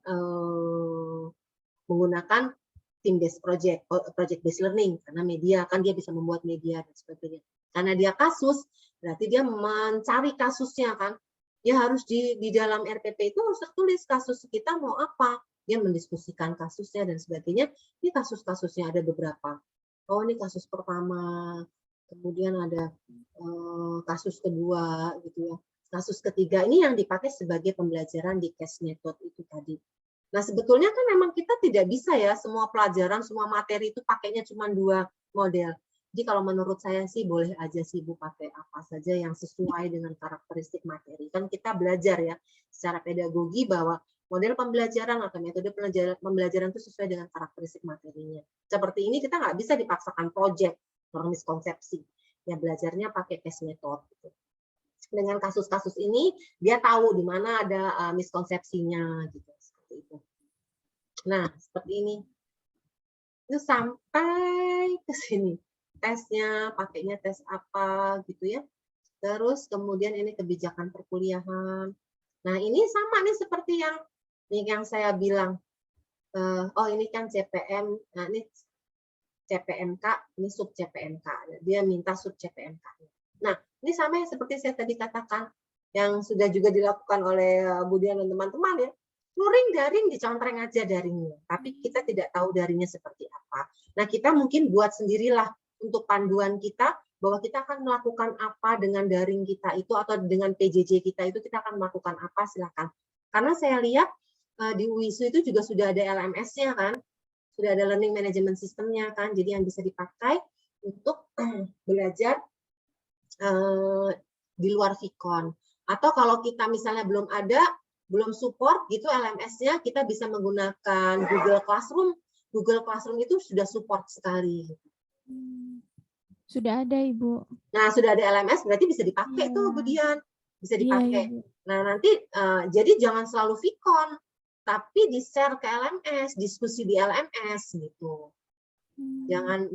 menggunakan team-based project, project-based learning, karena media, kan dia bisa membuat media dan sebagainya. Karena dia kasus, berarti dia mencari kasusnya kan. Dia harus di dalam RPP itu harus tertulis kasus kita mau apa. Dia mendiskusikan kasusnya dan sebagainya. Ini kasus-kasusnya ada beberapa. Oh ini kasus pertama, kemudian ada kasus kedua gitu ya. Kasus ketiga ini yang dipakai sebagai pembelajaran di case method itu tadi. Nah, sebetulnya kan memang kita tidak bisa ya semua pelajaran, semua materi itu pakainya cuma 2 model. Jadi kalau menurut saya sih boleh aja sih Ibu pakai apa saja yang sesuai dengan karakteristik materi. Kan kita belajar ya secara pedagogi bahwa model pembelajaran atau metode pembelajaran itu sesuai dengan karakteristik materinya. Seperti ini kita nggak bisa dipaksakan project, orang miskonsepsi. Ya belajarnya pakai case method. Gitu. Dengan kasus-kasus ini dia tahu di mana ada miskonsepsinya gitu. Seperti itu. Nah, seperti ini. Itu sampai ke sini. Tesnya, pakainya tes apa gitu ya. Terus kemudian ini kebijakan perkuliahan. Nah, ini sama nih seperti yang saya bilang. Oh, ini kan CPM. Nah, ini CPMK, ini sub CPMK. Dia minta sub CPMK. Nah, ini sama yang seperti saya tadi katakan, yang sudah juga dilakukan oleh Bu Dian dan teman-teman ya. Luring daring dicontreng aja daringnya, tapi kita tidak tahu daringnya seperti apa. Nah, kita mungkin buat sendirilah untuk panduan kita bahwa kita akan melakukan apa dengan daring kita itu atau dengan PJJ kita itu kita akan melakukan apa, silakan. Karena saya lihat di UISU itu juga sudah ada LMS-nya kan, sudah ada learning management system-nya kan, jadi yang bisa dipakai untuk belajar di luar Vicon. Atau kalau kita misalnya belum support gitu LMS-nya, kita bisa menggunakan Google Classroom. Google Classroom itu sudah support sekali. Sudah ada, Ibu. Nah, sudah ada LMS berarti bisa dipakai tuh, Bu Dian. Bisa dipakai. Nah, nanti jadi jangan selalu Vicon, tapi di-share ke LMS, diskusi di LMS gitu.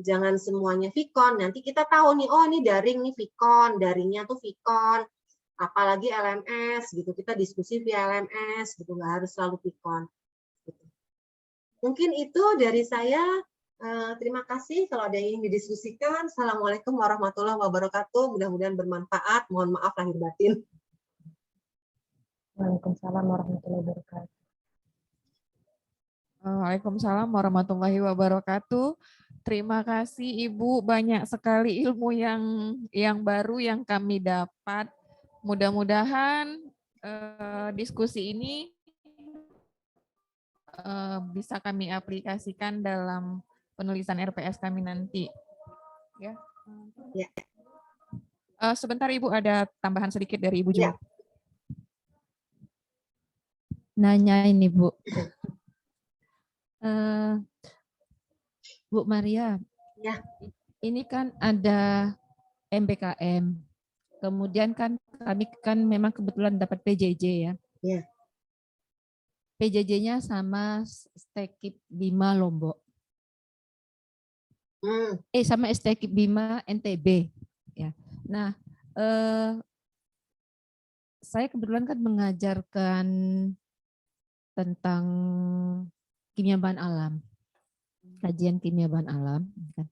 Jangan semuanya Vicon. Nanti kita tahu nih, oh ini daring nih Vicon, daringnya tuh Vicon. Apalagi LMS gitu, kita diskusi via LMS gitu, nggak harus selalu Vicon. Gitu. Mungkin itu dari saya. Terima kasih kalau ada yang ingin didiskusikan. Assalamualaikum warahmatullahi wabarakatuh. Mudah-mudahan bermanfaat. Mohon maaf lahir batin. Waalaikumsalam warahmatullahi wabarakatuh. Waalaikumsalam warahmatullahi wabarakatuh. Terima kasih Ibu, banyak sekali ilmu yang baru yang kami dapat. Mudah-mudahan diskusi ini bisa kami aplikasikan dalam penulisan RPS kami nanti. Ya. Ya. Sebentar Ibu, ada tambahan sedikit dari Ibu juga. Ya. Nanya ini Bu. Bu Maria. Ya. Ini kan ada MBKM. Kemudian kan kami kan memang kebetulan dapat PJJ ya. Ya. PJJ-nya sama STEKIP Bima Lombok. Sama STEKIP Bima NTB ya. Nah, saya kebetulan kan mengajarkan tentang kimia bahan alam, kajian kimia bahan alam. Kan.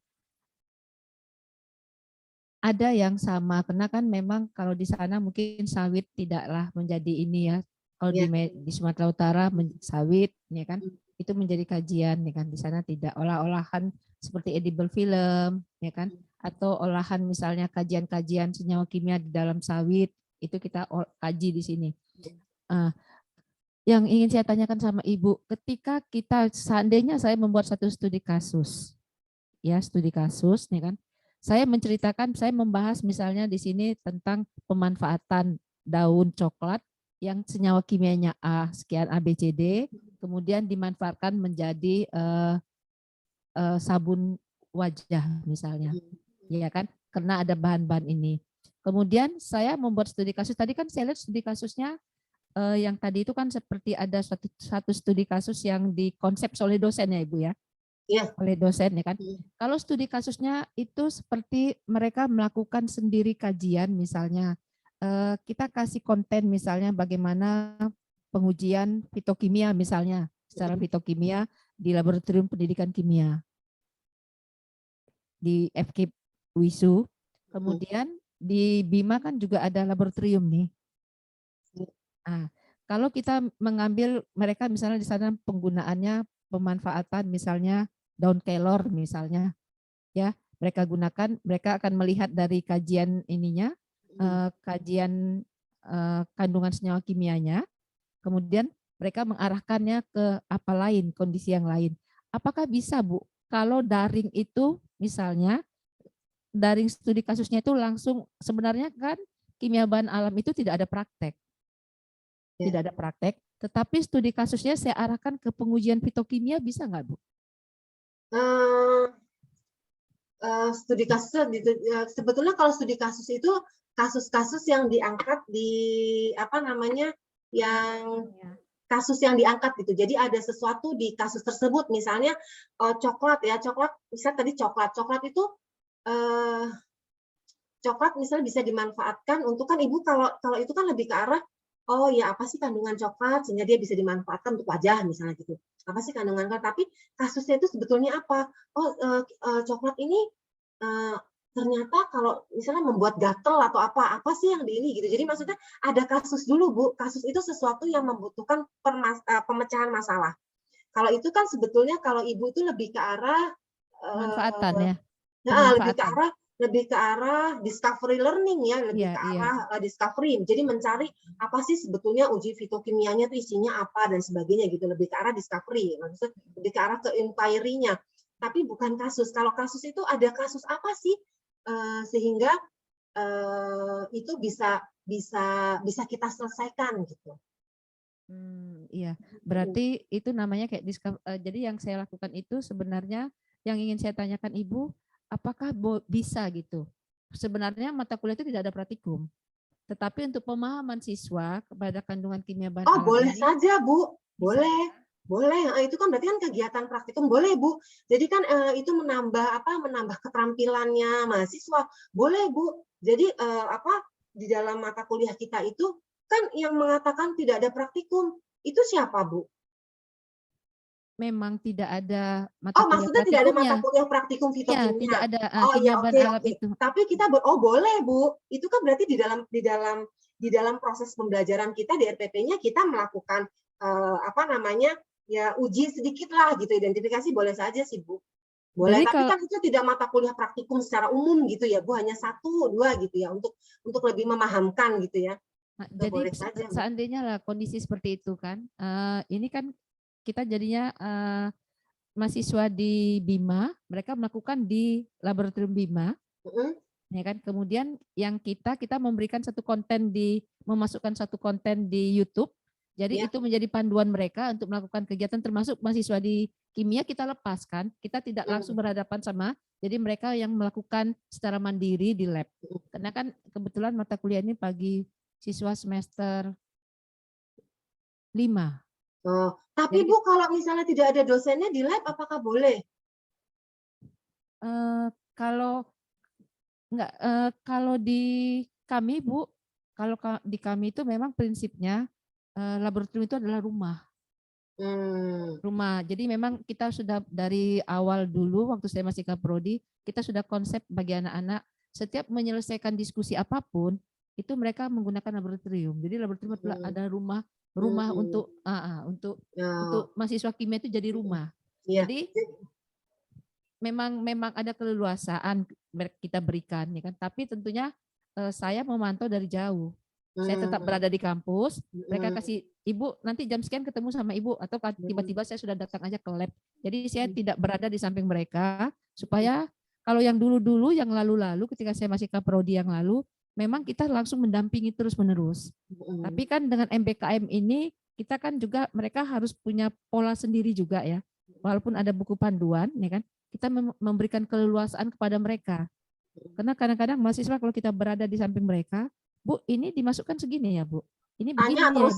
Ada yang sama, karena kan memang kalau di sana mungkin sawit tidaklah menjadi ini ya. Kalau di Sumatera Utara sawit, ya kan, itu menjadi kajian, ya kan. Di sana tidak olah-olahan seperti edible film, ya kan, atau olahan misalnya kajian-kajian senyawa kimia di dalam sawit itu kita kaji di sini. Yang ingin saya tanyakan sama Ibu, ketika kita seandainya saya membuat satu studi kasus, ya studi kasus, ya kan, saya menceritakan, saya membahas misalnya di sini tentang pemanfaatan daun coklat yang senyawa kimianya A sekian ABCD, kemudian dimanfaatkan menjadi sabun wajah misalnya, ya kan, karena ada bahan-bahan ini. Kemudian saya membuat studi kasus, tadi kan saya lihat studi kasusnya yang tadi itu kan seperti ada satu studi kasus yang dikonsep oleh dosen ya Ibu ya. Iya. Oleh dosen ya kan. Kalau studi kasusnya itu seperti mereka melakukan sendiri kajian misalnya kita kasih konten misalnya bagaimana pengujian fitokimia misalnya secara fitokimia di laboratorium pendidikan kimia di FK UISU. Kemudian di Bima kan juga ada laboratorium nih. Nah, kalau kita mengambil mereka misalnya di sana penggunaannya pemanfaatan misalnya daun kelor misalnya, ya mereka gunakan, mereka akan melihat dari kajian ininya, kajian kandungan senyawa kimianya, kemudian mereka mengarahkannya ke apa lain, kondisi yang lain. Apakah bisa, Bu? Kalau daring itu misalnya daring studi kasusnya itu langsung, sebenarnya kan kimia bahan alam itu tidak ada praktek. Ya. Tidak ada praktek, tetapi studi kasusnya saya arahkan ke pengujian fitokimia, bisa nggak, Bu? Studi kasus sebetulnya kalau studi kasus itu kasus-kasus yang diangkat di apa namanya, yang kasus yang diangkat gitu. Jadi ada sesuatu di kasus tersebut, misalnya coklat ya, coklat bisa tadi coklat itu coklat misalnya bisa dimanfaatkan untuk, kan Ibu kalau itu kan lebih ke arah oh ya apa sih kandungan coklat sehingga dia bisa dimanfaatkan untuk wajah misalnya gitu. Apa sih kandungan coklat? Tapi kasusnya itu sebetulnya apa? Oh coklat ini ternyata kalau misalnya membuat gatel atau apa sih yang di ini gitu. Jadi maksudnya ada kasus dulu Bu. Kasus itu sesuatu yang membutuhkan pemecahan masalah. Kalau itu kan sebetulnya kalau Ibu itu lebih ke arah Pemanfaatan ya. lebih ke arah discovery learning ya, lebih ke arah discovery. Jadi mencari apa sih sebetulnya uji fitokimianya itu isinya apa dan sebagainya gitu, lebih ke arah discovery. Maksudnya lebih ke arah ke inquiry-nya. Tapi bukan kasus. Kalau kasus itu ada kasus apa sih sehingga itu bisa kita selesaikan gitu. Iya, berarti itu namanya kayak jadi yang saya lakukan itu sebenarnya yang ingin saya tanyakan Ibu, apakah bisa gitu? Sebenarnya mata kuliah itu tidak ada praktikum, tetapi untuk pemahaman siswa kepada kandungan kimia bahan alam boleh ini, saja Bu, bisa, boleh. ya? Boleh, itu kan berarti kan kegiatan praktikum, boleh Bu. Jadi kan itu menambah keterampilannya mahasiswa, boleh Bu. Jadi di dalam mata kuliah kita itu kan yang mengatakan tidak ada praktikum, itu siapa Bu? Memang tidak ada mata kuliah maksudnya tidak ada mata kuliah praktikum Ya, fitokimia. tidak ada Ya, kimia bahan alam oke. itu. Tapi kita boleh Bu. Itu kan berarti di dalam proses pembelajaran kita di RPP-nya kita melakukan ya uji sedikit lah gitu, identifikasi boleh saja sih Bu. Boleh, Jadi tapi kan itu tidak mata kuliah praktikum secara umum gitu ya Bu, hanya 1-2 gitu ya untuk lebih memahamkan gitu ya. Jadi boleh saja, Bu. seandainya lah kondisi seperti itu kan, ini kan kita jadinya mahasiswa di Bima, mereka melakukan di laboratorium Bima, ya kan. Kemudian yang kita memberikan memasukkan satu konten di YouTube. Jadi itu menjadi panduan mereka untuk melakukan kegiatan, termasuk mahasiswa di kimia kita lepaskan, kita tidak langsung berhadapan sama, jadi mereka yang melakukan secara mandiri di lab. Karena kan kebetulan mata kuliah ini bagi siswa semester 5. Tapi Bu, kalau misalnya tidak ada dosennya di lab, apakah boleh? Kalau di kami Bu, kalau di kami itu memang prinsipnya laboratorium itu adalah rumah. Jadi memang kita sudah dari awal dulu waktu saya masih Kaprodi, kita sudah konsep bagi anak-anak setiap menyelesaikan diskusi apapun itu mereka menggunakan laboratorium. Jadi laboratorium adalah ada rumah untuk mahasiswa kimia itu jadi rumah. Jadi memang ada keleluasaan kita berikan ya kan, tapi tentunya saya memantau dari jauh. Saya tetap berada di kampus, mereka kasih Ibu nanti jam sekian ketemu sama Ibu, atau tiba-tiba saya sudah datang aja ke lab. Jadi saya tidak berada di samping mereka, supaya kalau yang dulu-dulu, yang lalu-lalu ketika saya masih Kaprodi yang lalu, memang kita langsung mendampingi terus-menerus. Tapi kan dengan MBKM ini, kita kan juga mereka harus punya pola sendiri juga ya. Walaupun ada buku panduan, ya kan, kita memberikan keleluasaan kepada mereka. Karena kadang-kadang mahasiswa kalau kita berada di samping mereka, Bu, ini dimasukkan segini ya Bu. Ini begini Nanya terus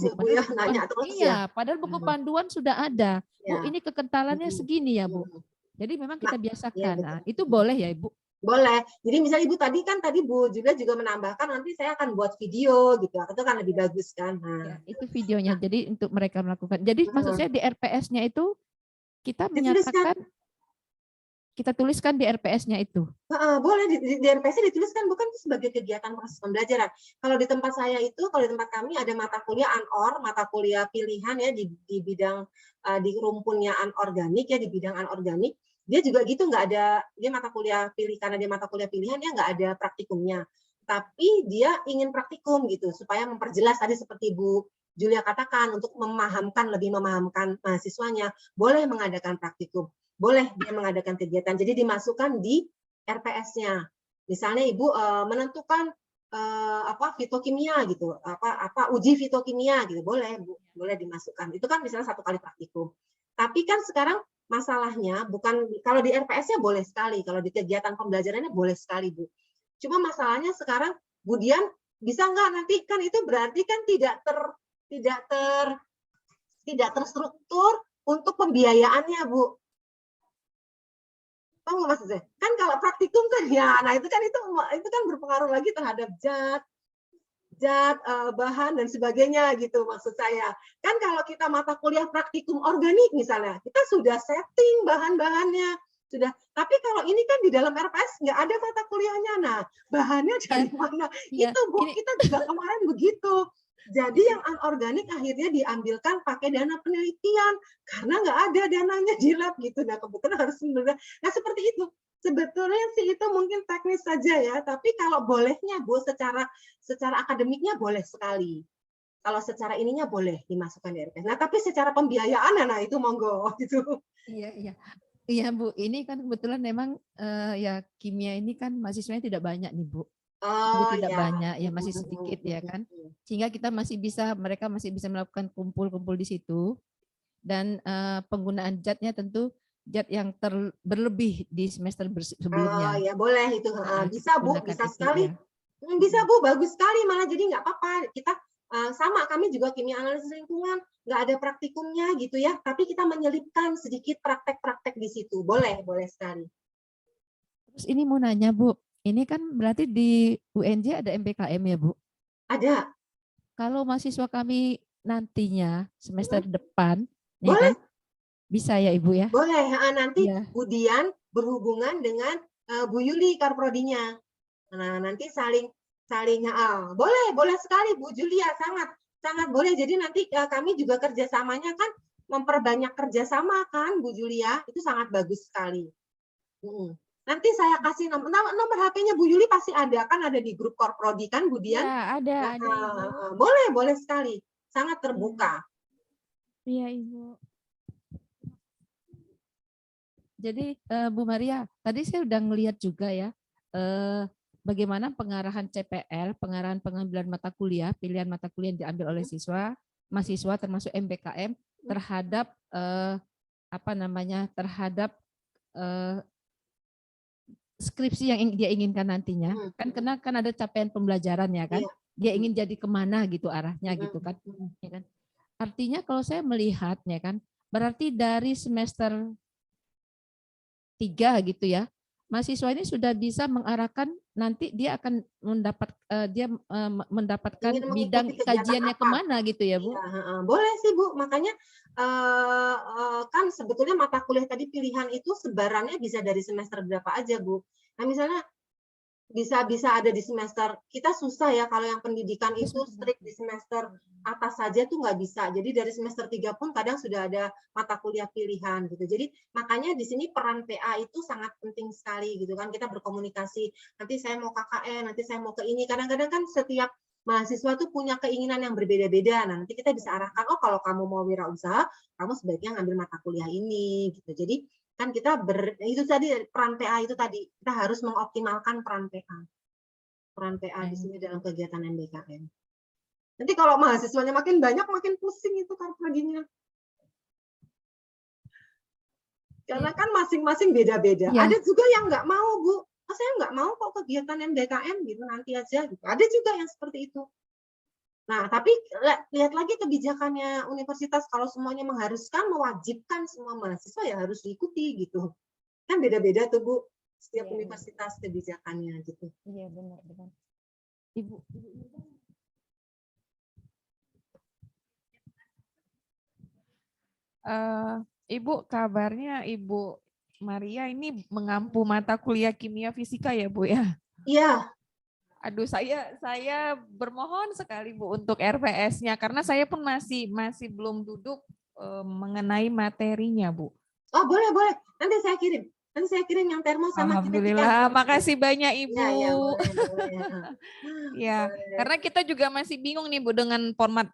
ya Bu. Padahal buku panduan sudah ada. Bu, ini kekentalannya segini ya Bu. Jadi memang kita biasakan. Nah, itu boleh ya Ibu? Boleh. Jadi misalnya Ibu tadi Bu juga menambahkan nanti saya akan buat video gitu. Itu kan lebih bagus kan. Ya, itu videonya. Jadi untuk mereka melakukan. Jadi maksud saya di RPS-nya itu kita menyatakan, kita tuliskan di RPS-nya itu. Boleh di RPS-nya dituliskan, bukan itu sebagai kegiatan proses pembelajaran. Kalau di tempat saya itu, kalau di tempat kami ada mata kuliah ANOR, mata kuliah pilihan ya di bidang di rumpunnya anorganik ya, di bidang anorganik. Dia juga gitu, nggak ada, dia mata kuliah pilih, karena dia mata kuliah pilihan dia nggak ada praktikumnya. Tapi dia ingin praktikum gitu supaya memperjelas tadi seperti Bu Julia katakan untuk lebih memahamkan mahasiswanya, boleh mengadakan praktikum, boleh dia mengadakan kegiatan. Jadi dimasukkan di RPS-nya. Misalnya Ibu menentukan fitokimia gitu, uji fitokimia gitu, boleh Bu, boleh dimasukkan. Itu kan misalnya 1 kali praktikum. Tapi kan sekarang masalahnya bukan kalau di RPS-nya boleh sekali, kalau di kegiatan pembelajarannya boleh sekali Bu. Cuma masalahnya sekarang Bu Dian bisa nggak nanti kan itu berarti kan tidak terstruktur untuk pembiayaannya Bu. Tahu nggak maksud saya? Kan kalau praktikum kan ya, nah itu kan berpengaruh lagi terhadap zat, bahan dan sebagainya gitu maksud saya. Kan kalau kita mata kuliah praktikum organik misalnya, kita sudah setting bahan-bahannya, sudah. Tapi kalau ini kan di dalam RPS nggak ada mata kuliahnya. Nah, bahannya dari mana? Itu Bu, kita juga kemarin begitu. Jadi yang anorganik akhirnya diambilkan pakai dana penelitian karena nggak ada dananya di lab gitu. Nah kebetulan harus nah seperti itu. Sebetulnya sih itu mungkin teknis saja ya, tapi kalau bolehnya Bu secara akademiknya boleh sekali. Kalau secara ininya boleh dimasukkan di RPS. Nah tapi secara pembiayaan nah itu monggo gitu. Iya Bu, ini kan kebetulan memang ya kimia ini kan mahasiswanya tidak banyak nih Bu. Tidak banyak ya, masih sedikit ya kan, sehingga mereka masih bisa melakukan kumpul-kumpul di situ, dan penggunaan zatnya tentu zat yang berlebih di semester sebelumnya. Ya boleh itu, bisa Bu, bisa sekali, bisa Bu, bagus sekali malah, jadi nggak apa-apa kita sama, kami juga kimia analisis lingkungan nggak ada praktikumnya gitu ya, tapi kita menyelipkan sedikit praktek-praktek di situ, boleh sekali. Terus ini mau nanya Bu, ini kan berarti di UNJ ada MBKM ya Bu? Ada. Kalau mahasiswa kami nantinya semester depan, boleh. Ya kan? Bisa ya Ibu ya? Boleh, nanti ya. Bu Dian berhubungan dengan Bu Yuli Karprodinya. Nah, nanti saling boleh sekali Bu Julia, sangat boleh. Jadi nanti kami juga kerjasamanya kan memperbanyak kerjasama kan Bu Julia, itu sangat bagus sekali. Nanti saya kasih nomor HP-nya Bu Yuli pasti ada, kan ada di grup Korprodi kan Bu Dian? Ya, ada. Boleh sekali, sangat terbuka. Iya Ibu. Jadi Bu Maria, tadi saya udah ngelihat juga ya bagaimana pengarahan CPL, pengarahan pengambilan mata kuliah, pilihan mata kuliah yang diambil oleh mahasiswa termasuk MBKM terhadap terhadap skripsi yang dia inginkan nantinya. Kan ada capaian pembelajaran ya kan. Dia ingin jadi kemana gitu arahnya gitu kan. Ya kan. Artinya kalau saya melihatnya kan, berarti dari semester 3 gitu ya, mahasiswa ini sudah bisa mengarahkan nanti dia akan mendapatkan bidang kajiannya kemana gitu ya Bu? Ya, boleh sih Bu, makanya kan sebetulnya mata kuliah tadi pilihan itu sebarannya bisa dari semester berapa aja Bu. Nah misalnya bisa ada di semester, kita susah ya kalau yang pendidikan itu strict di semester atas saja tuh nggak bisa. Jadi dari semester 3 pun kadang sudah ada mata kuliah pilihan gitu. Jadi makanya di sini peran PA itu sangat penting sekali gitu kan. Kita berkomunikasi, nanti saya mau KKN, nanti saya mau ke ini. Kadang-kadang kan setiap mahasiswa tuh punya keinginan yang berbeda-beda. Nah, nanti kita bisa arahkan, oh kalau kamu mau wirausaha, kamu sebaiknya ngambil mata kuliah ini gitu. Jadi kan kita itu tadi peran PA itu tadi kita harus mengoptimalkan peran PA di sini dalam kegiatan MBKM. Nanti kalau mahasiswanya makin banyak makin pusing itu karproginya. Karena kan masing-masing beda-beda. Ya. Ada juga yang nggak mau Bu, saya nggak mau kok kegiatan MBKM gitu, nanti aja gitu. Ada juga yang seperti itu. Nah, tapi lihat lagi kebijakannya universitas, kalau semuanya mengharuskan, mewajibkan semua mahasiswa ya harus diikuti gitu. Kan beda-beda tuh Bu, setiap universitas kebijakannya gitu. Iya, benar. Ibu. Ibu, kabarnya Ibu Maria ini mengampu mata kuliah kimia fisika ya Bu ya? Iya. Aduh, saya bermohon sekali Bu untuk RPS-nya karena saya pun masih belum duduk mengenai materinya Bu. Oh boleh. Nanti saya kirim yang termo sama Alhamdulillah, makasih banyak Ibu. Ya, boleh. Ya, karena kita juga masih bingung nih Bu dengan format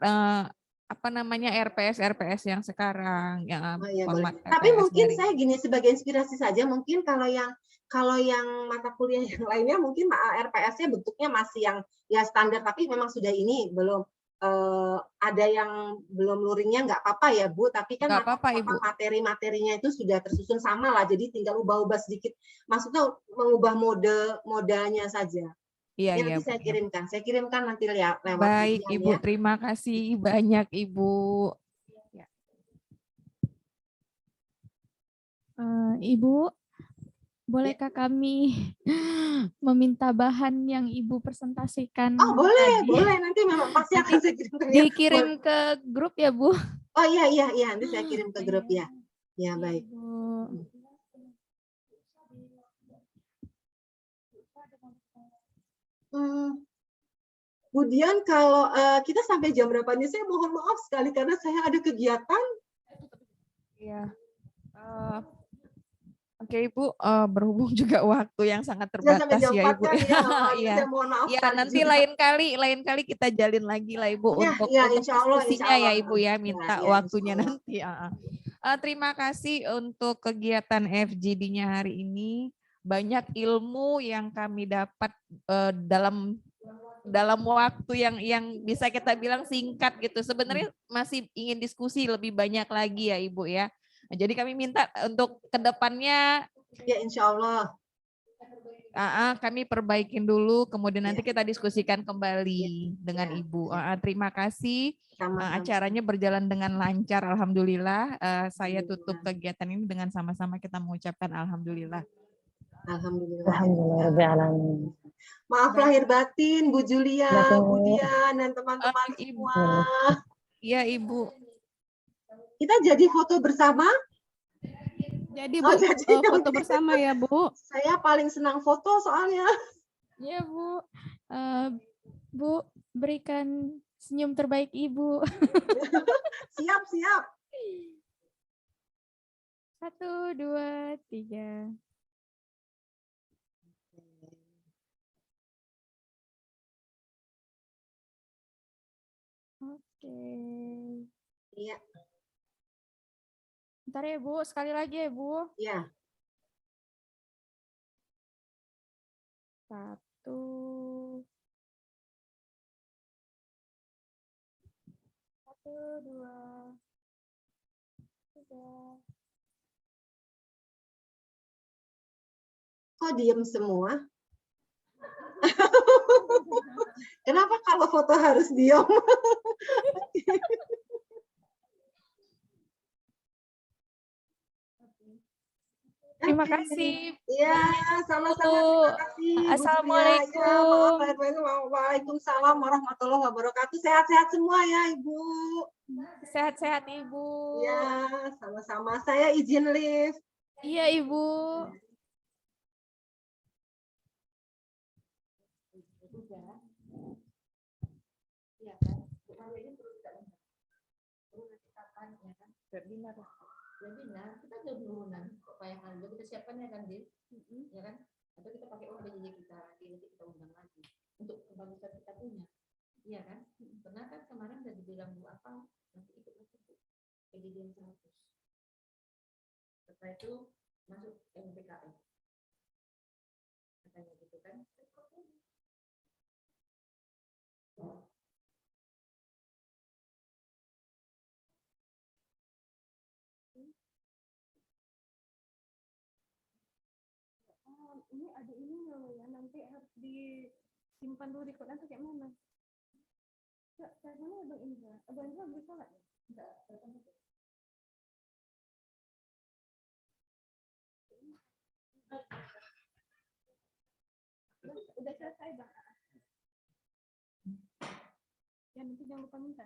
apa namanya RPS yang sekarang yang Oh iya boleh. format Tapi RPS mungkin dari saya gini sebagai inspirasi saja, mungkin kalau yang mata kuliah yang lainnya mungkin RPS-nya bentuknya masih yang ya standar, tapi memang sudah ini belum ada yang belum luringnya nggak apa-apa ya Bu, tapi kan nggak apa-apa Ibu. materi-materinya itu sudah tersusun sama lah, jadi tinggal ubah-ubah sedikit, maksudnya mengubah modanya saja. Iya, Ya iya, nanti Bu. saya kirimkan nanti lewat Baik, ujian Ibu. ya. Terima kasih banyak, Ibu. Ya. Ibu, bolehkah kami meminta bahan yang Ibu presentasikan Oh boleh, tadi? boleh. Nanti memang pasti akan saya kirimkan ya. Dikirim ke grup ya, Bu? Oh iya, iya, iya. Nanti saya kirim ke grup ya. Ya, Iya, baik. Bu. Kemudian kalau kita sampai jam berapa nih? Saya mohon maaf sekali karena saya ada kegiatan. Iya. Oke Ibu, berhubung juga waktu yang sangat Ya sampai terbatas jam ya 4 Ibu. kan ya. Iya. Saya mohon maaf Ya sekali nanti juga. lain kali kita jalin lagi lah Ibu Ya, untuk ya, insya Allah, diskusinya ya Ibu ya, Ya, minta ya, insya waktunya Allah. nanti. Terima kasih untuk kegiatan FGD-nya hari ini. Banyak ilmu yang kami dapat dalam waktu yang bisa kita bilang singkat gitu. Sebenarnya masih ingin diskusi lebih banyak lagi ya Ibu ya. Nah, jadi kami minta untuk kedepannya Ya, insya Allah. kami perbaikin dulu, kemudian nanti Ya. kita diskusikan Ya, kembali dengan ya. Ibu. Terima kasih. Sama-sama. Acaranya berjalan dengan lancar, alhamdulillah. Saya tutup Alhamdulillah. kegiatan ini dengan sama-sama kita mengucapkan alhamdulillah. Alhamdulillah. Alhamdulillahirobbilalamin. Maaf Baik. lahir batin, Bu Julia, Baik. Bu Dian, dan teman-teman Ibu. semua. Iya Ibu. Kita jadi foto bersama. Jadi Bu, jadi foto oke. bersama ya Bu. Saya paling senang foto soalnya. Iya Bu. Bu, berikan senyum terbaik Ibu. Siap, siap. 1, 2, 3. Oke. Iya. Bentar ya Bu, sekali lagi ya Bu. Iya. 1. 1, 2, 3. Kok diem semua? Kenapa kalau foto harus diem? Terima kasih. Iya, sama-sama. Terima kasih. Bu Julia. Ya, Assalamualaikum. maaf lahir batin. Waalaikumsalam warahmatullahi wabarakatuh. Sehat-sehat semua ya, Ibu. Sehat-sehat Ibu. Ya, sama-sama. Saya izin live. Iya Ibu. Webinar kita ada penurunan kok kayak hal kita siapkan ya kan Din, ya kan, atau kita pakai uang BJJ kita nanti kita undang lagi untuk kebagusan kita punya, iya kan, karena kan kemarin udah dibilang Bu apa nanti ikut masuk BJJ 100, setelah itu masuk MPKM katanya gitu kan. Ini ada ini loh ya, nanti harus disimpan dulu di kotak atau kayak mana? Caranya Abang Indra. Abang Indra bisa nggak? Enggak. Udah selesai Bang. Ya nanti jangan lupa minta.